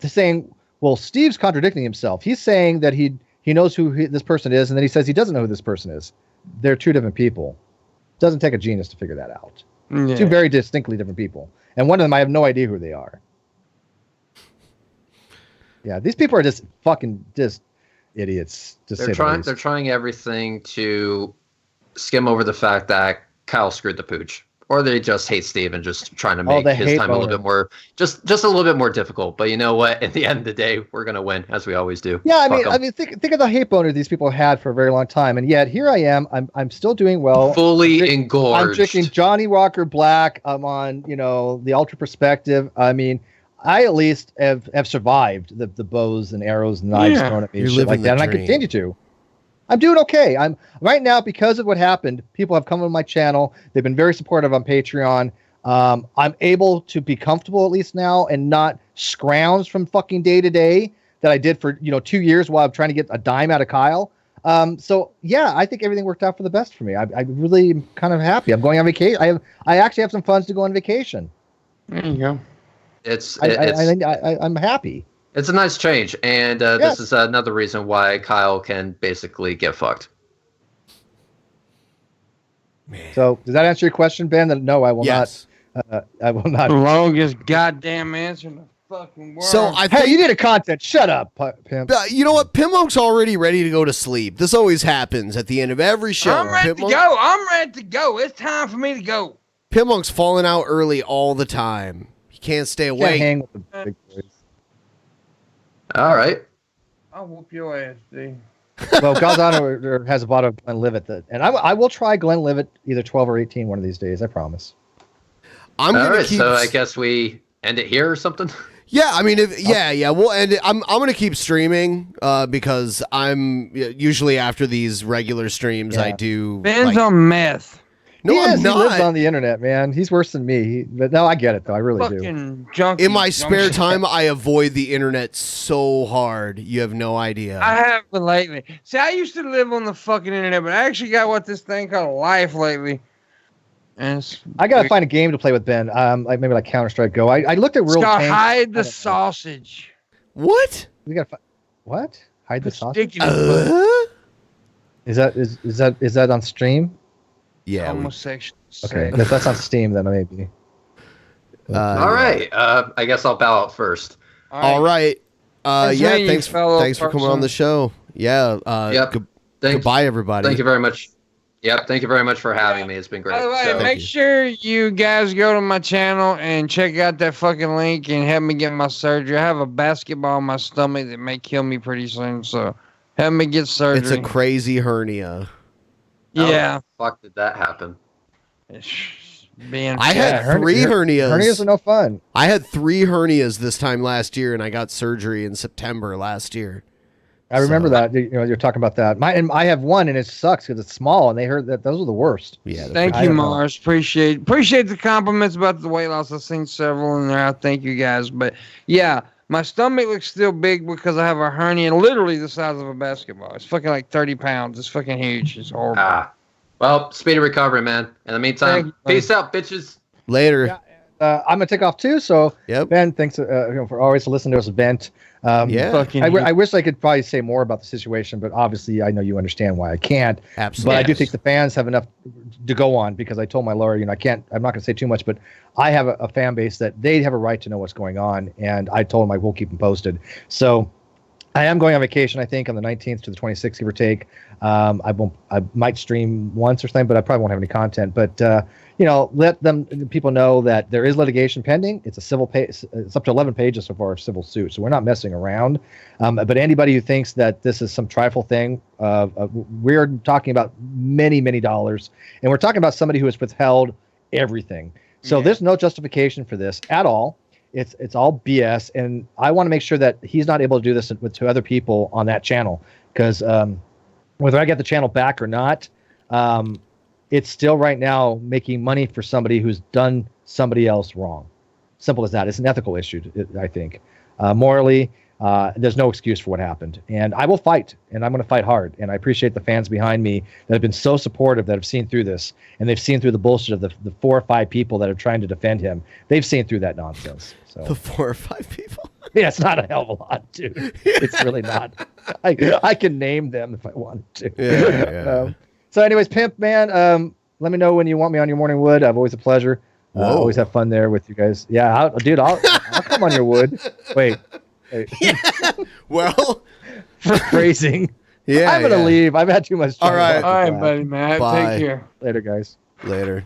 saying, "Well, Steve's contradicting himself. He's saying that he knows who this person is, and then he says he doesn't know who this person is. They're two different people. Doesn't take a genius to figure that out. Yeah. Two very distinctly different people, and one of them I have no idea who they are." Yeah, these people are just fucking idiots. To say They're the least. they're trying everything to skim over the fact that Kyle screwed the pooch, or they just hate Steve and just trying to make they his hate time a little Boner. bit more, just a little bit more difficult. But you know what? At the end of the day, we're gonna win, as we always do. Yeah, Fuck 'em. I mean, think of the hate boner these people had for a very long time, and yet here I am. I'm still doing well. Fully I'm engorged. drinking Johnny Walker Black. I'm on, the Ultra Perspective. I mean, I at least have survived the bows and arrows and knives Yeah. thrown at me, You're and shit living like the that, and I dream. continue to. I'm doing okay. I'm right now because of what happened. People have come on my channel. They've been very supportive on Patreon. I'm able to be comfortable at least now and not scrounge from fucking day to day that I did for 2 years while I'm trying to get a dime out of Kyle. So yeah, I think everything worked out for the best for me. I really am kind of happy. I'm going on vacation. I actually have some funds to go on vacation. There you go. I'm happy. It's a nice change, and Yes. this is another reason why Kyle can basically get fucked. So does that answer your question, Ben? That no, I will Yes. not. I will not. The longest goddamn answer in the fucking world. So I Hey, think you need a content. Shut up, pimp. you know what? Pimpmunk's already ready to go to sleep. This always happens at the end of every show. I'm ready to go. I'm ready to go. It's time for me to go. Pimpmunk's falling out early all the time. He can't stay Can't awake. hang with the big boys. All right. I'll whoop your ass, dude. Well, Gazano has a bottle of Glenlivet, and I will try Glenlivet either 12 or 18 one of these days. I promise. I'm All gonna right, keep. so I guess we end it here or something. Yeah, I mean, we'll end it. I'm gonna keep streaming because I'm usually after these regular streams. I do. Ben's like, on meth. no, he I'm is. not. He lives on the internet, man. He's worse than me. But no, I get it though. I really do. Fucking junkie. In my spare time, I avoid the internet so hard. You have no idea. I haven't lately. See, I used to live on the fucking internet, but I actually got this thing called Life lately. And I gotta find a game to play with Ben. Like maybe like Counter-Strike Go. I looked at it's World called Tanks. Hide the Sausage. What? We gotta what? Hide the It's sausage? ridiculous. Is that on stream? Yeah. Homosexual. Okay, if that's on Steam, then maybe. All right. I guess I'll bow out first. All right. That's Yeah. me, you Thanks fellow for coming on the show. Yeah. Yep. Goodbye, everybody. Thank you very much. Yep. Thank you very much for having me. It's been great. By the way, So- make sure you guys go to my channel and check out that fucking link and help me get my surgery. I have a basketball in my stomach that may kill me pretty soon, so help me get surgery. It's a crazy hernia. yeah. How the fuck did that happen? I had three hernias. Hernias are no fun. I had 3 hernias this time last year, and I got surgery in September last year. I remember that. You're talking about that. And I have one, and it sucks because it's small, and they heard that those are the worst. Yeah. Thank I you, don't know. Mars. Appreciate the compliments about the weight loss. I've seen several in there. I thank you guys. But yeah, my stomach looks still big because I have a hernia literally the size of a basketball. It's fucking like 30 pounds. It's fucking huge. It's horrible. Well, speedy recovery, man. In the meantime, peace out, bitches. Later. Yeah. I'm gonna take off too. So Yep. Ben, thanks for always listening to us, Bent. Yeah. Fucking I wish I could probably say more about the situation, but obviously I know you understand why I can't. Absolutely. But I do think the fans have enough to go on because I told my lawyer, I'm not going to say too much, but I have a fan base that they have a right to know what's going on, and I told them I will keep them posted. So I am going on vacation, I think, on the 19th to the 26th, give or take. I might stream once or something, but I probably won't have any content. But let people know that there is litigation pending. It's a civil it's up to 11 pages so far of civil suit, so we're not messing around. But anybody who thinks that this is some trifle thing, we're talking about many, many dollars, and we're talking about somebody who has withheld everything. So there's no justification for this at all. It's all BS, and I want to make sure that he's not able to do this to other people on that channel, because whether I get the channel back or not, it's still right now making money for somebody who's done somebody else wrong. Simple as that. It's an ethical issue, I think. Morally, there's no excuse for what happened. And I will fight, and I'm going to fight hard. And I appreciate the fans behind me that have been so supportive, that have seen through this. And they've seen through the bullshit of the 4 or 5 people that are trying to defend him. They've seen through that nonsense. So The 4 or 5 people. yeah, it's not a hell of a lot, dude. It's really not. I can name them if I wanted to. Yeah. So anyways, Pimp, man, let me know when you want me on your morning wood. I've always a pleasure. Always have fun there with you guys. Yeah, I'll come on your wood. Wait. Yeah. Well, phrasing. yeah. I'm gonna leave. I've had too much time. All right. All right, buddy, man. Bye. Take care. Later, guys. Later.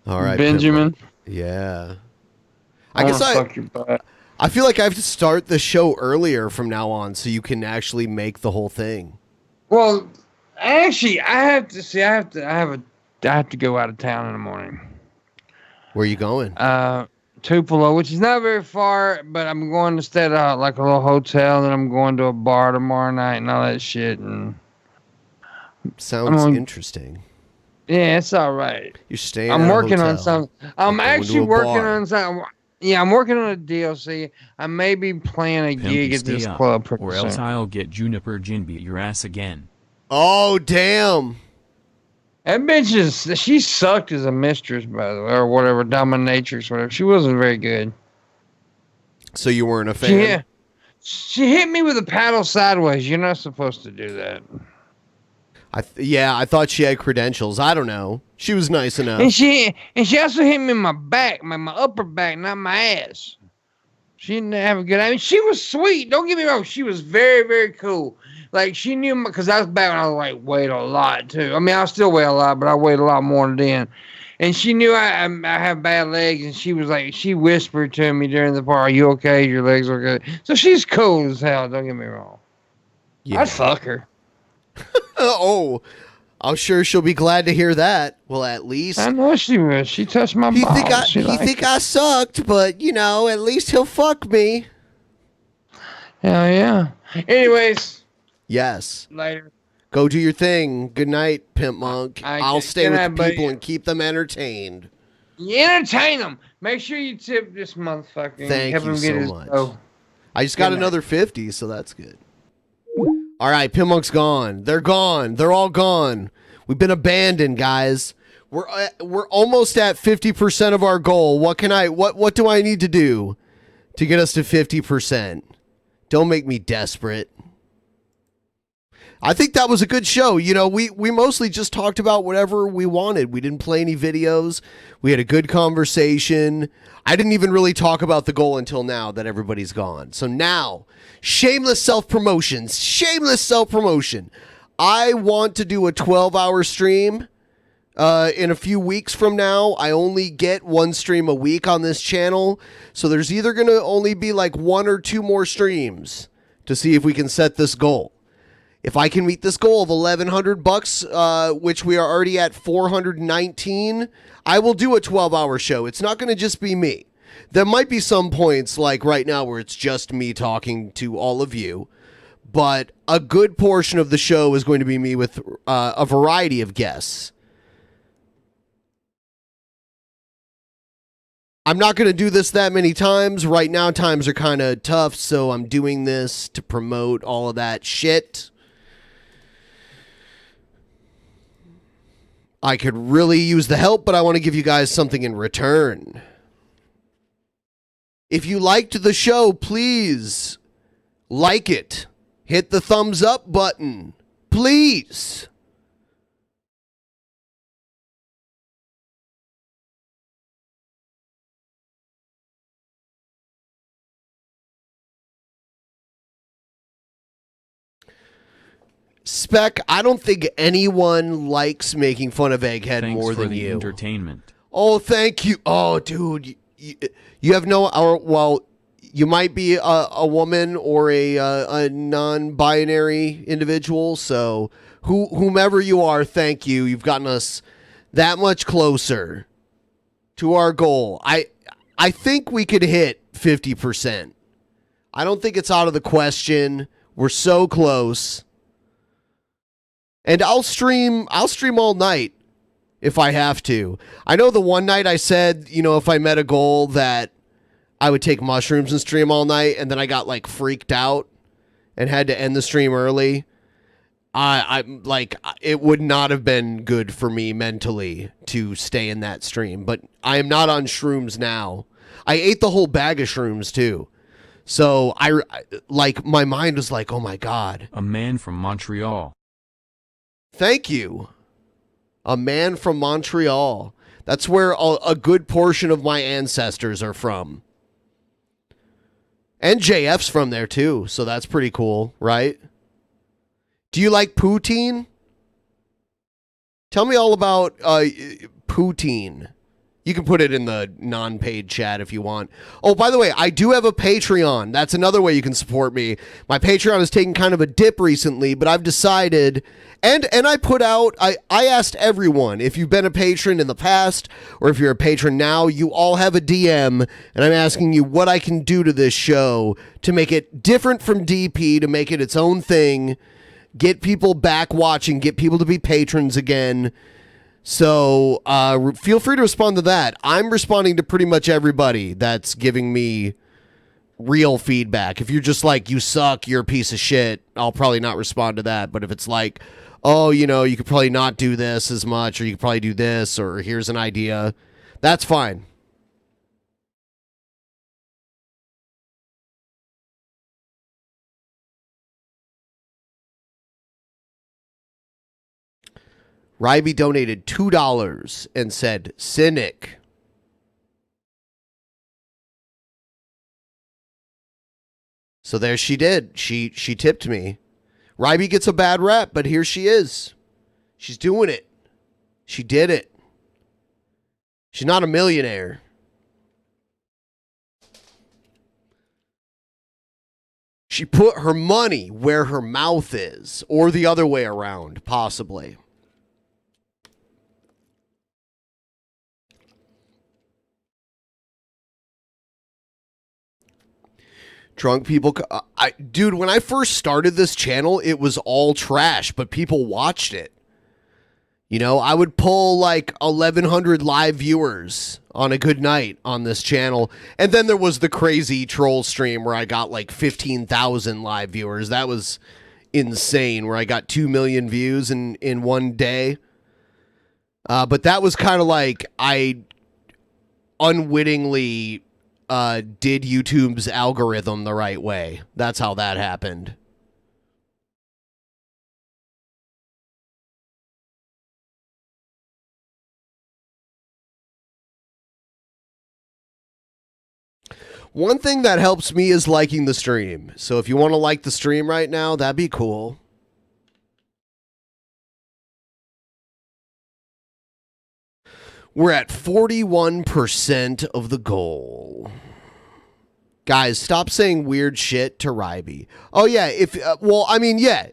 All right, Benjamin. Pimpmunk. Yeah. I guess fuck your butt. I feel like I have to start the show earlier from now on so you can actually make the whole thing. Well, actually, I have to go out of town in the morning. Where are you going? Tupelo, which is not very far, but I'm going to stay at like a little hotel, and I'm going to a bar tomorrow night and all that shit. And Sounds interesting. yeah, it's all right. You're staying. I'm at a working on hotel. something. I'm Going actually to a working bar. on something. Yeah, I'm working on a DLC. I may be playing a gig Pimpy, at this stay up, club pretty or else soon. I'll get Juniper Gin beat your ass again. Oh damn! That bitch she sucked as a mistress, by the way, or whatever, dominatrix, whatever. She wasn't very good. So you weren't a fan? Yeah. She hit me with a paddle sideways. You're not supposed to do that. I thought she had credentials. I don't know. She was nice enough. And she also hit me in my back, my upper back, not my ass. She didn't have a good. I mean, she was sweet. Don't get me wrong. She was very, very cool. Like she knew because I was back when I was like weighed a lot too. I mean, I still weigh a lot, but I weighed a lot more than then. And she knew I have bad legs, and she was like, she whispered to me during the part, "Are you okay? Your legs are good." So she's cool as hell. Don't get me wrong. Yeah. I'd fuck her. Oh, I'm sure she'll be glad to hear that. Well, at least I know she will. She touched my balls. he think I sucked, but you know, at least he'll fuck me. Hell yeah. Anyways, Yes. later. Go do your thing. Good night, Pimp Monk. I'll stay with the people and keep them entertained. You entertain them. Make sure you tip this motherfucker. Thank you so much. I just got another 50, so that's good. All right, Pimp Monk's gone. They're gone. They're all gone. We've been abandoned, guys. We're almost at 50% of our goal. What do I need to do to get us to 50%? Don't make me desperate. I think that was a good show. You know, we mostly just talked about whatever we wanted. We didn't play any videos. We had a good conversation. I didn't even really talk about the goal until now that everybody's gone. So now, shameless self-promotion. Shameless self-promotion. I want to do a 12-hour stream in a few weeks from now. I only get one stream a week on this channel. So there's either going to only be like 1 or 2 more streams to see if we can set this goal. If I can meet this goal of $1,100, which we are already at 419, I will do a 12-hour show. It's not going to just be me. There might be some points like right now where it's just me talking to all of you, but a good portion of the show is going to be me with a variety of guests. I'm not going to do this that many times. Right now, times are kind of tough, so I'm doing this to promote all of that shit. I could really use the help, but I want to give you guys something in return. If you liked the show, please like it. Hit the thumbs up button. Please. Spec, I don't think anyone likes making fun of Egghead more than you. Entertainment. Oh, thank you. Oh, dude, you have no. Well, you might be a woman or a non-binary individual. So, whomever you are, thank you. You've gotten us that much closer to our goal. I think we could hit 50%. I don't think it's out of the question. We're so close. And I'll stream all night if I have to. I know the one night I said, you know, if I met a goal that I would take mushrooms and stream all night, and then I got like freaked out and had to end the stream early. I'm like, it would not have been good for me mentally to stay in that stream, but I am not on shrooms now. I ate the whole bag of shrooms too. So I like, my mind was like, oh my God. A man from Montreal. Thank you. A man from Montreal. That's where a good portion of my ancestors are from. And JF's from there too, so that's pretty cool, right? Do you like poutine? Tell me all about poutine. You can put it in the non-paid chat if you want. Oh, by the way, I do have a Patreon. That's another way you can support me. My Patreon has taken kind of a dip recently, but I've decided, and I put out, I asked everyone, if you've been a patron in the past, or if you're a patron now, you all have a DM, and I'm asking you what I can do to this show to make it different from DP, to make it its own thing, get people back watching, get people to be patrons again. So feel free to respond to that. I'm responding to pretty much everybody that's giving me real feedback. If you're just like, you suck, you're a piece of shit, I'll probably not respond to that. But if it's like, oh, you know, you could probably not do this as much, or you could probably do this, or here's an idea, that's fine. Ryby donated $2 and said, cynic. So there she did. She tipped me. Ryby gets a bad rap, but here she is. She's doing it. She did it. She's not a millionaire. She put her money where her mouth is, or the other way around, possibly. Drunk people. Dude, when I first started this channel, it was all trash, but people watched it. You know, I would pull like 1,100 live viewers on a good night on this channel. And then there was the crazy troll stream where I got like 15,000 live viewers. That was insane, where I got 2 million views in one day. But that was kind of like I unwittingly did YouTube's algorithm the right way. That's how that happened. One thing that helps me is liking the stream. So if you want to like the stream right now, that'd be cool. We're at 41% of the goal. Guys, stop saying weird shit to Ryby. Oh, yeah. Yeah.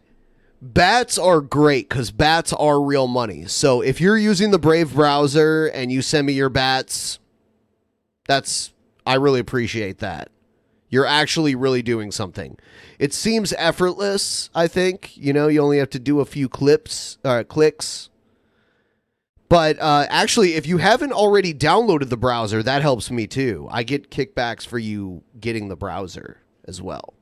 Bats are great because bats are real money. So if you're using the Brave browser and you send me your bats, I really appreciate that. You're actually really doing something. It seems effortless, I think. You know, you only have to do a few clicks. But actually, if you haven't already downloaded the browser, that helps me too. I get kickbacks for you getting the browser as well.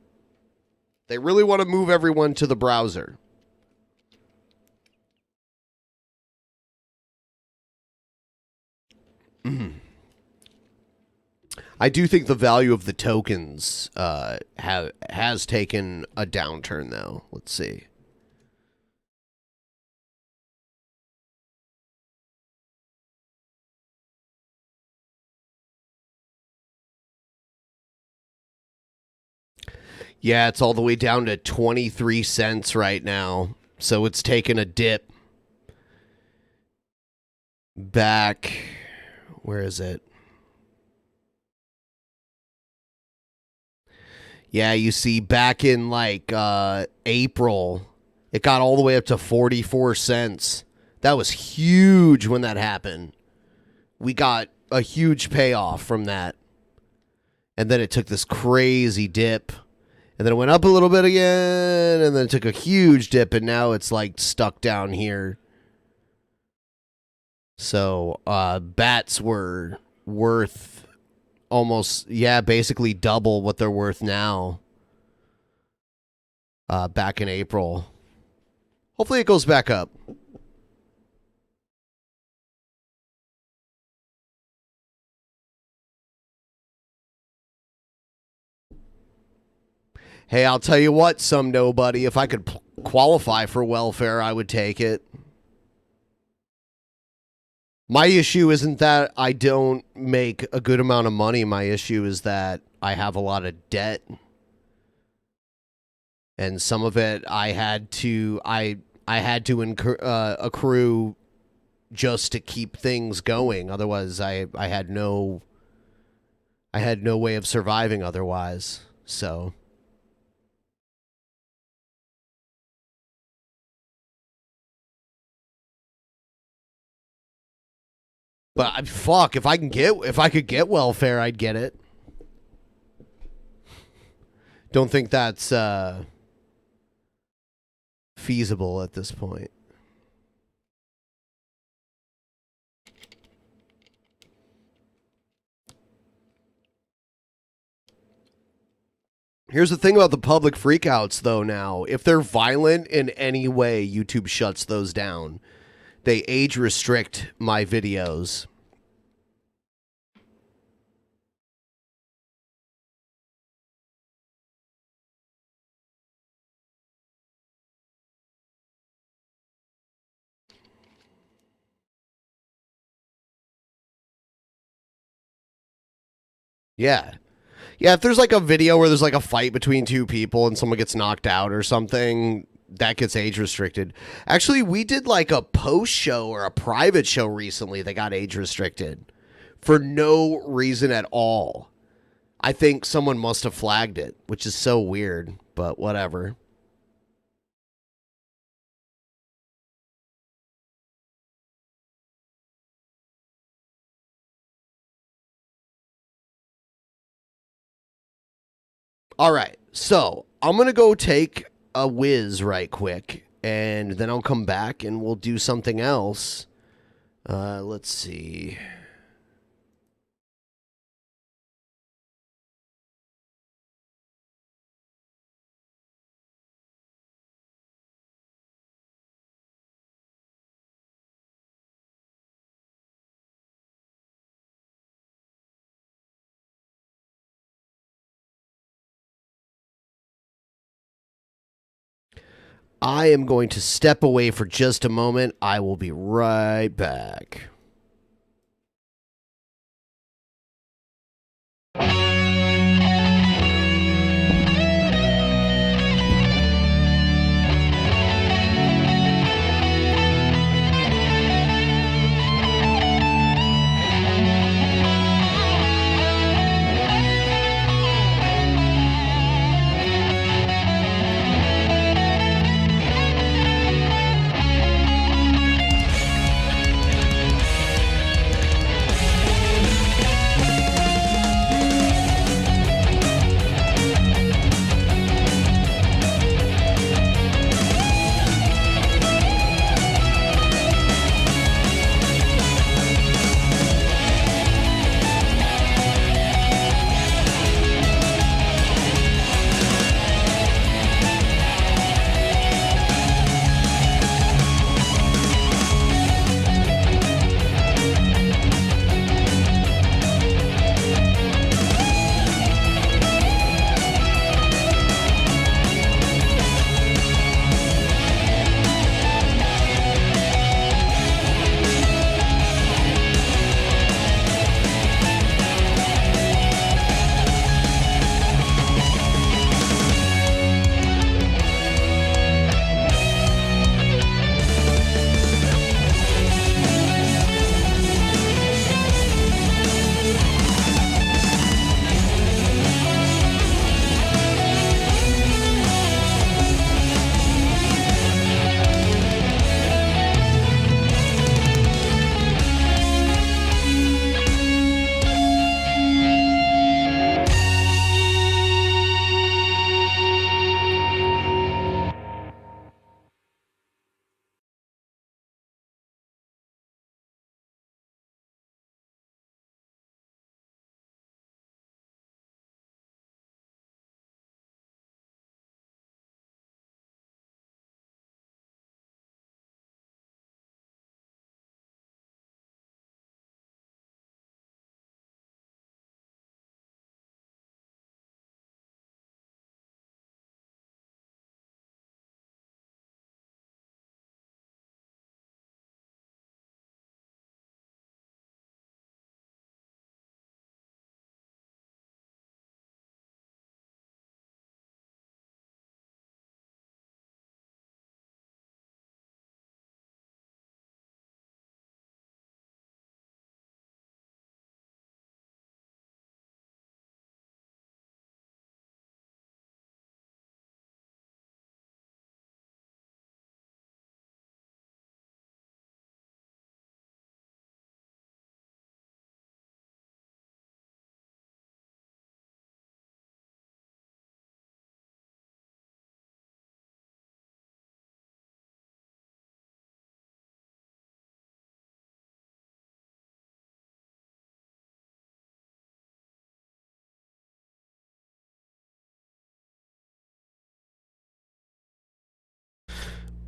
They really want to move everyone to the browser. I do think the value of the tokens has taken a downturn, though. Let's see. Yeah, it's all the way down to 23 cents right now. So it's taken a dip back. Where is it? Yeah, you see back in like April, it got all the way up to 44 cents. That was huge when that happened. We got a huge payoff from that. And then it took this crazy dip. And then it went up a little bit again. And then it took a huge dip. And now it's like stuck down here. So bats were worth almost, basically double what they're worth now. Back in April. Hopefully it goes back up. Hey, I'll tell you what, some nobody, if I could qualify for welfare, I would take it. My issue isn't that I don't make a good amount of money. My issue is that I have a lot of debt. And some of it I had to accrue just to keep things going. Otherwise, I had no way of surviving otherwise. So but fuck, if I could get welfare, I'd get it. Don't think that's feasible at this point. Here's the thing about the public freakouts, though, now. If they're violent in any way, YouTube shuts those down. They age restrict my videos. Yeah. Yeah, if there's like a video where there's like a fight between two people and someone gets knocked out or something, that gets age restricted. Actually, we did like a post show or a private show recently that got age restricted for no reason at all. I think someone must have flagged it, which is so weird, but whatever. All right. So I'm going to go take a whiz right quick, and then I'll come back and we'll do something else. Let's see. I am going to step away for just a moment. I will be right back.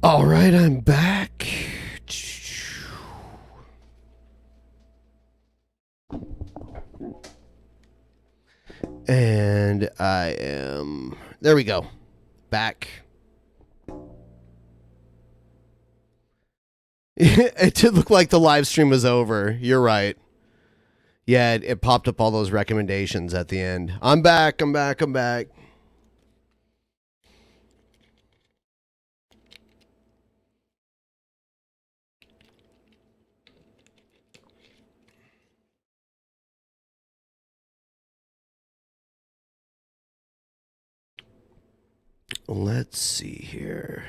All right, I'm back. And I am... There we go. Back. It did look like the live stream was over. You're right. Yeah, it popped up all those recommendations at the end. I'm back. I'm back. I'm back. Let's see here.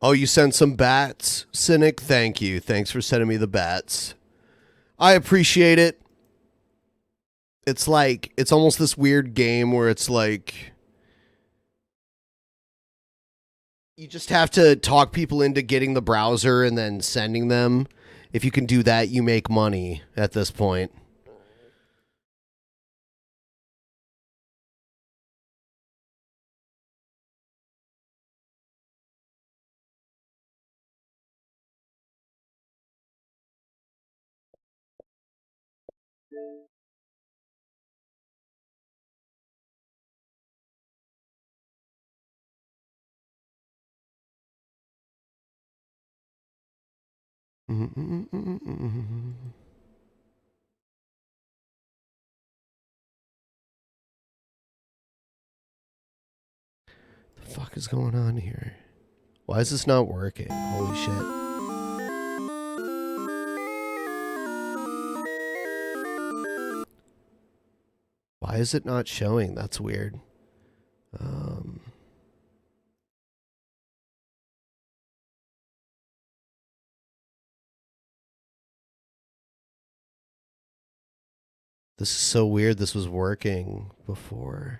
Oh, you sent some bats, Cynic? Thank you. Thanks for sending me the bats. I appreciate it. It's like, it's almost this weird game where it's like, you just have to talk people into getting the browser and then sending them. If you can do that, you make money at this point. The fuck is going on here? Why is this not working? Holy shit. Why is it not showing? That's weird. This is so weird. This was working before.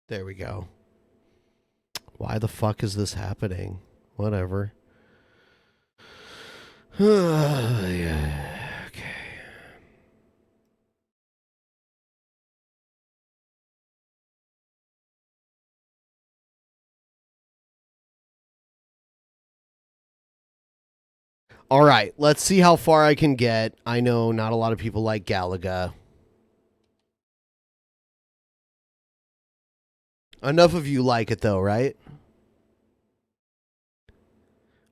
There we go. Why the fuck is this happening? Whatever. Yeah. Okay. All right, let's see how far I can get. I know not a lot of people like Galaga. Enough of you like it though, right?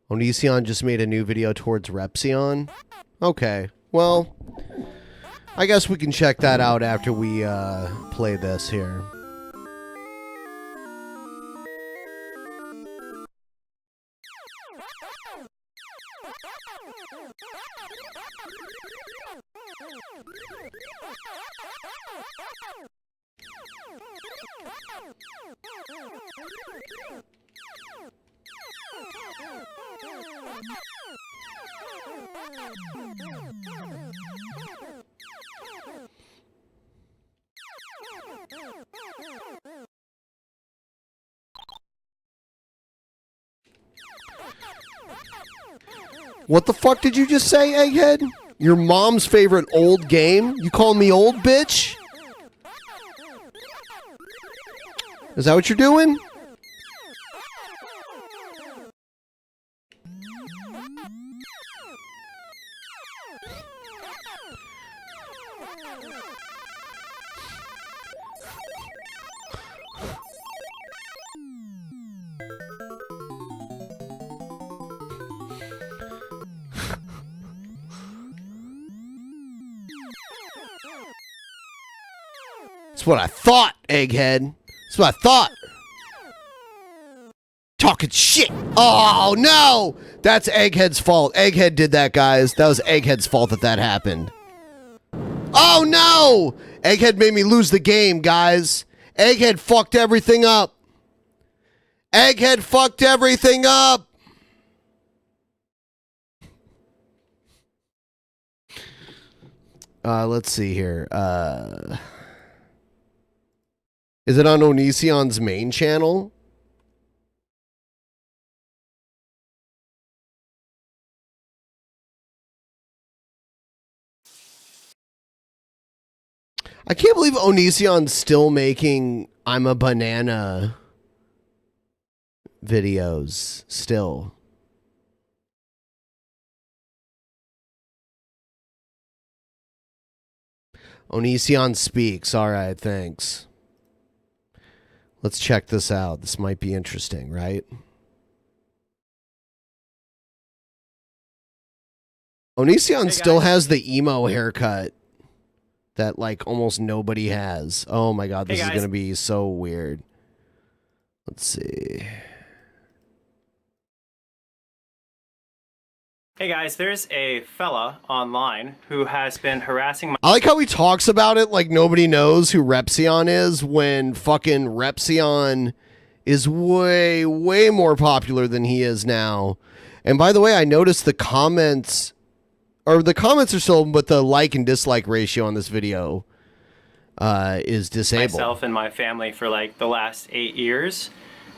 Onision just made a new video towards Repsion. Okay, well, I guess we can check that out after we play this here. What the fuck did you just say, Egghead? Your mom's favorite old game? You calling me old, bitch? Is that what you're doing? That's what I thought, Egghead. That's what I thought. Talking shit. Oh, no. That's Egghead's fault. Egghead did that, guys. That was Egghead's fault that happened. Oh, no. Egghead made me lose the game, guys. Egghead fucked everything up. Egghead fucked everything up. Let's see here. Is it on Onision's main channel? I can't believe Onision's still making I'm a banana videos still. Onision speaks. All right, thanks. Let's check this out. This might be interesting, right? Onision still has the emo haircut that like almost nobody has. Oh my god, this is going to be so weird. Let's see. Hey guys, there's a fella online who has been harassing my... I like how he talks about it like nobody knows who Repsion is when fucking Repsion is way, way more popular than he is now. And by the way, I noticed the comments are still, but the like and dislike ratio on this video is disabled. Myself and my family for like the last 8 years.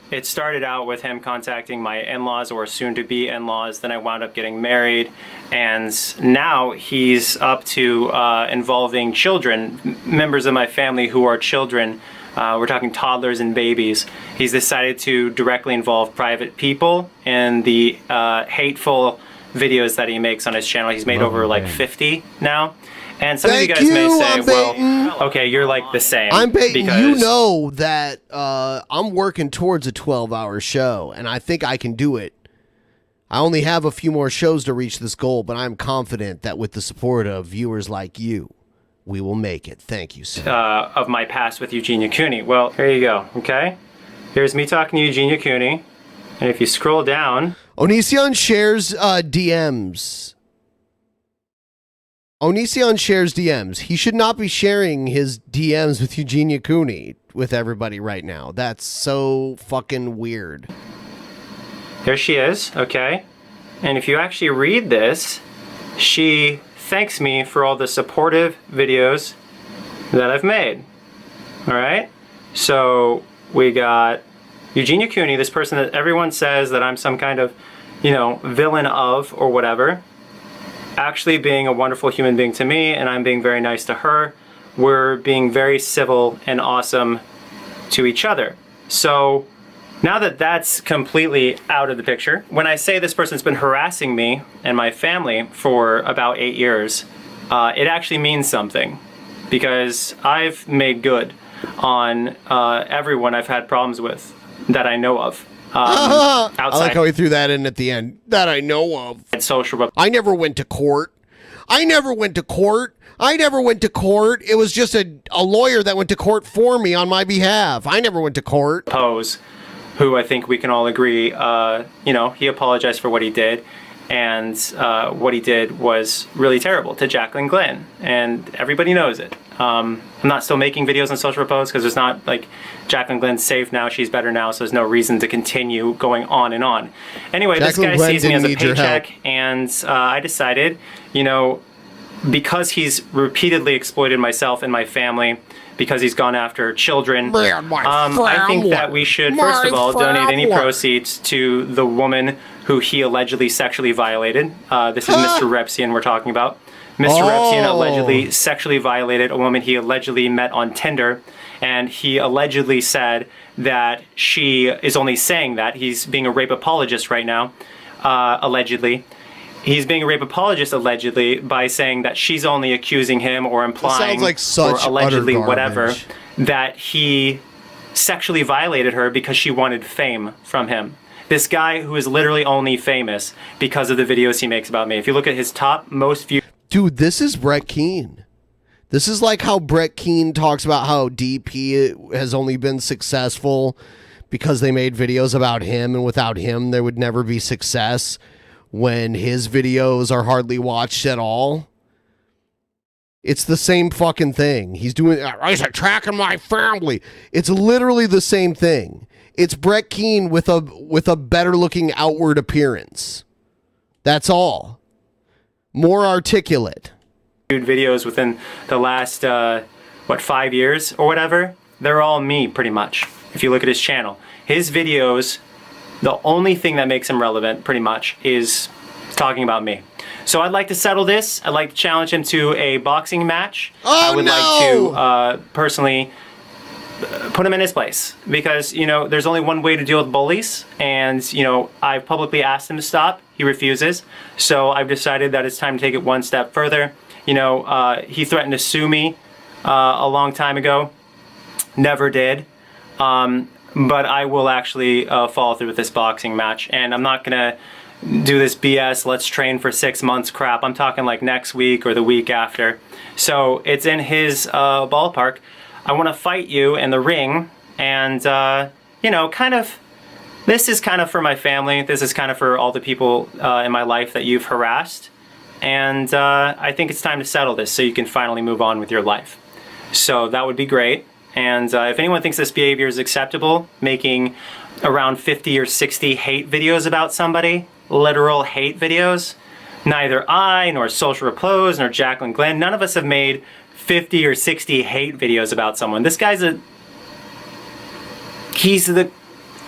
It started out with him contacting my in-laws or soon-to-be in-laws. Then I wound up getting married, and now he's up to involving children, members of my family who are children. We're talking toddlers and babies. He's decided to directly involve private people in the hateful videos that he makes on his channel. He's made over like 50 now. And some of you guys may say, well, okay, you're like the same. I'm betting you know that I'm working towards a 12-hour show, and I think I can do it. I only have a few more shows to reach this goal, but I'm confident that with the support of viewers like you, we will make it. Thank you, sir. Of my past with Eugenia Cooney. Well, here you go, okay? Here's me talking to Eugenia Cooney, and if you scroll down... Onision shares DMs. Onision shares DMs. He should not be sharing his DMs with Eugenia Cooney with everybody right now. That's so fucking weird. There she is, okay? And if you actually read this, she thanks me for all the supportive videos that I've made. All right? So we got Eugenia Cooney, this person that everyone says that I'm some kind of, you know, villain of or whatever, actually being a wonderful human being to me, and I'm being very nice to her. We're being very civil and awesome to each other. So now that that's completely out of the picture, when I say this person's been harassing me and my family for about 8 years, it actually means something, because I've made good on everyone I've had problems with that I know of. I like how he threw that in at the end. That I know of. Social. I never went to court. I never went to court. It was just a lawyer that went to court for me on my behalf. I never went to court. Pose, who I think we can all agree, you know, he apologized for what he did. And what he did was really terrible to Jacqueline Glenn. And everybody knows it. I'm not still making videos on Social Repose because there's not, like, Jacqueline Glenn's safe now, she's better now, so there's no reason to continue going on and on. Anyway, Jacqueline this guy sees me as a paycheck, and I decided, you know, because he's repeatedly exploited myself and my family, because he's gone after children, I think that we should, first of all, donate any proceeds to the woman who he allegedly sexually violated. This is Mr. Repsion we're talking about. Mr. Repsion allegedly sexually violated a woman he allegedly met on Tinder, and he allegedly said that she is only saying that. He's being a rape apologist right now, allegedly. He's being a rape apologist allegedly by saying that she's only accusing him or implying, like such or allegedly whatever, garbage. that he sexually violated her because she wanted fame from him. This guy who is literally only famous because of the videos he makes about me. If you look at his top most viewed... Dude, this is Brett Keane. This is like how Brett Keane talks about how DP has only been successful because they made videos about him, and without him there would never be success, when his videos are hardly watched at all. It's the same fucking thing. He's doing, he's attacking my family. It's literally the same thing. It's Brett Keane with a better looking outward appearance. That's all. More articulate. Videos within the last, 5 years or whatever, they're all me pretty much. If you look at his channel, his videos, the only thing that makes him relevant pretty much is talking about me. So I'd like to settle this. I'd like to challenge him to a boxing match. I would like to personally put him in his place, because, you know, there's only one way to deal with bullies, and, you know, I've publicly asked him to stop. He refuses. So I've decided that it's time to take it one step further. You know, he threatened to sue me a long time ago. Never did. but I will actually follow through with this boxing match. And I'm not going to do this BS, let's train for 6 months crap. I'm talking like next week or the week after. So it's in his ballpark. I want to fight you in the ring, and, you know, kind of, this is kind of for my family. This is kind of for all the people in my life that you've harassed. And I think it's time to settle this so you can finally move on with your life. So that would be great. And if anyone thinks this behavior is acceptable, making around 50 or 60 hate videos about somebody, literal hate videos, neither I, nor Social Repose, nor Jacqueline Glenn, none of us have made 50 or 60 hate videos about someone. This guy's he's the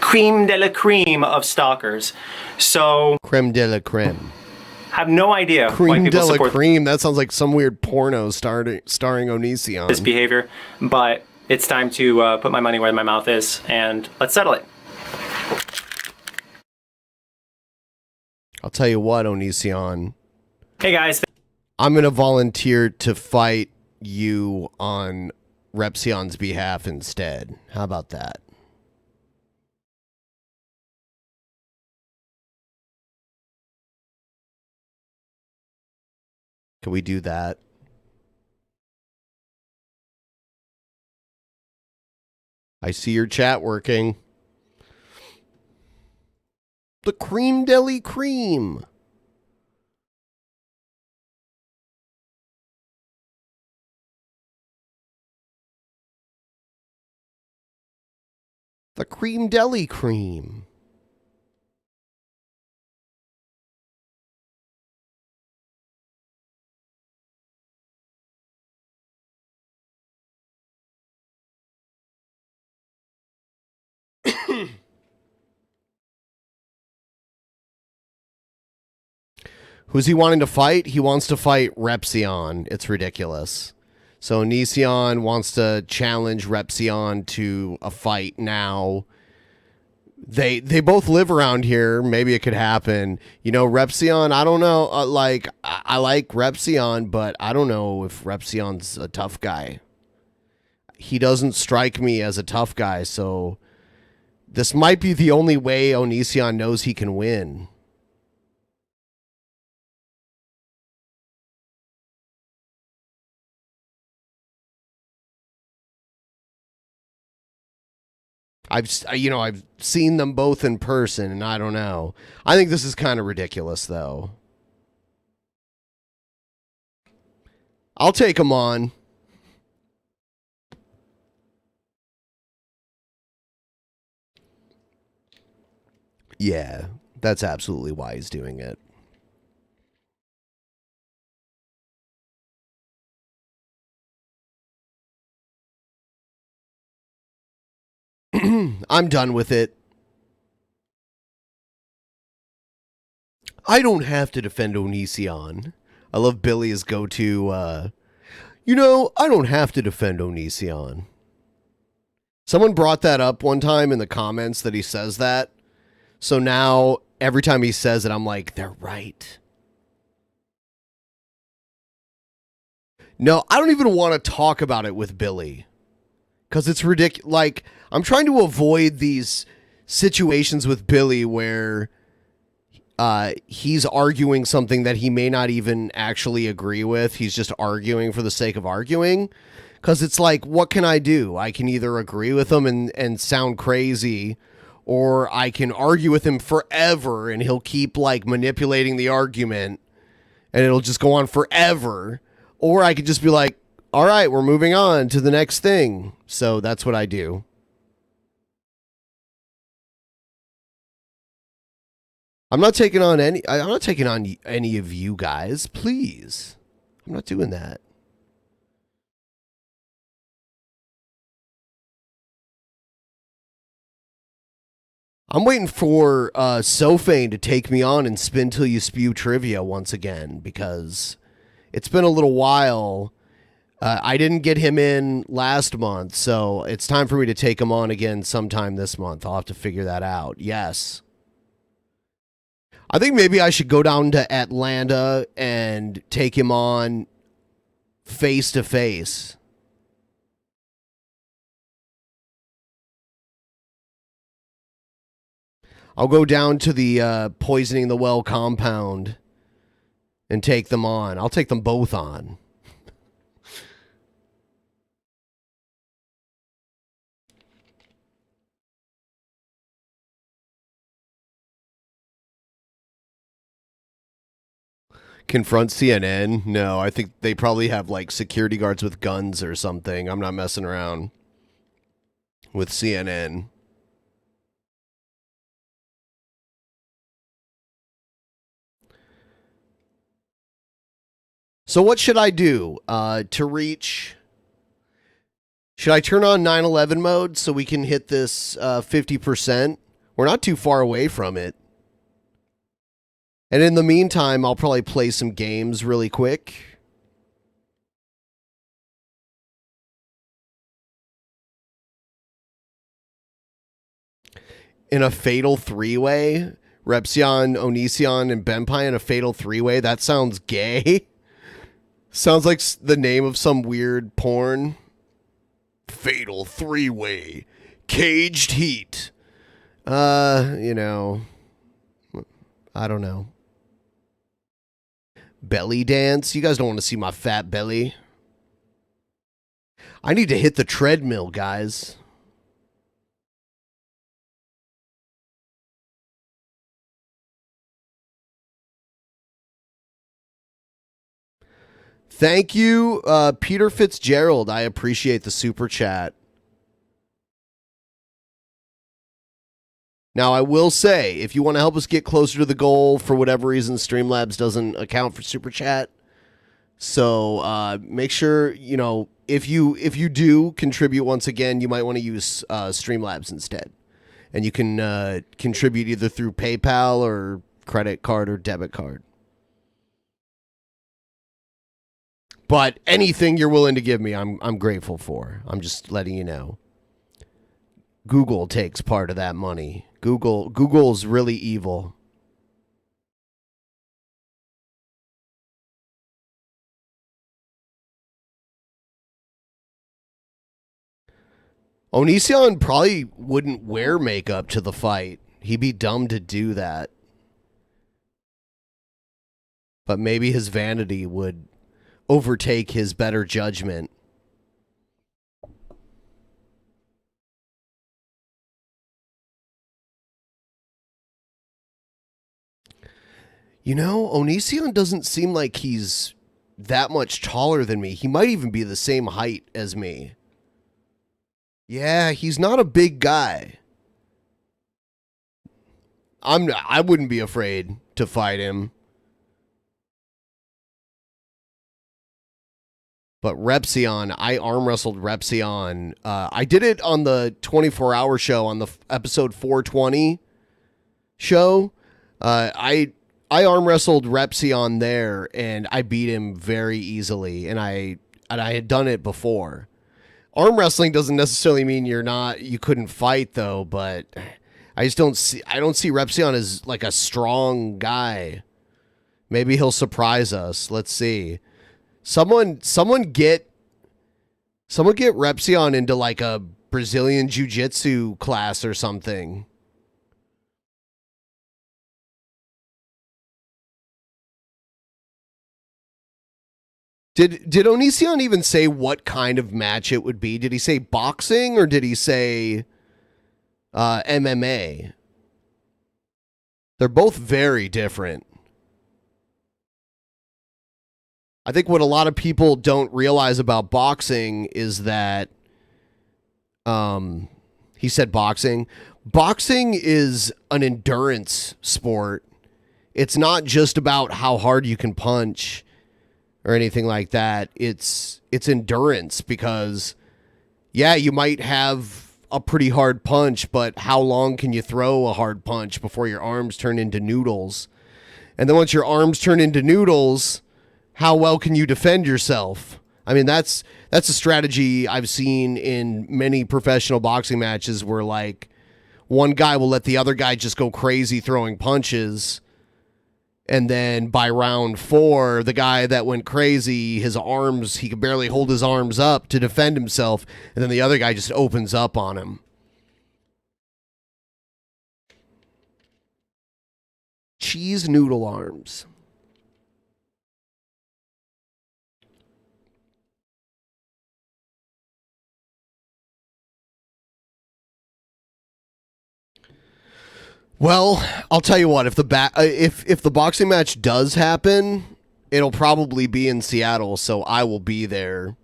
creme de la creme of stalkers. So Creme de la creme. have no idea why Creme people de la support creme. That sounds like some weird porno starring Onision. this behavior, but it's time to put my money where my mouth is, and let's settle it. I'll tell you what, Onision. Hey guys. I'm going to volunteer to fight you on Repsion's behalf instead. How about that? Can we do that? I see your chat working. The cream deli cream. The cream deli cream. Who's he wanting to fight? He wants to fight Repsion. It's ridiculous. So Onision wants to challenge Repsion to a fight now. They both live around here. Maybe it could happen. You know, Repsion, I don't know. I like Repsion, but I don't know if Repsion's a tough guy. He doesn't strike me as a tough guy, so this might be the only way Onision knows he can win. I've seen them both in person, and I don't know. I think this is kind of ridiculous, though. I'll take him on. Yeah, that's absolutely why he's doing it. I'm done with it. I don't have to defend Onision. I love Billy's go-to, I don't have to defend Onision. Someone brought that up one time in the comments that he says that. So now, every time he says it, I'm like, they're right. No, I don't even want to talk about it with Billy. Because it's ridiculous. Like, I'm trying to avoid these situations with Billy where he's arguing something that he may not even actually agree with. He's just arguing for the sake of arguing. Because it's like, what can I do? I can either agree with him and sound crazy, or I can argue with him forever and he'll keep like manipulating the argument and it'll just go on forever. Or I could just be like, all right, we're moving on to the next thing. So that's what I do. I'm not taking on any of you guys, please. I'm not doing that. I'm waiting for Sophane to take me on and spin till you spew trivia once again, because it's been a little while. I didn't get him in last month, so it's time for me to take him on again sometime this month. I'll have to figure that out. Yes. I think maybe I should go down to Atlanta and take him on face to face. I'll go down to the Poisoning the Well compound and take them on. I'll take them both on. Confront CNN? No, I think they probably have like security guards with guns or something. I'm not messing around with CNN. So what should I do to reach... Should I turn on 9/11 mode so we can hit this 50%? We're not too far away from it. And in the meantime, I'll probably play some games really quick. In a fatal three-way? Repsion, Onision, and Benpai in a fatal three-way? That sounds gay. Sounds like the name of some weird porn. Fatal three-way. Caged heat. You know. I don't know. Belly dance? You guys don't want to see my fat belly. I need to hit the treadmill, guys. Thank you, Peter Fitzgerald. I appreciate the super chat. Now, I will say, if you want to help us get closer to the goal, for whatever reason, Streamlabs doesn't account for super chat. So make sure, you know, if you do contribute once again, you might want to use Streamlabs instead. And you can contribute either through PayPal or credit card or debit card. But anything you're willing to give me, I'm grateful for. I'm just letting you know. Google takes part of that money. Google's really evil. Onision probably wouldn't wear makeup to the fight. He'd be dumb to do that. But maybe his vanity would overtake his better judgment. You know, Onision doesn't seem like he's that much taller than me. He might even be the same height as me. Yeah, he's not a big guy. I wouldn't be afraid to fight him. But Repsion, I arm wrestled Repsion. I did it on the 24-hour show, on the episode 420 show. I arm wrestled Repsion there, and I beat him very easily. And I had done it before. Arm wrestling doesn't necessarily mean you couldn't fight though. But I don't see Repsion as like a strong guy. Maybe he'll surprise us. Let's see. Someone get Repsion into like a Brazilian jiu-jitsu class or something. Did Onision even say what kind of match it would be? Did he say boxing or did he say MMA? They're both very different. I think what a lot of people don't realize about boxing is that, he said boxing. Boxing is an endurance sport. It's not just about how hard you can punch or anything like that. It's endurance because, yeah, you might have a pretty hard punch, but how long can you throw a hard punch before your arms turn into noodles? And then once your arms turn into noodles, how well can you defend yourself? I mean, that's a strategy I've seen in many professional boxing matches where, like, one guy will let the other guy just go crazy throwing punches, and then by round 4, the guy that went crazy, his arms, he could barely hold his arms up to defend himself, and then the other guy just opens up on him. Cheese noodle arms. Well, I'll tell you what. If the boxing match does happen, it'll probably be in Seattle, so I will be there.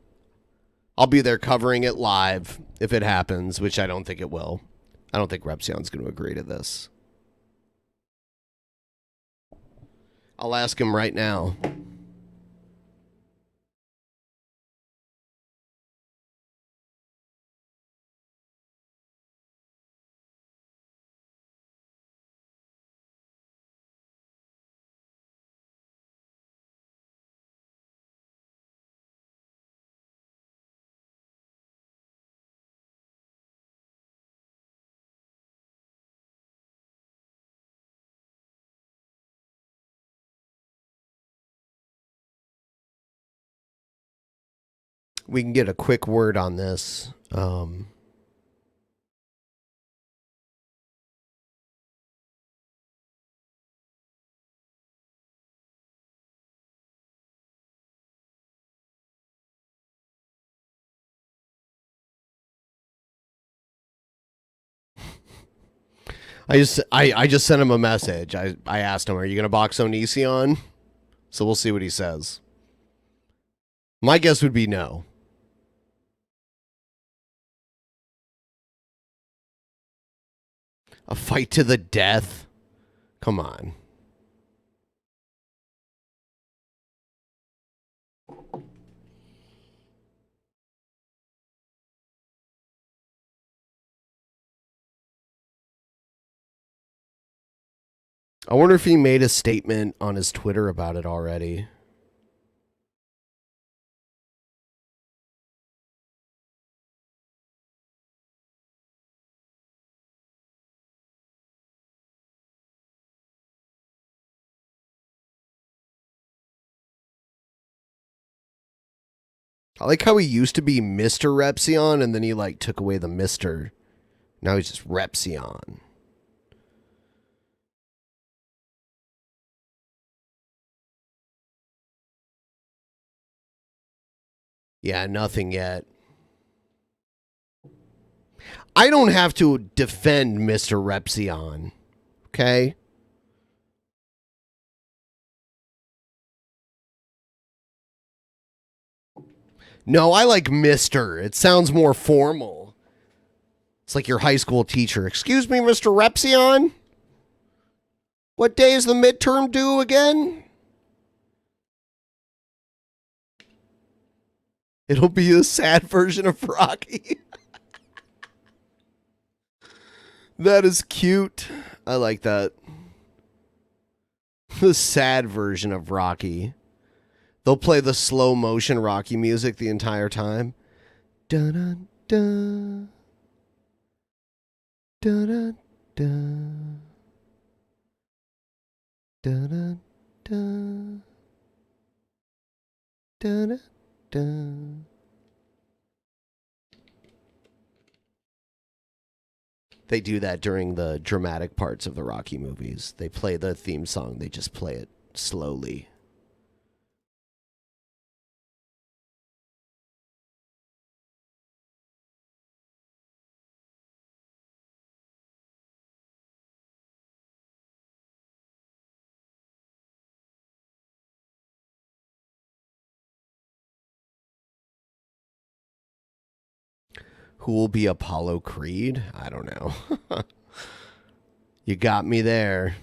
I'll be there covering it live if it happens, which I don't think it will. I don't think Repsion's going to agree to this. I'll ask him right now. We can get a quick word on this. I just sent him a message. I asked him, "Are you going to box Onision?" So we'll see what he says. My guess would be no. A fight to the death? Come on. I wonder if he made a statement on his Twitter about it already. I like how he used to be Mr. Repsion and then he like took away the Mr. Now he's just Repsion. Yeah, nothing yet. I don't have to defend Mr. Repsion. Okay? No, I like Mr. It sounds more formal. It's like your high school teacher. Excuse me, Mr. Repsion? What day is the midterm due again? It'll be a sad version of Rocky. That is cute. I like that. The sad version of Rocky. They'll play the slow motion Rocky music the entire time. Dun dun dun dun dun dun dun dun. They do that during the dramatic parts of the Rocky movies. They play the theme song. They just play it slowly. Who will be Apollo Creed? I don't know. You got me there.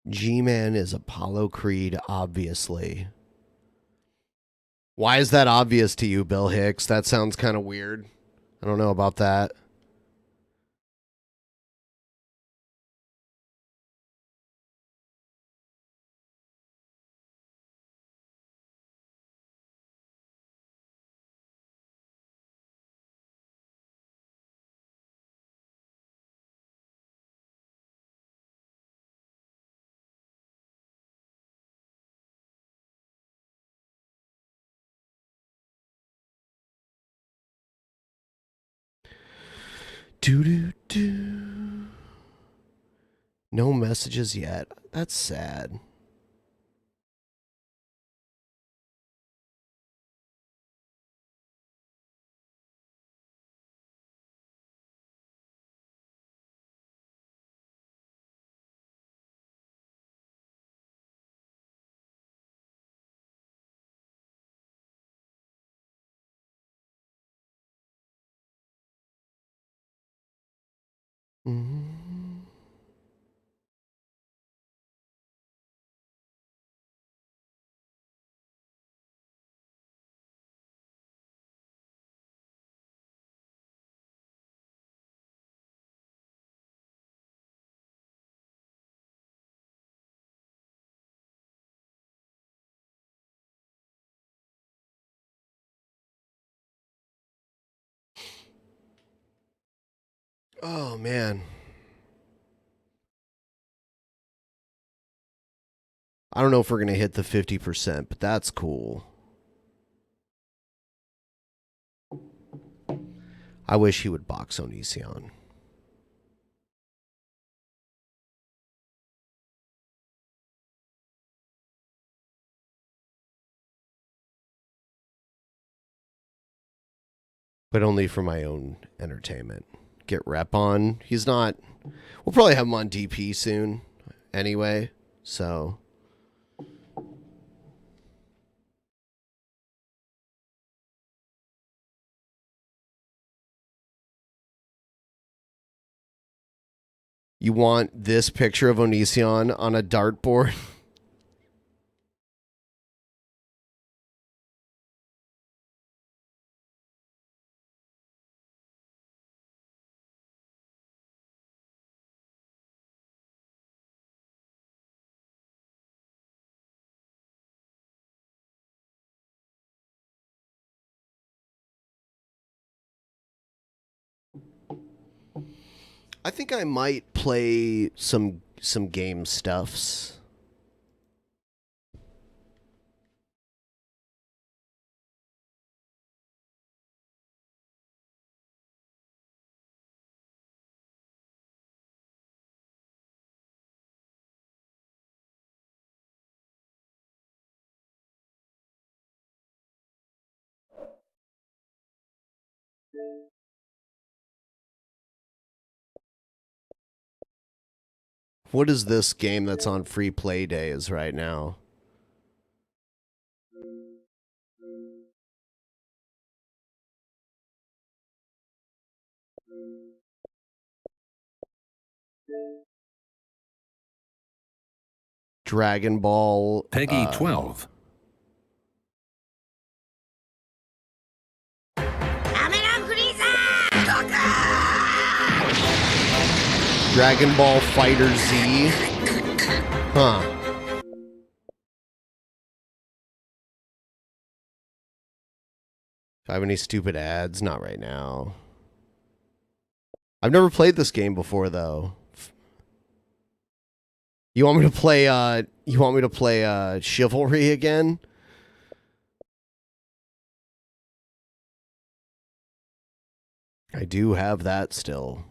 G-Man is Apollo Creed, obviously. Why is that obvious to you, Bill Hicks? That sounds kind of weird. I don't know about that. Do. No messages yet. That's sad. Mm-hmm. Oh, man. I don't know if we're going to hit the 50%, but that's cool. I wish he would box Onision. But only for my own entertainment. Get rep on. He's not... We'll probably have him on DP soon anyway, so... You want this picture of Onision on a dartboard? I think I might play some game stuffs. What is this game that's on free play days right now? Dragon Ball. Peggy 12. Dragon Ball Fighter Z. Huh. Do I have any stupid ads? Not right now. I've never played this game before, though. You want me to play Chivalry again? I do have that still.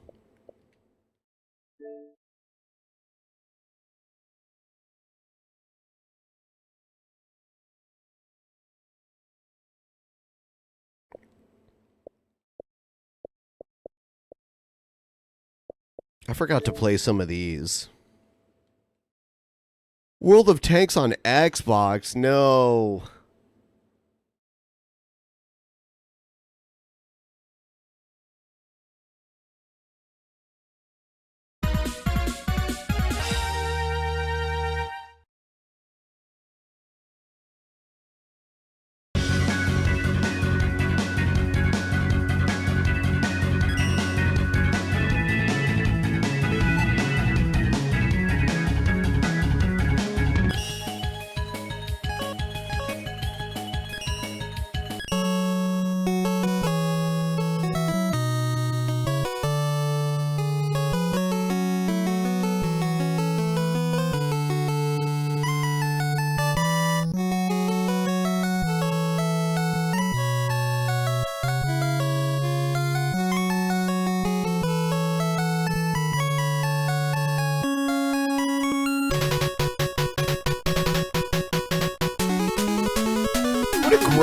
I forgot to play some of these. World of Tanks on Xbox? No.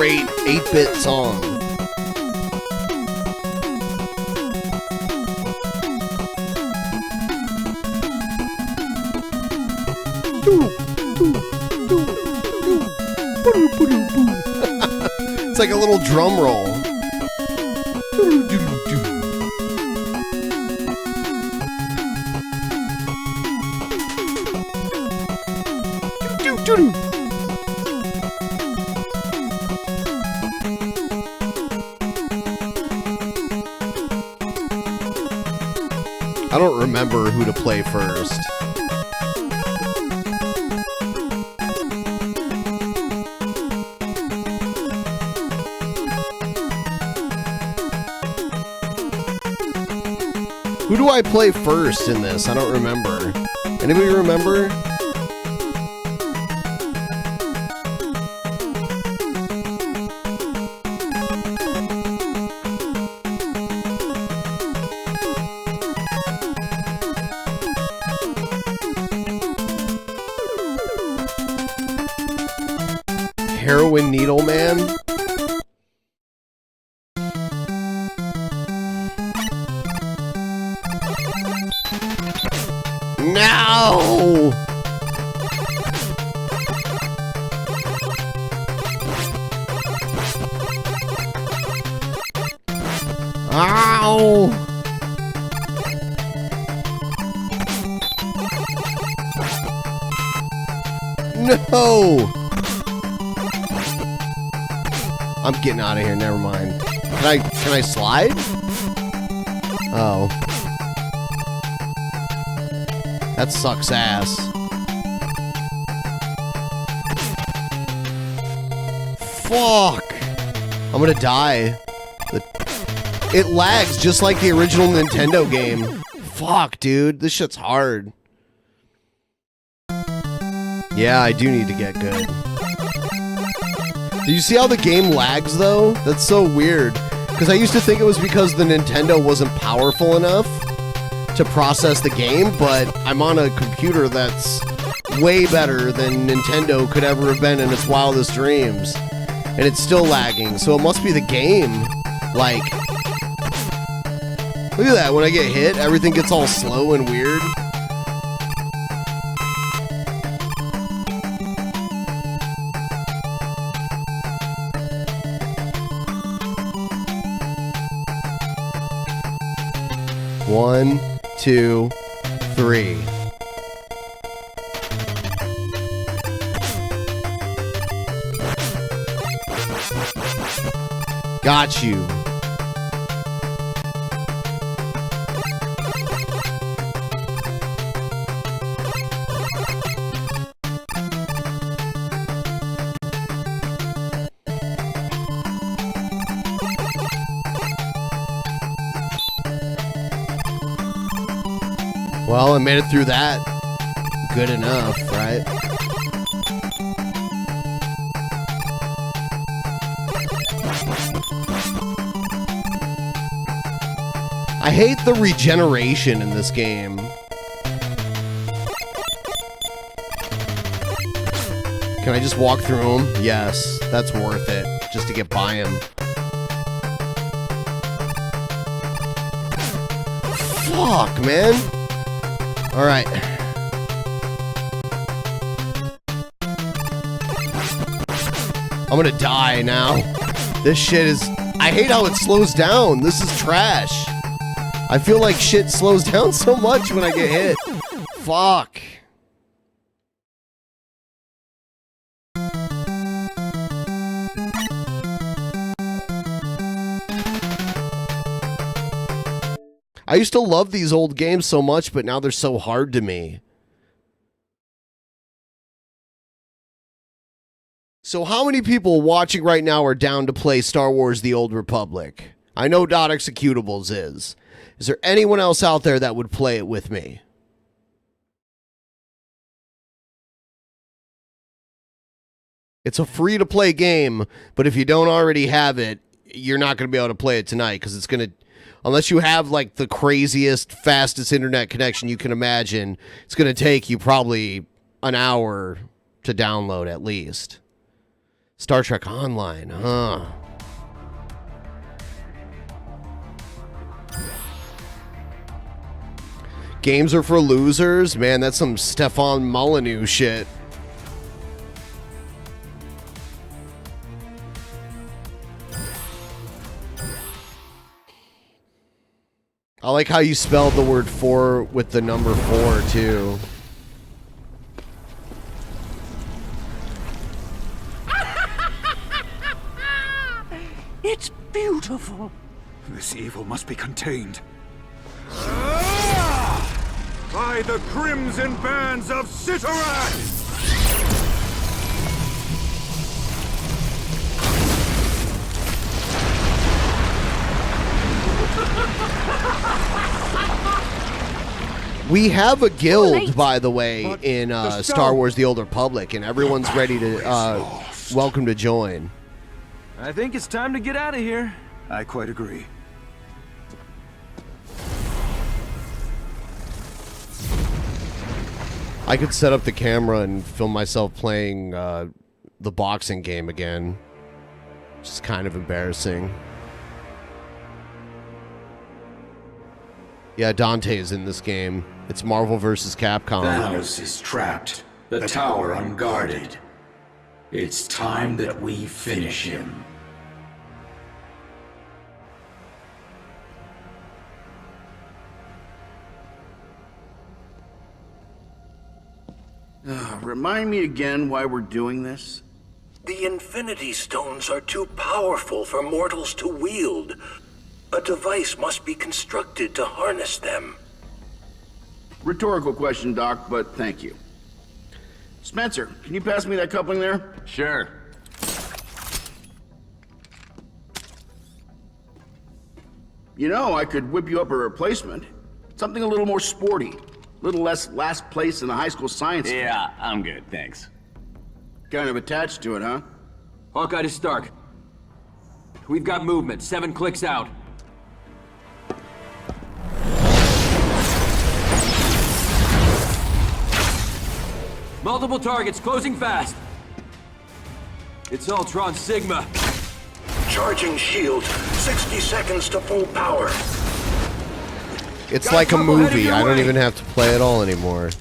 great 8-bit song. It's like a little drum roll. I don't remember who to play first. Who do I play first in this? I don't remember. Anybody remember? Heroin Needle Man? No! Ow! No! I'm getting out of here, never mind. Can I slide? Oh. That sucks ass. Fuck! I'm gonna die. It lags just like the original Nintendo game. Fuck, dude. This shit's hard. Yeah, I do need to get good. Do you see how the game lags, though? That's so weird. Because I used to think it was because the Nintendo wasn't powerful enough to process the game, but I'm on a computer that's way better than Nintendo could ever have been in its wildest dreams. And it's still lagging, so it must be the game. Like, look at that, when I get hit, everything gets all slow and weird. One, 2, 3. Got you. Well, I made it through that. Good enough, right? I hate the regeneration in this game. Can I just walk through them? Yes, that's worth it, just to get by him. Fuck, man. All right. I'm gonna die now. This shit is... I hate how it slows down. This is trash. I feel like shit slows down so much when I get hit. Fuck. I used to love these old games so much, but now they're so hard to me. So how many people watching right now are down to play Star Wars The Old Republic? I know Dot Executables is. Is there anyone else out there that would play it with me? It's a free-to-play game, but if you don't already have it, you're not going to be able to play it tonight, because it's going to... Unless you have, like, the craziest, fastest internet connection you can imagine, it's going to take you probably an hour to download at least. Star Trek Online, huh? Games are for losers? Man, that's some Stefan Molyneux shit. I like how you spelled the word "for" with the number 4 too. It's beautiful. This evil must be contained. By the crimson bands of Rhetoric! We have a guild, by the way, in Star Wars: The Old Republic, and everyone's ready to welcome to join. I think it's time to get out of here. I quite agree. I could set up the camera and film myself playing the boxing game again. Which is kind of embarrassing. Yeah, Dante is in this game. It's Marvel vs. Capcom. Thanos is trapped, the tower unguarded. It's time that we finish him. Remind me again why we're doing this? The Infinity Stones are too powerful for mortals to wield. A device must be constructed to harness them. Rhetorical question, Doc, but thank you. Spencer, can you pass me that coupling there? Sure. You know, I could whip you up a replacement. Something a little more sporty. A little less last place in the high school science. Yeah, I'm good, thanks. Kind of attached to it, huh? Hawkeye to Stark. We've got movement. 7 clicks out. Multiple targets, closing fast. It's Ultron Sigma. Charging shield. 60 seconds to full power. It's like a movie. I don't even have to play it all anymore.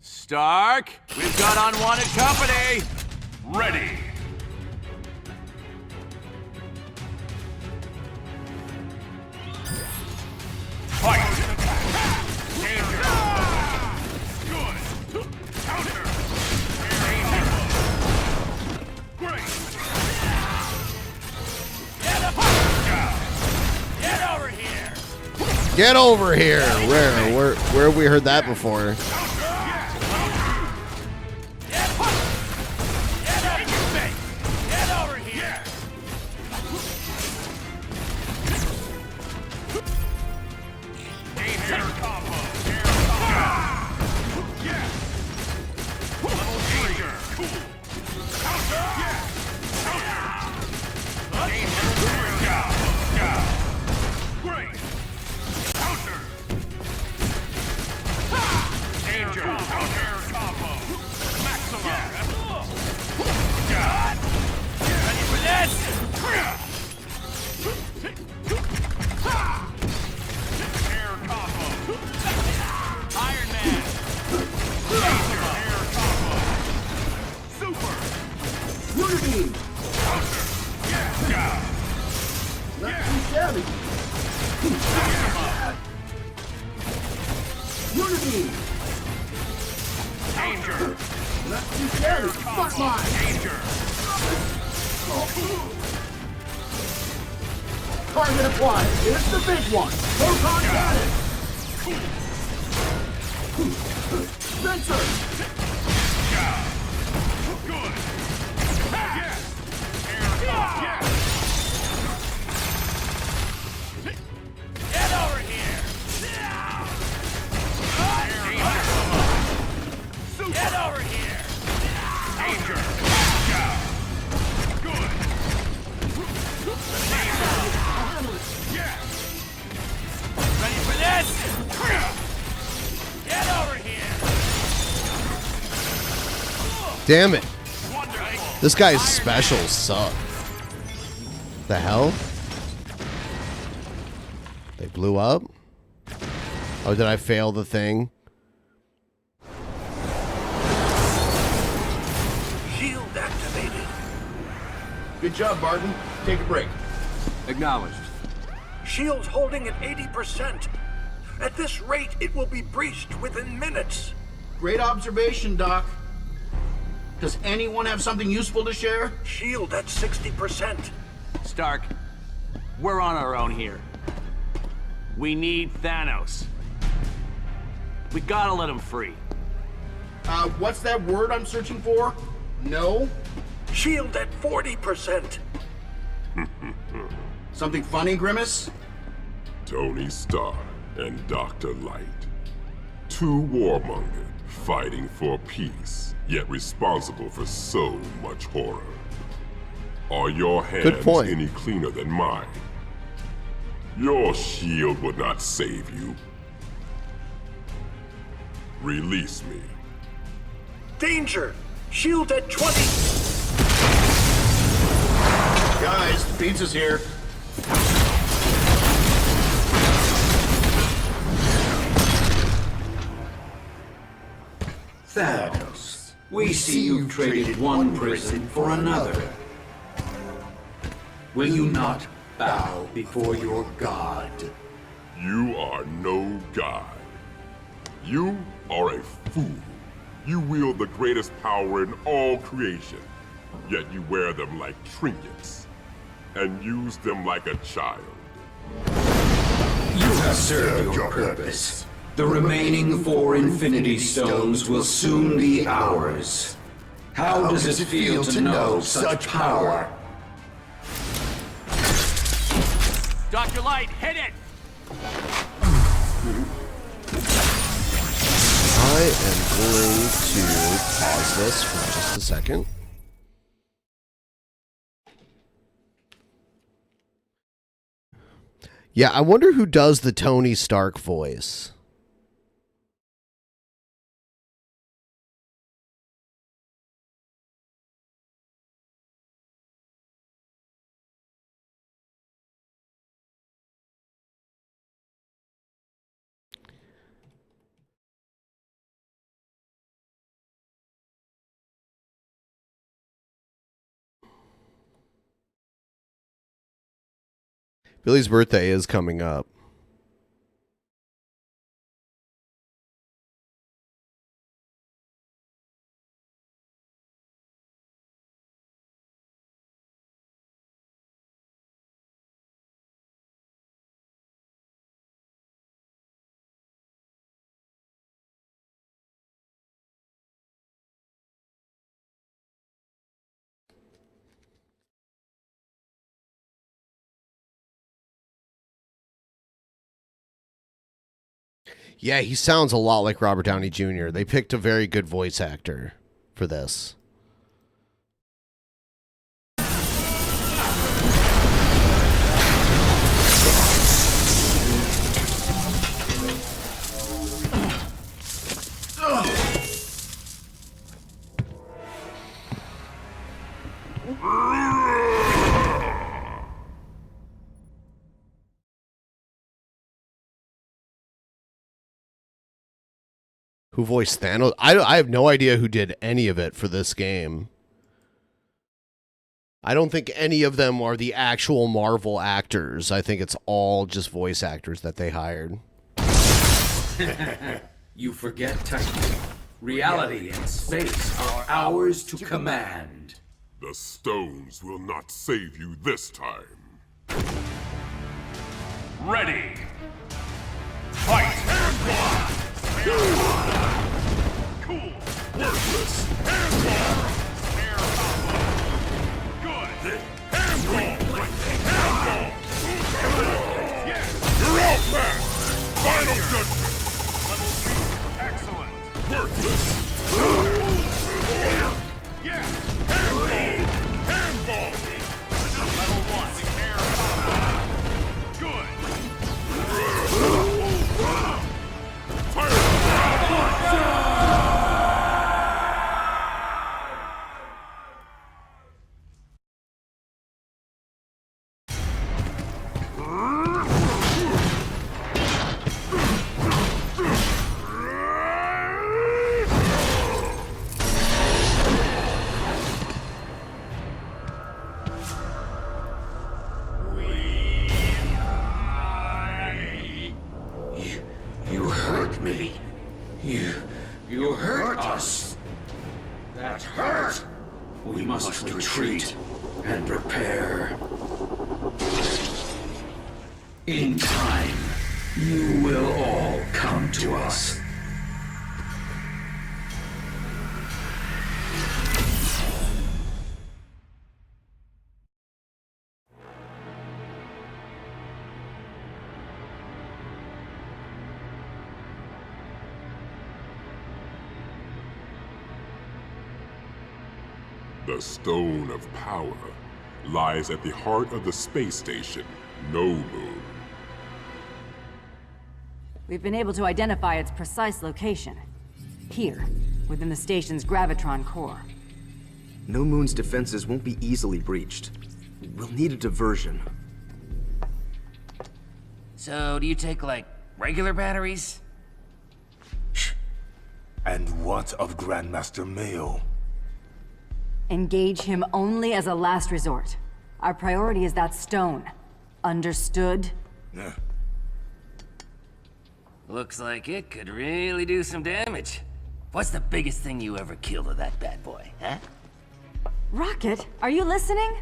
Stark, we've got unwanted company. Ready. Fight! Danger! Good! Counter! Great! Get over here! Get over here! Where have we heard that before? Target acquired. Here's the big one. Proton cannon. Spencer. Good. Get over here. Get over Ready for this? Get over here! Damn it. This guy's specials suck. The hell? They blew up? Oh, did I fail the thing? Shield activated. Good job, Barton. Take a break. Acknowledged. Shield's holding at 80%. At this rate, it will be breached within minutes. Great observation, Doc. Does anyone have something useful to share? Shield at 60%. Stark, we're on our own here. We need Thanos. We gotta let him free. What's that word I'm searching for? No? Shield at 40%. Something funny, Grimace? Tony Stark and Dr. Light. Two warmongers fighting for peace, yet responsible for so much horror. Are your hands any cleaner than mine? Your shield would not save you. Release me. Danger! Shield at 20! Guys, the pizza's here. Thanos, we see you've traded one prison for another. Will you not bow before your god? You are no god. You are a fool. You wield the greatest power in all creation, yet you wear them like trinkets, and use them like a child. You have served your purpose. The remaining 4 Infinity Stones will soon be ours. How does it feel to know such power? Dr. Light, hit it! I am going to pause this for just a second. Yeah, I wonder who does the Tony Stark voice. Billy's birthday is coming up. Yeah, he sounds a lot like Robert Downey Jr. They picked a very good voice actor for this. Who voiced Thanos? I have no idea who did any of it for this game. I don't think any of them are the actual Marvel actors. I think it's all just voice actors that they hired. You forget, Titan. Reality and space are ours to command. The stones will not save you this time. Ready! Fight! Cool! Worthless! Good! Yeah! You're out, man! Final judgment! Level 2, excellent! Worthless! Yeah! Handball! Handball! Level 1, air me. You hurt us. That hurt. We must retreat and prepare. In time, you will all come to us. The Stone of Power lies at the heart of the space station, No Moon. We've been able to identify its precise location. Here, within the station's gravitron core. No Moon's defenses won't be easily breached. We'll need a diversion. So, do you take, like, regular batteries? And what of Grandmaster Mayo? Engage him only as a last resort. Our priority is that stone. Understood? Looks like it could really do some damage. What's the biggest thing you ever killed with that bad boy, huh? Rocket, are you listening?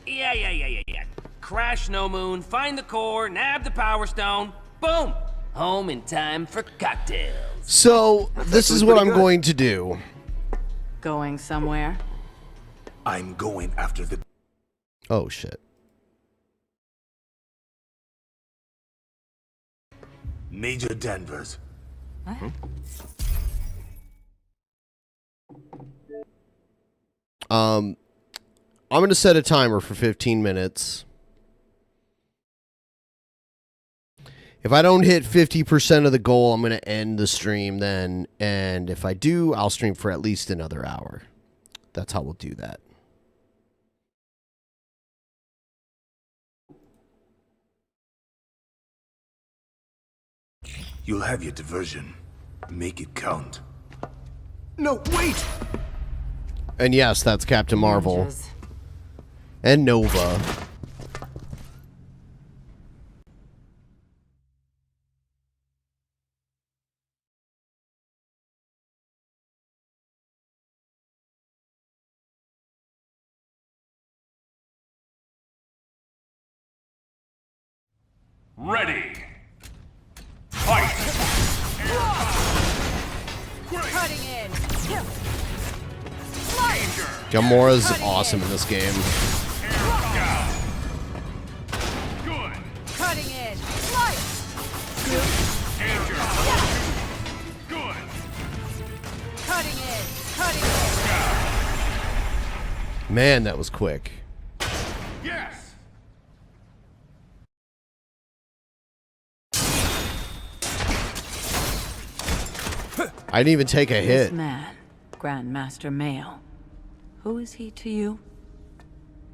Yeah. Crash No Moon, find the core, nab the power stone, boom! Home in time for cocktails. So, this is what I'm going to do. Going somewhere? I'm going after the... Oh, shit. Major Danvers. What? I'm going to set a timer for 15 minutes. If I don't hit 50% of the goal, I'm going to end the stream then. And if I do, I'll stream for at least another hour. That's how we'll do that. You'll have your diversion. Make it count. No, wait! And yes, that's Captain Marvel. Ninjas. And Nova. Ready. Fight! Cutting in. Gamora's awesome in this game. Good. Cutting in. Slice. Danger. Good. Cutting in. Cutting in. Man, that was quick. Yes. I didn't even take a This hit. man, Grandmaster Mayo. Who is he to you?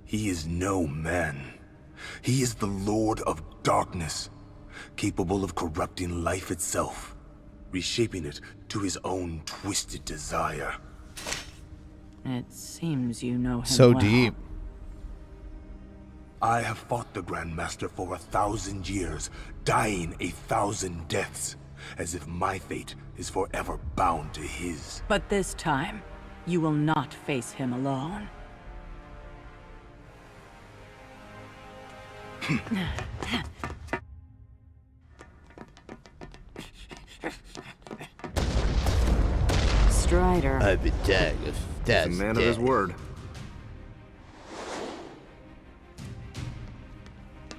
He is no man. He is the Lord of Darkness, capable of corrupting life itself, reshaping it to his own twisted desire. It seems you know him So well. deep. I have fought the Grandmaster for 1,000 years, dying 1,000 deaths, as if my fate is forever bound to his. But this time, you will not face him alone. Strider. I've been dead. That's He's a man of his word.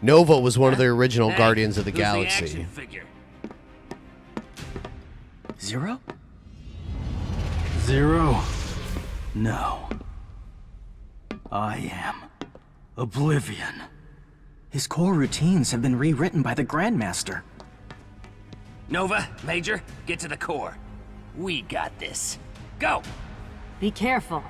Nova was one of the original Hey, Guardians of the who's Galaxy. action figure? Zero? Zero? No. I am Oblivion. His core routines have been rewritten by the Grandmaster. Nova, Major, get to the core. We got this. Go! Be careful.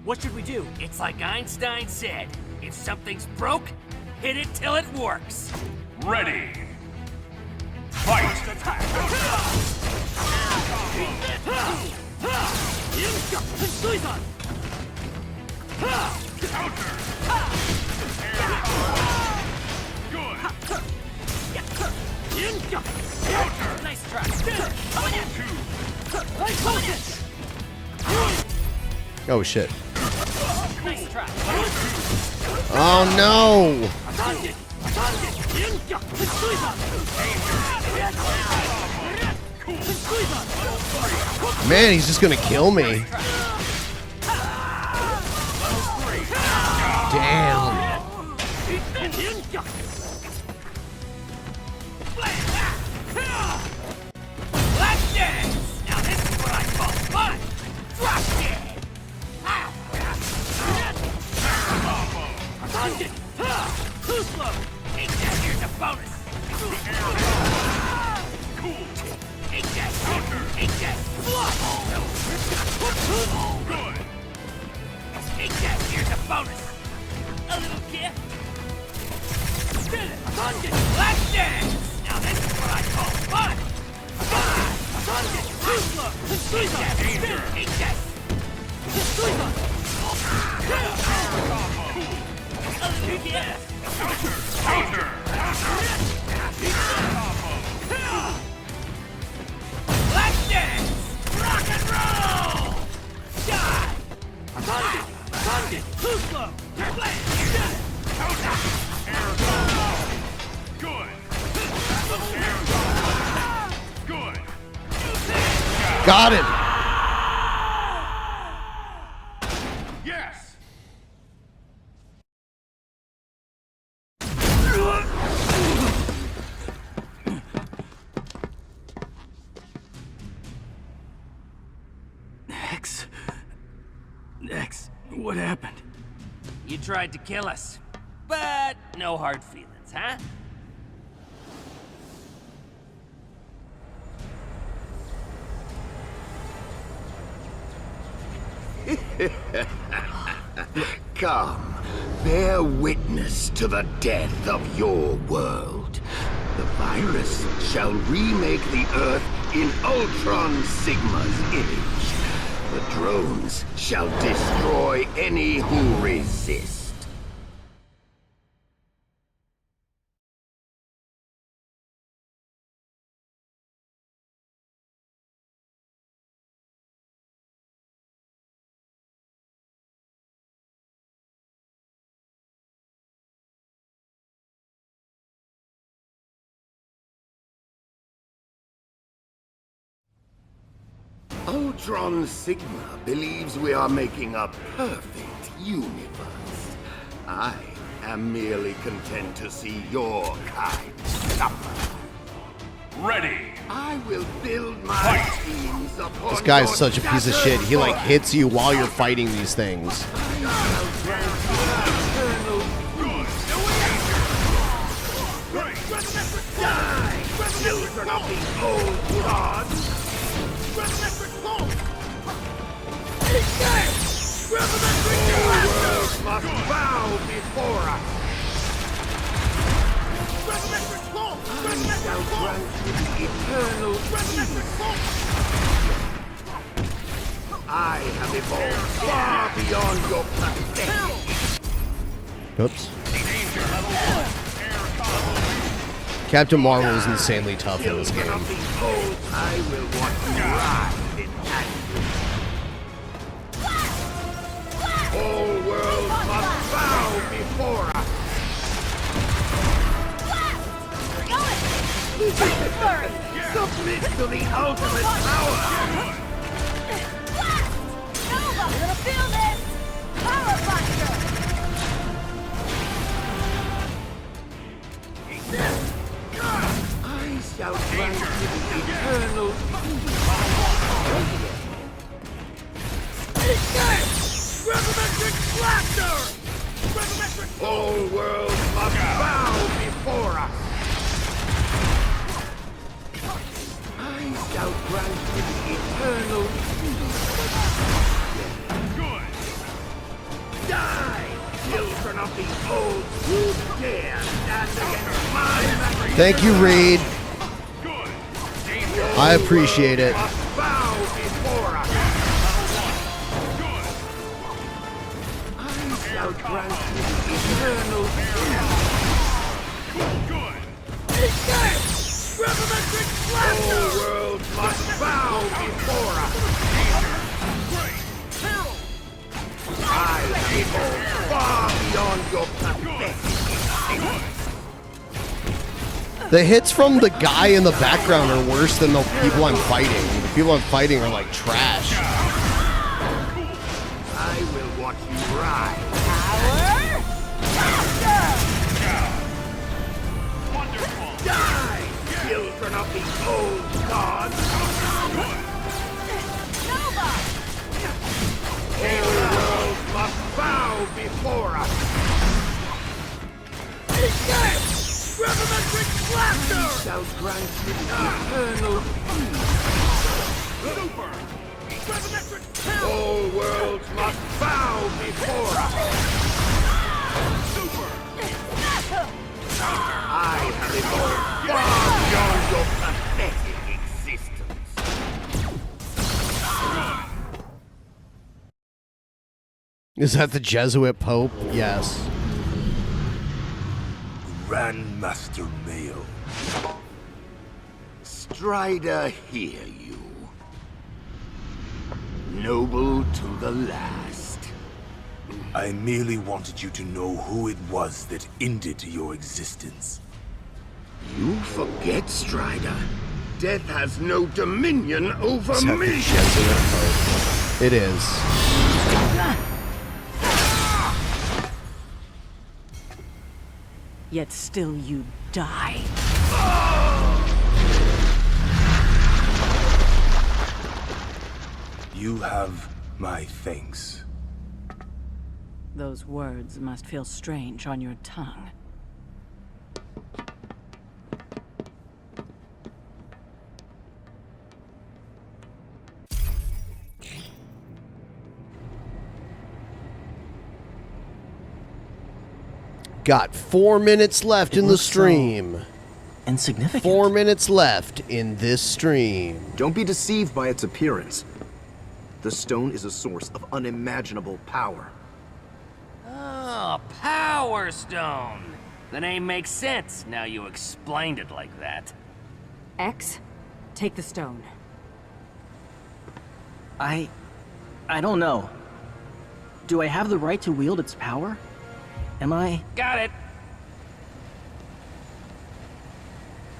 What should we do? It's like Einstein said. If something's broke, hit it till it works. Ready. Fight! Nice try. Oh shit. Nice try. Oh no! Man, he's just gonna kill me. Damn. Black dance! Now this is what I call fun! Drop dead! Too slow! Take that, here's a bonus! Cool! Take that! Take that! Good! Take that, here's a bonus! A little gift! Black dance! Now this is what I call fun! Too slow! Take that! Take that! A little gift! Black dance! Rock and roll! Die! Too slow! Good. Got him. Yes. X, what happened? You tried to kill us, but no hard feelings, huh? Come, bear witness to the death of your world. The virus shall remake the Earth in Ultron Sigma's image. The drones shall destroy any who resist. Ultron Sigma believes we are making a perfect universe. I am merely content to see your kind suffer. Ready. I will build my teams upon This guy's your such a piece of shit. He like hits you while you're fighting these things. Children of the old gods! Must bow before us! I shall grant you eternal peace. I have evolved far beyond your pathetic. Oops. Captain Marvel is insanely tough in this game. I will watch you rise in anger. All worlds must bow before us. Submit to the ultimate power. Nova, you're gonna feel this. Power Buster. I shall grant you eternal Gravimetric Blaster! all worlds must bow before us. I shall grant you eternal peace. Good. Thank you, Reed. I appreciate it. World must bow before us. I behold far beyond your pathetic. The hits from the guy in the background are worse than the people I'm fighting. The people I'm fighting are like trash. I will watch you rise. Die, children of the old gods. All worlds must bow before us. Gravimetric blaster! Shall grant eternal Super! Gravimetric all worlds must bow before us! Super! I have evolved far beyond your pathetic existence. Is that the Jesuit Pope? Yes. Grandmaster Mayo. Strider, hear you. Noble to the last. I merely wanted you to know who it was that ended your existence. You forget, Strider. Death has no dominion over Is that me. the Jesuit Pope? It is. Yet still you die. You have my thanks. Those words must feel strange on your tongue. Got 4 minutes left in the stream. Insignificant. 4 minutes left in this stream. Don't be deceived by its appearance. The stone is a source of unimaginable power. Oh, Power Stone. The name makes sense now you explained it like that. X, take the stone. I don't know. Do I have the right to wield its power? Am I? Got it.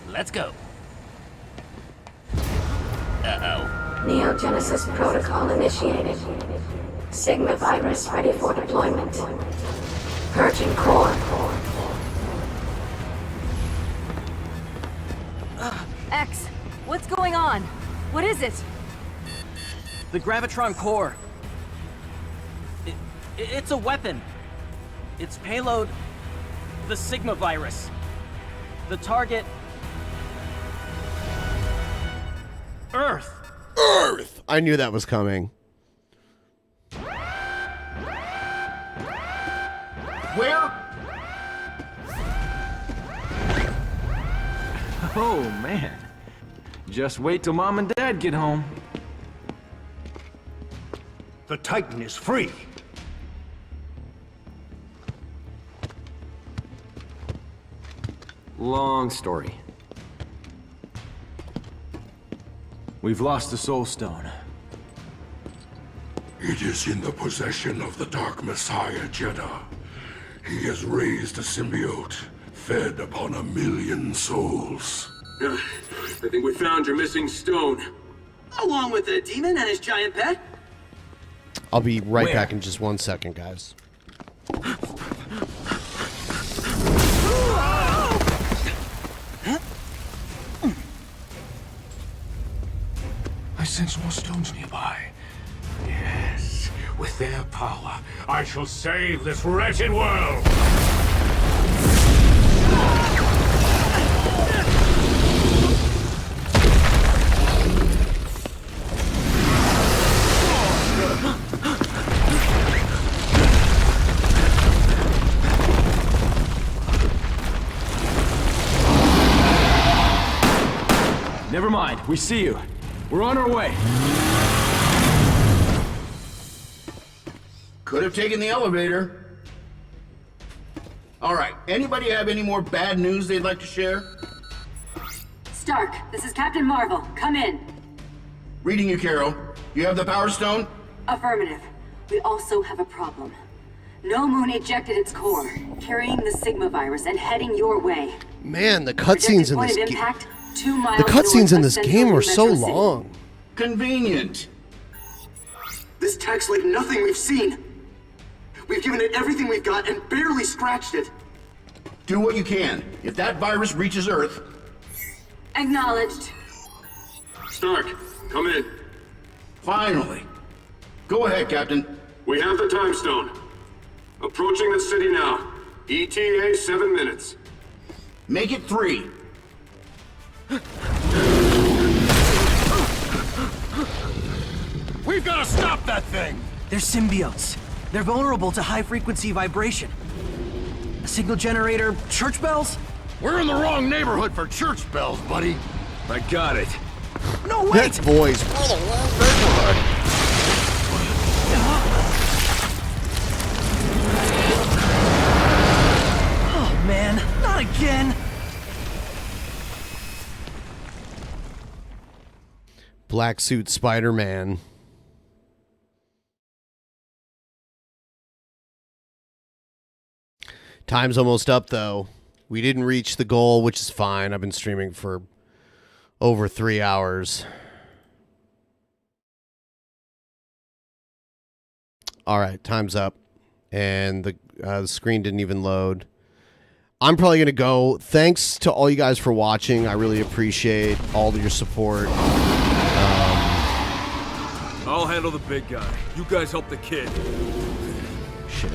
Let's go. Uh-oh. Neogenesis protocol initiated. Sigma virus ready for deployment. Purging core. X, what's going on? What is it? The Gravitron core. It's a weapon. Its payload, the Sigma virus. The target, Earth. Earth! I knew that was coming. Where? Oh, man. Just wait till Mom and Dad get home. The Titan is free. Long story. We've lost the Soul Stone. It is in the possession of the Dark Messiah, Jeddah. He has raised a symbiote, fed upon 1,000,000 souls. I think we found your missing stone. Along with the demon and his giant pet? I'll be right back in just 1 second, guys. I sense more stones nearby. Yes, with their power, I shall save this wretched world! mind. We see you. We're on our way. Could have taken the elevator. All right, anybody have any more bad news they'd like to share? Stark, this is Captain Marvel. Come in. Reading you, Carol. You have the Power Stone? Affirmative. We also have a problem. No Moon ejected its core, carrying the Sigma virus and heading your way. Man, the cutscenes in this game. The The cutscenes in this game are so long. Convenient. This tech's like nothing we've seen. We've given it everything we've got and barely scratched it. Do what you can. If that virus reaches Earth... Acknowledged. Stark, come in. Finally. Go ahead, Captain. We have the time stone. Approaching the city now. ETA 7 minutes. Make it 3. We've got to stop that thing! They're symbiotes. They're vulnerable to high-frequency vibration. A signal generator, church bells? We're in the wrong neighborhood for church bells, buddy. I got it. No, wait! That voice. We're the wrong neighborhood. Oh, man. Not again! Black suit Spider-Man. Time's almost up, though. We didn't reach the goal, which is fine. I've been streaming for over 3 hours. All right, time's up. And the screen didn't even load. I'm probably going to go. Thanks to all you guys for watching. I really appreciate all of your support. I'll handle the big guy. You guys help the kid. Shit.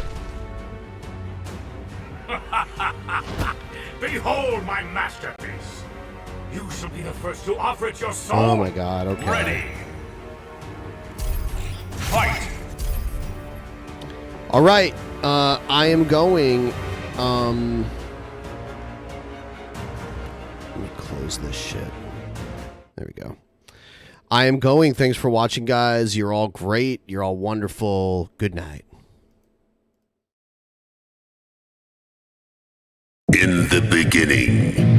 Behold my masterpiece. You shall be the first to offer it your soul. Oh my god, okay. Ready. Fight. All right. I am going. Let me close this shit. There we go. I am going. Thanks for watching, guys. You're all great. You're all wonderful. Good night. In the beginning,